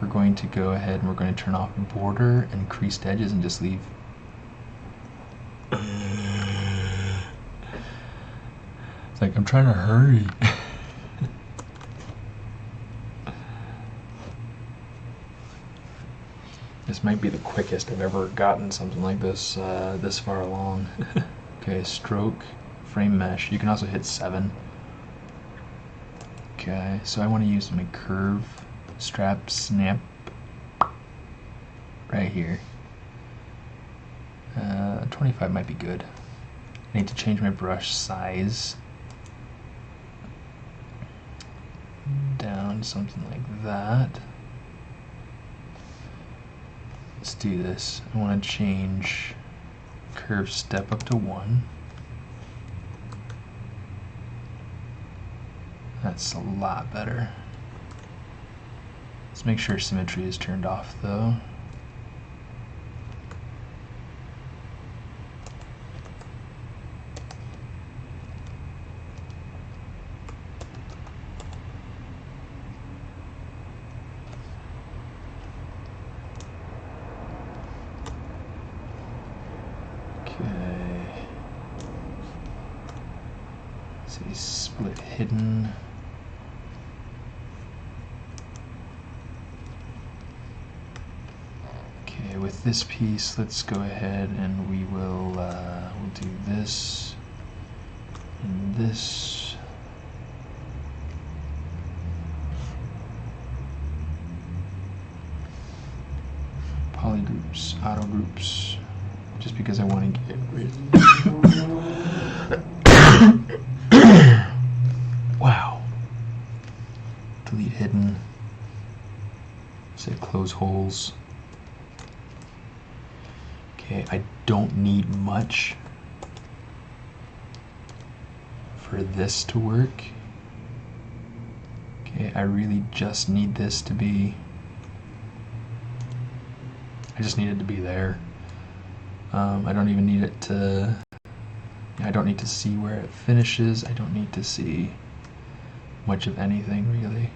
We're going to go ahead and we're going to turn off border and creased edges and just leave. It's like I'm trying to hurry. This might be the quickest I've ever gotten something like this this far along. Okay, stroke, frame mesh. You can also hit 7. Okay, so I want to use my curve strap snap right here. 25 might be good. I need to change my brush size down something like that. Let's do this. I want to change curve step up to 1. That's a lot better. Let's make sure symmetry is turned off though. Okay. Let's see, split hidden. With this piece, let's go ahead and we will we'll do this and this. Polygroups, auto groups, just because I want to get rid Wow. Delete hidden. Say close holes. Okay, I don't need much for this to work. Okay, I really just need this to be, I just need it to be there. I don't even need it to, I don't need to see where it finishes. I don't need to see much of anything really.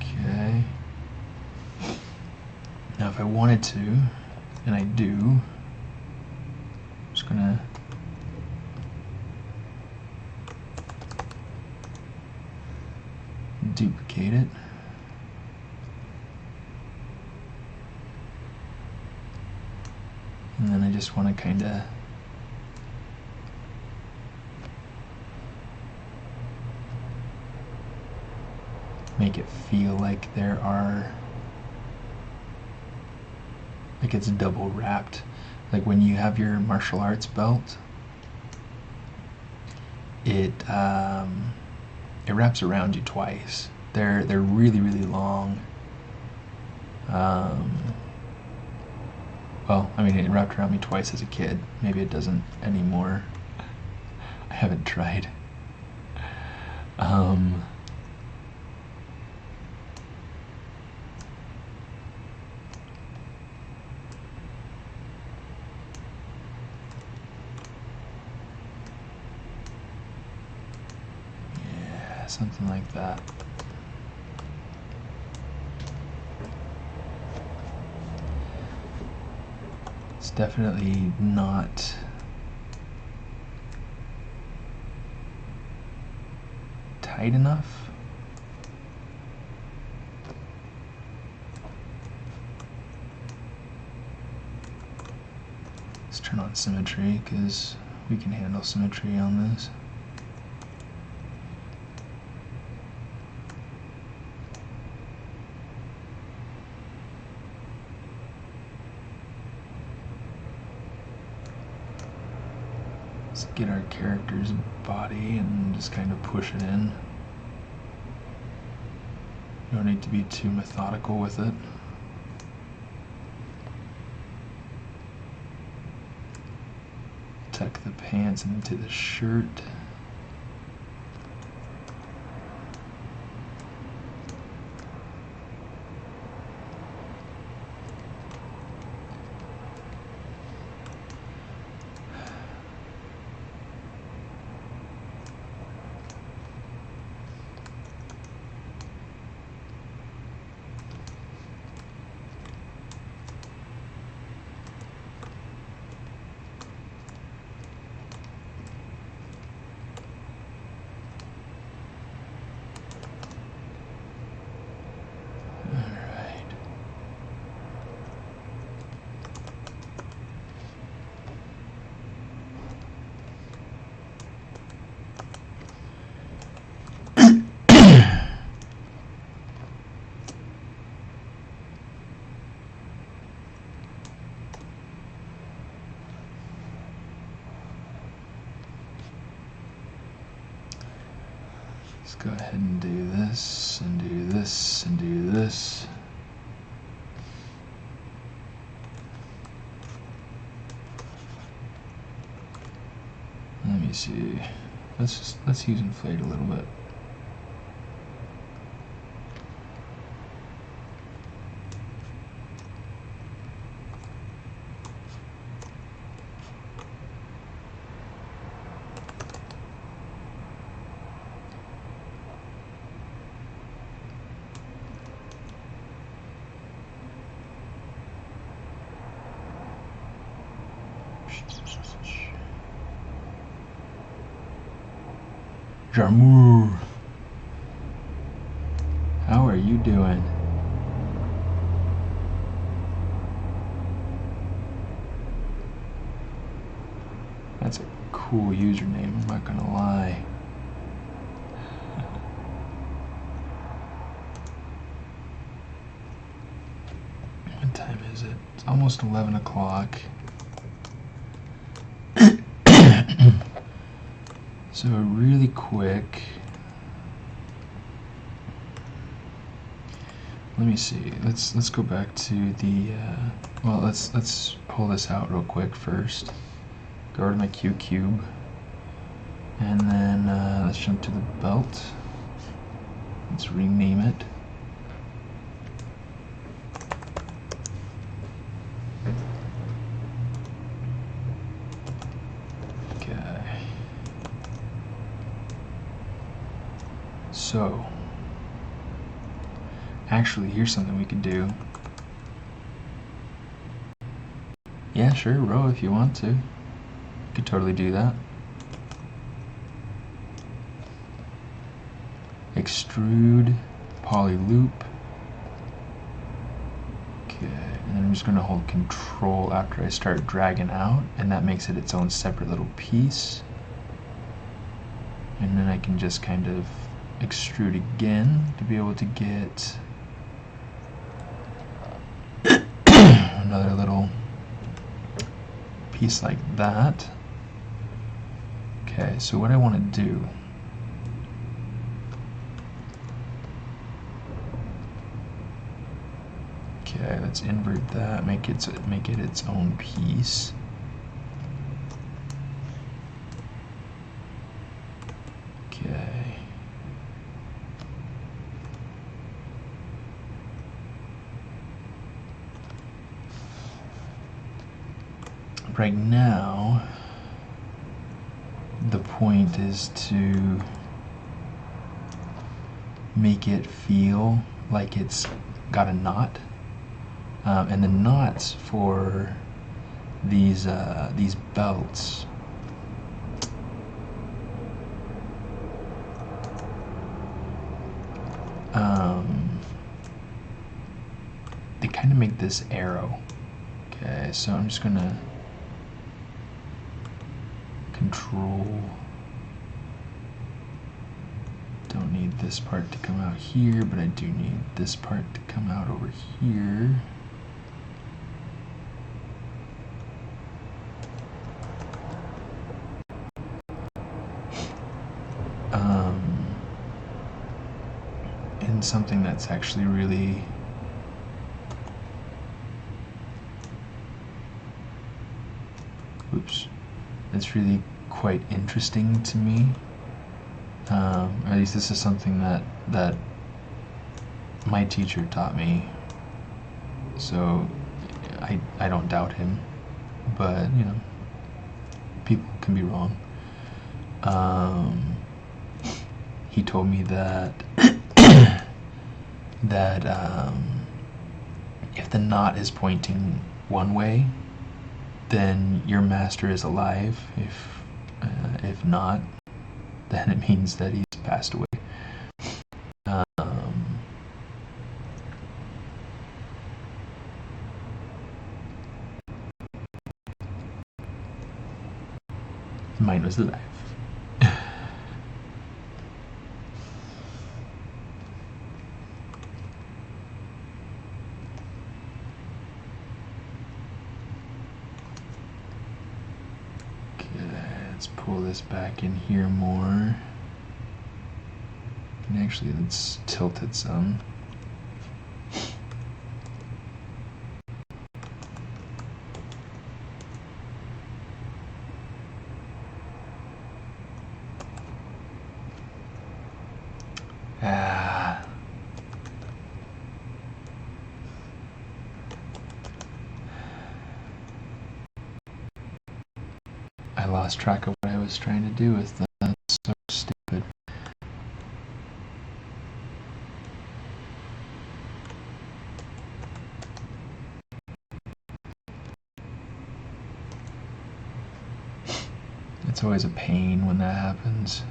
Okay. Now if I wanted to, and I do, I'm just gonna duplicate it. And then I just want to kind of make it feel like there are, like it's double wrapped. Like when you have your martial arts belt, it wraps around you twice. They're really, really long. Well, I mean, it wrapped around me twice as a kid. Maybe it doesn't anymore. I haven't tried. Yeah, something like that. It's definitely not tight enough. Let's turn on symmetry because we can handle symmetry on this. Let's get our character's body and just kind of push it in. You don't need to be too methodical with it. Tuck the pants into the shirt. Let's go ahead and do this, and do this, and do this. Let me see. Let's use inflate a little bit. Jarmur, how are you doing? That's a cool username, I'm not gonna lie. What time is it? It's almost 11 o'clock. So really quick, let me see. Let's go back to the well. Let's pull this out real quick first. Go over to my Q cube, and then let's jump to the belt. Let's rename it. Okay. So, actually, here's something we could do. Yeah, sure, row if you want to. You could totally do that. Extrude, poly loop. Okay, and then I'm just going to hold Control after I start dragging out, and that makes it its own separate little piece. And then I can just kind of extrude again to be able to get another little piece like that. Okay, so what I want to do, okay, let's invert that, make it its own piece. Okay. Right now, the point is to make it feel like it's got a knot, and the knots for these belts they kind of make this arrow. Okay, so I'm just gonna Control. Don't need this part to come out here, but I do need this part to come out over here. And something that's actually really it's really quite interesting to me. Or at least this is something that my teacher taught me. So I don't doubt him, but you know, people can be wrong. He told me that if the knot is pointing one way, then your master is alive. If not, then it means that he's passed away. Mine was alive. Let's pull this back in here more. And actually, let's tilt it some. I lost track of what I was trying to do with that. That's so stupid. It's always a pain when that happens.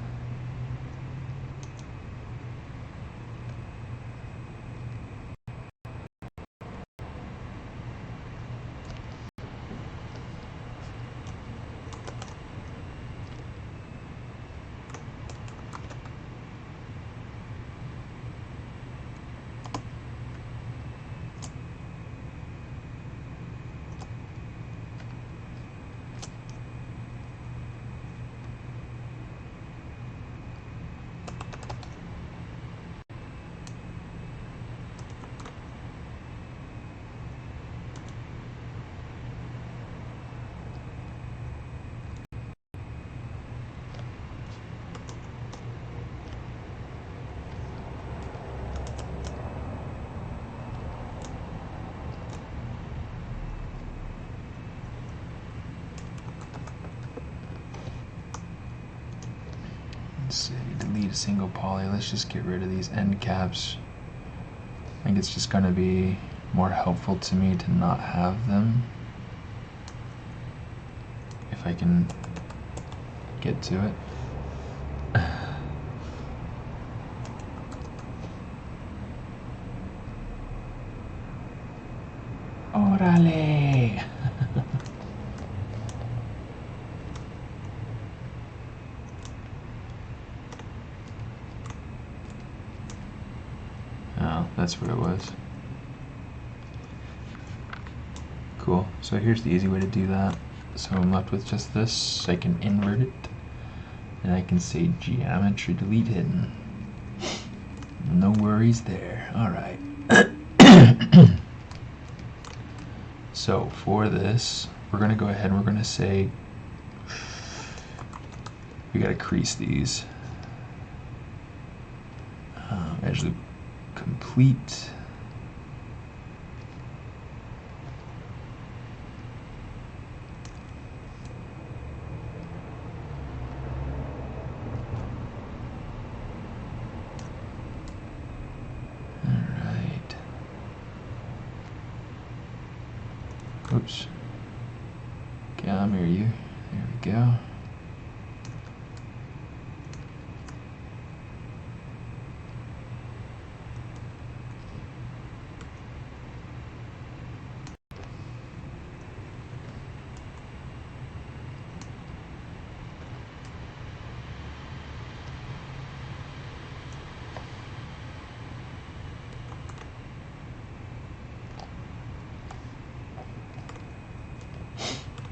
Let's see, delete a single poly. Let's just get rid of these end caps. I think it's just going to be more helpful to me to not have them if I can get to it. Órale! Oh, that's what it was. Cool. So here's the easy way to do that. So I'm left with just this. I can invert it, and I can say geometry delete hidden. No worries there. All right. So for this, we're going to go ahead and we're going to say we got to crease these. Edge loop complete. Oops. Come here, you. There we go.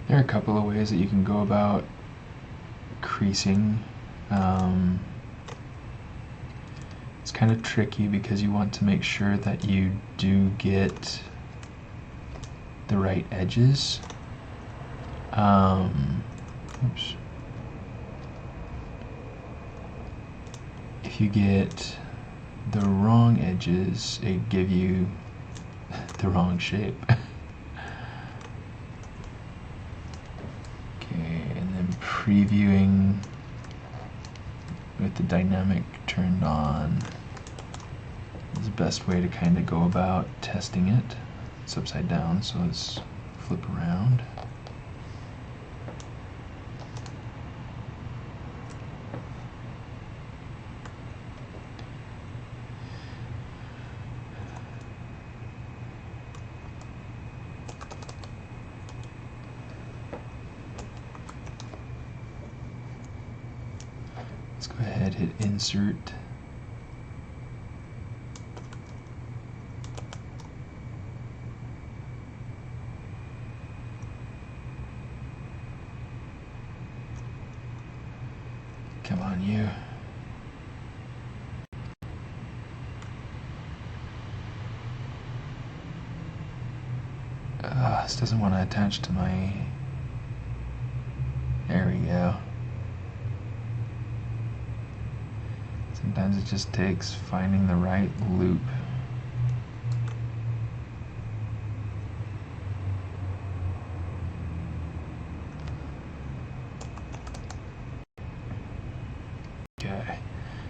There are a couple of ways that you can go about creasing. It's kind of tricky because you want to make sure that you do get the right edges. Oops. If you get the wrong edges, it give you the wrong shape. Previewing with the dynamic turned on is the best way to kind of go about testing it. It's upside down, so let's flip around. Let's go ahead, hit insert. Come on, you. This doesn't want to attach to my... There we go. Sometimes it just takes finding the right loop. Okay,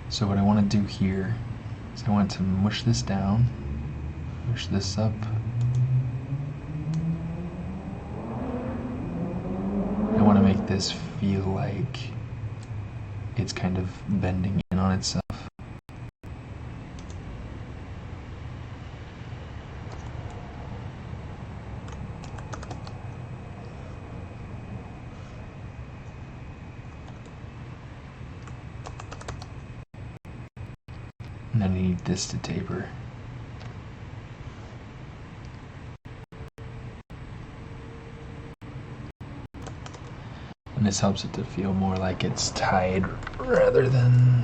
so what I want to do here is I want to mush this down, mush this up. I want to make this feel like it's kind of bending in on itself. And then I need this to taper. And this helps it to feel more like it's tied rather than...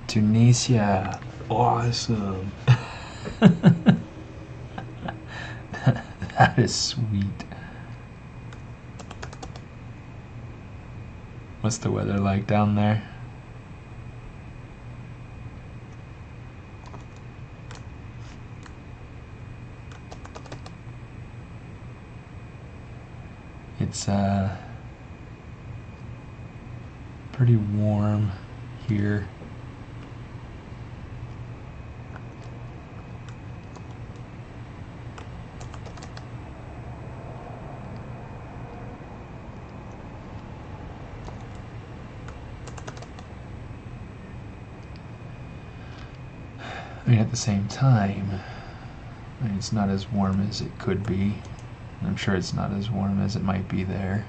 Tunisia, awesome. That is sweet. What's the weather like down there? It's pretty warm here. I mean, at the same time, I mean, it's not as warm as it could be. I'm sure it's not as warm as it might be there.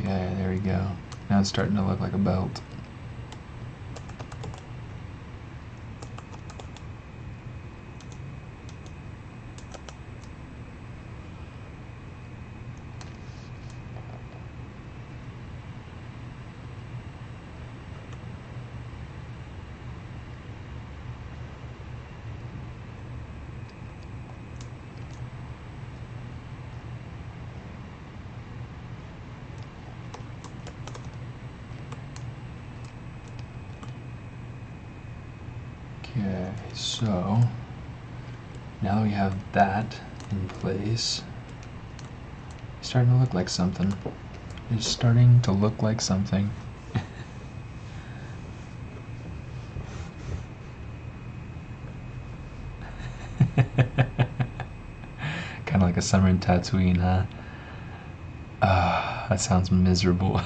Okay, there we go. Now it's starting to look like a belt. Okay, so now that we have that in place, it's starting to look like something. It's starting to look like something. Kind of like a summer in Tatooine, huh? That sounds miserable.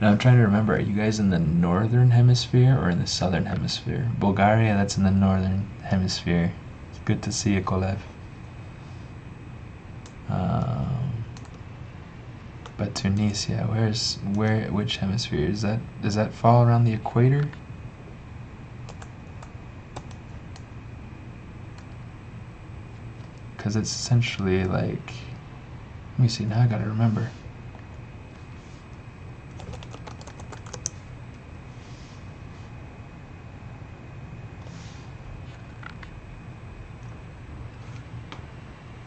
Now I'm trying to remember, are you guys in the northern hemisphere or in the southern hemisphere? Bulgaria, that's in the northern hemisphere. It's good to see you, Kolev. But Tunisia, which hemisphere is that? Does that fall around the equator? Because it's essentially like, let me see, now I gotta remember.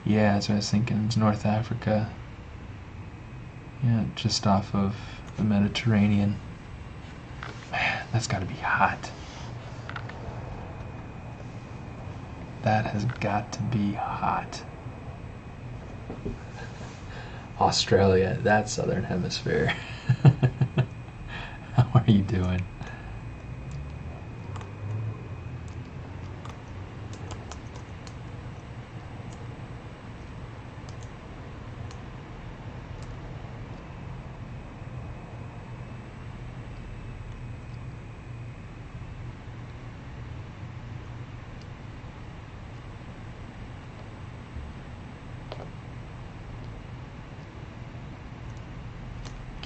Yeah, that's what I was thinking. It's North Africa. Yeah, just off of the Mediterranean. Man, that's gotta be hot. That has got to be hot. Australia, that's southern hemisphere. How are you doing?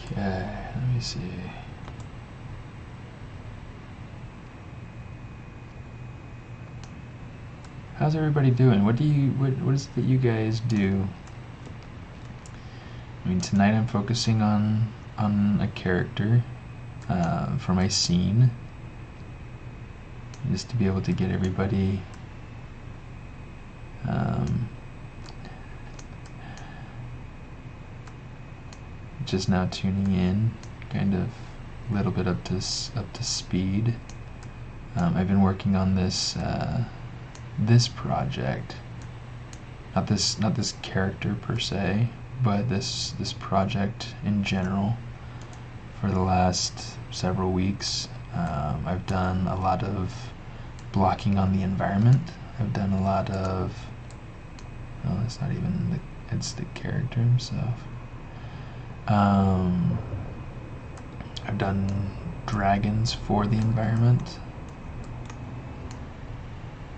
Okay, let me see. How's everybody doing? What is it that you guys do? I mean, tonight I'm focusing on a character for my scene, just to be able to get everybody just now tuning in, kind of a little bit up to speed. I've been working on this this project, not this character per se, but this project in general for the last several weeks. I've done a lot of blocking on the environment. I've done a lot of, well, it's not even it's the character himself. I've done dragons for the environment,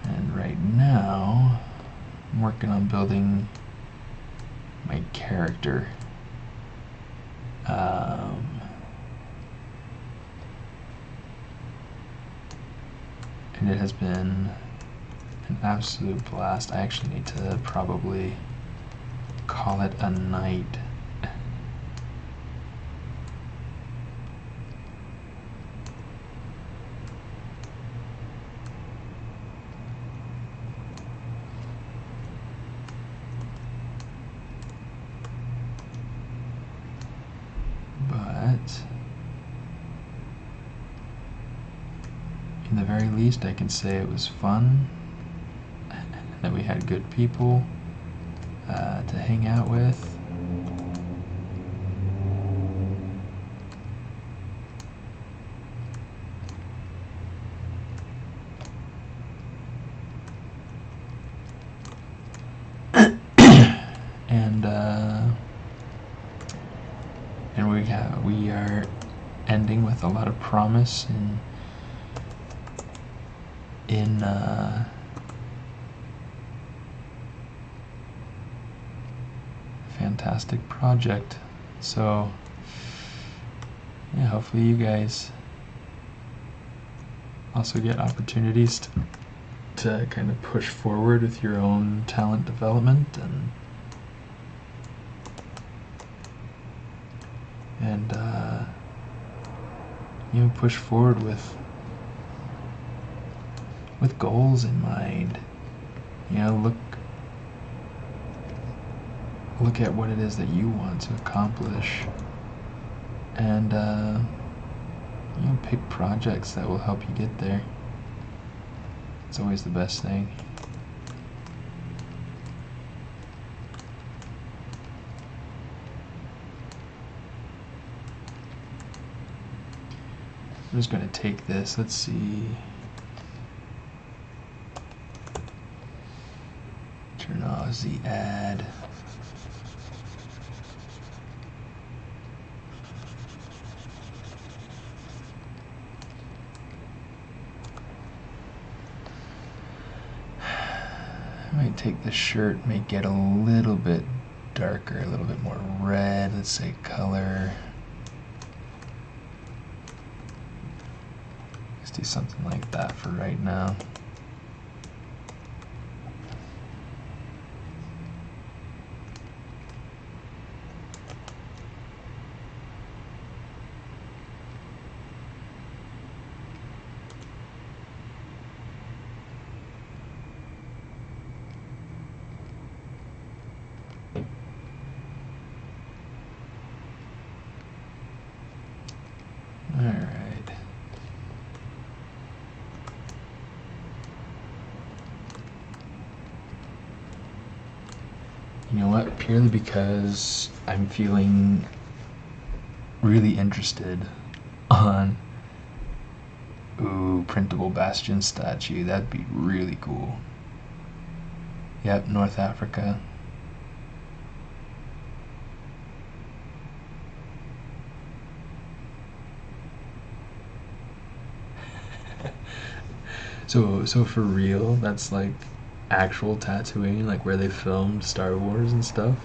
and right now I'm working on building my character. and it has been an absolute blast. I actually need to probably call it a night. But in the very least, I can say it was fun, that we had good people to hang out with. And we are ending with a lot of promise in fantastic project. So yeah, hopefully you guys also get opportunities to kind of push forward with your own talent development and you know, push forward with goals in mind. You know, look at what it is that you want to accomplish, and you know, pick projects that will help you get there. It's always the best thing. I'm just going to take this, let's see, turn off the ad. I might take the shirt, make it a little bit darker, a little bit more red, let's say color. Do something like that for right now. All right. You know what? Purely because I'm feeling really interested on printable bastion statue. That'd be really cool. Yep, North Africa. So for real, that's like actual tattooing, like where they filmed Star Wars and stuff.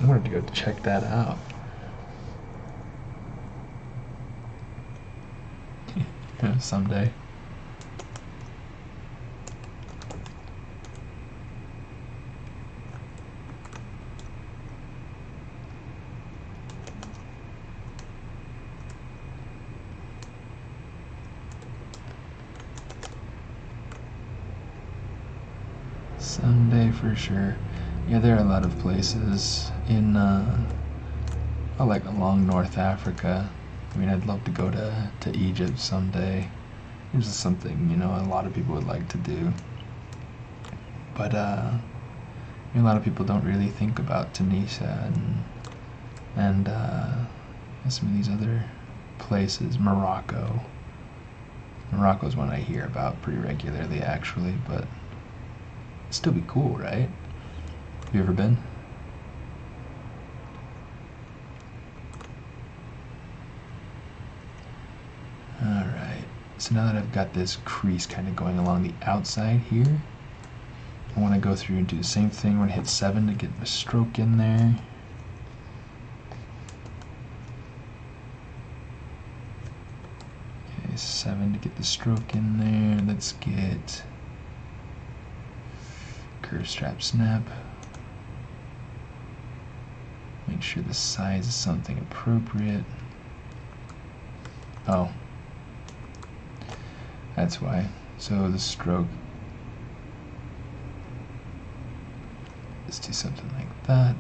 I wanted to go check that out. Yeah, someday. Someday for sure. Yeah, there are a lot of places in like along North Africa. I mean, I'd love to go to Egypt someday. It's just something, you know, a lot of people would like to do. But a lot of people don't really think about Tunisia and some of these other places. Morocco. Morocco's one I hear about pretty regularly, actually, but it'd still be cool, right? Have you ever been? Alright, so now that I've got this crease kind of going along the outside here, I want to go through and do the same thing. I want to hit 7 to get the stroke in there. Okay, 7 to get the stroke in there. Let's get curve strap snap. Make sure the size is something appropriate. Oh, that's why. So the stroke, let's do something like that.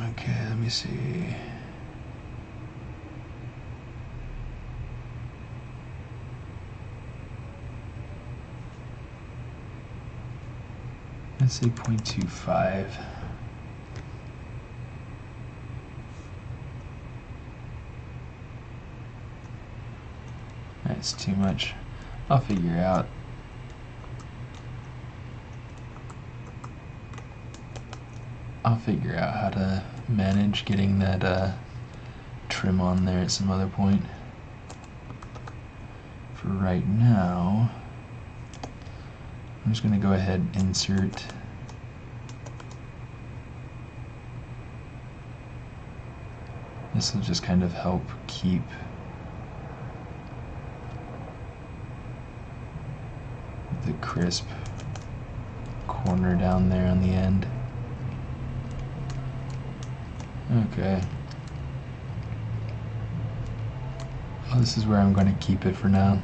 Okay, let me see. Let's say 0.25. That's too much. I'll figure out. I'll figure out how to manage getting that trim on there at some other point. For right now, I'm just going to go ahead and insert this. Will just kind of help keep the crisp corner down there on the end. Okay. Well, this is where I'm going to keep it for now.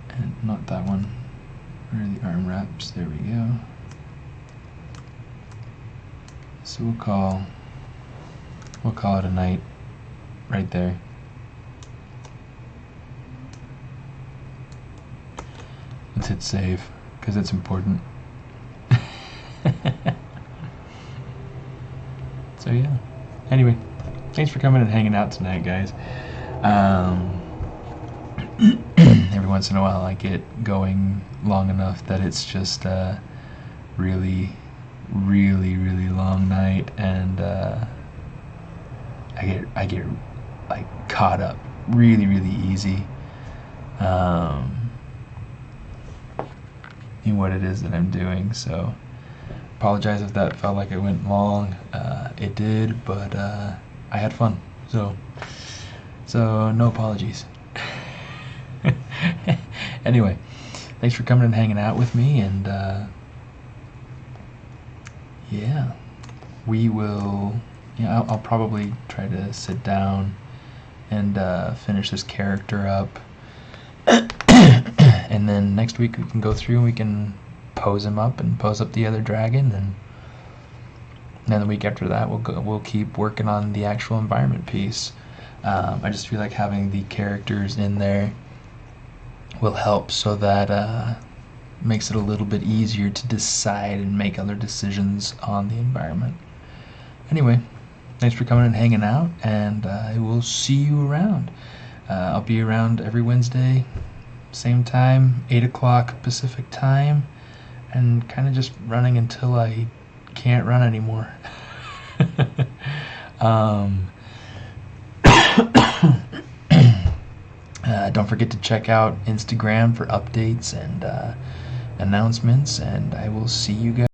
And not that one. Where are the arm wraps? There we go. So we'll call it a night right there. Let's hit save because it's important. So yeah. Anyway, thanks for coming and hanging out tonight, guys. Every once in a while I get going long enough that it's just a really long night, and I get like caught up really easy in what it is that I'm doing. So apologize if that felt like it went long. It did, but I had fun. So no apologies. Anyway, thanks for coming and hanging out with me, and yeah, we will. Yeah, I'll probably try to sit down and finish this character up, and then next week we can go through and we can pose him up and pose up the other dragon, and then the week after that we'll keep working on the actual environment piece. I just feel like having the characters in there will help, so that makes it a little bit easier to decide and make other decisions on the environment. Anyway, thanks for coming and hanging out, and I will see you around. I'll be around every Wednesday, same time, 8 o'clock Pacific time, and kind of just running until I can't run anymore. Don't forget to check out Instagram for updates and announcements, and I will see you guys.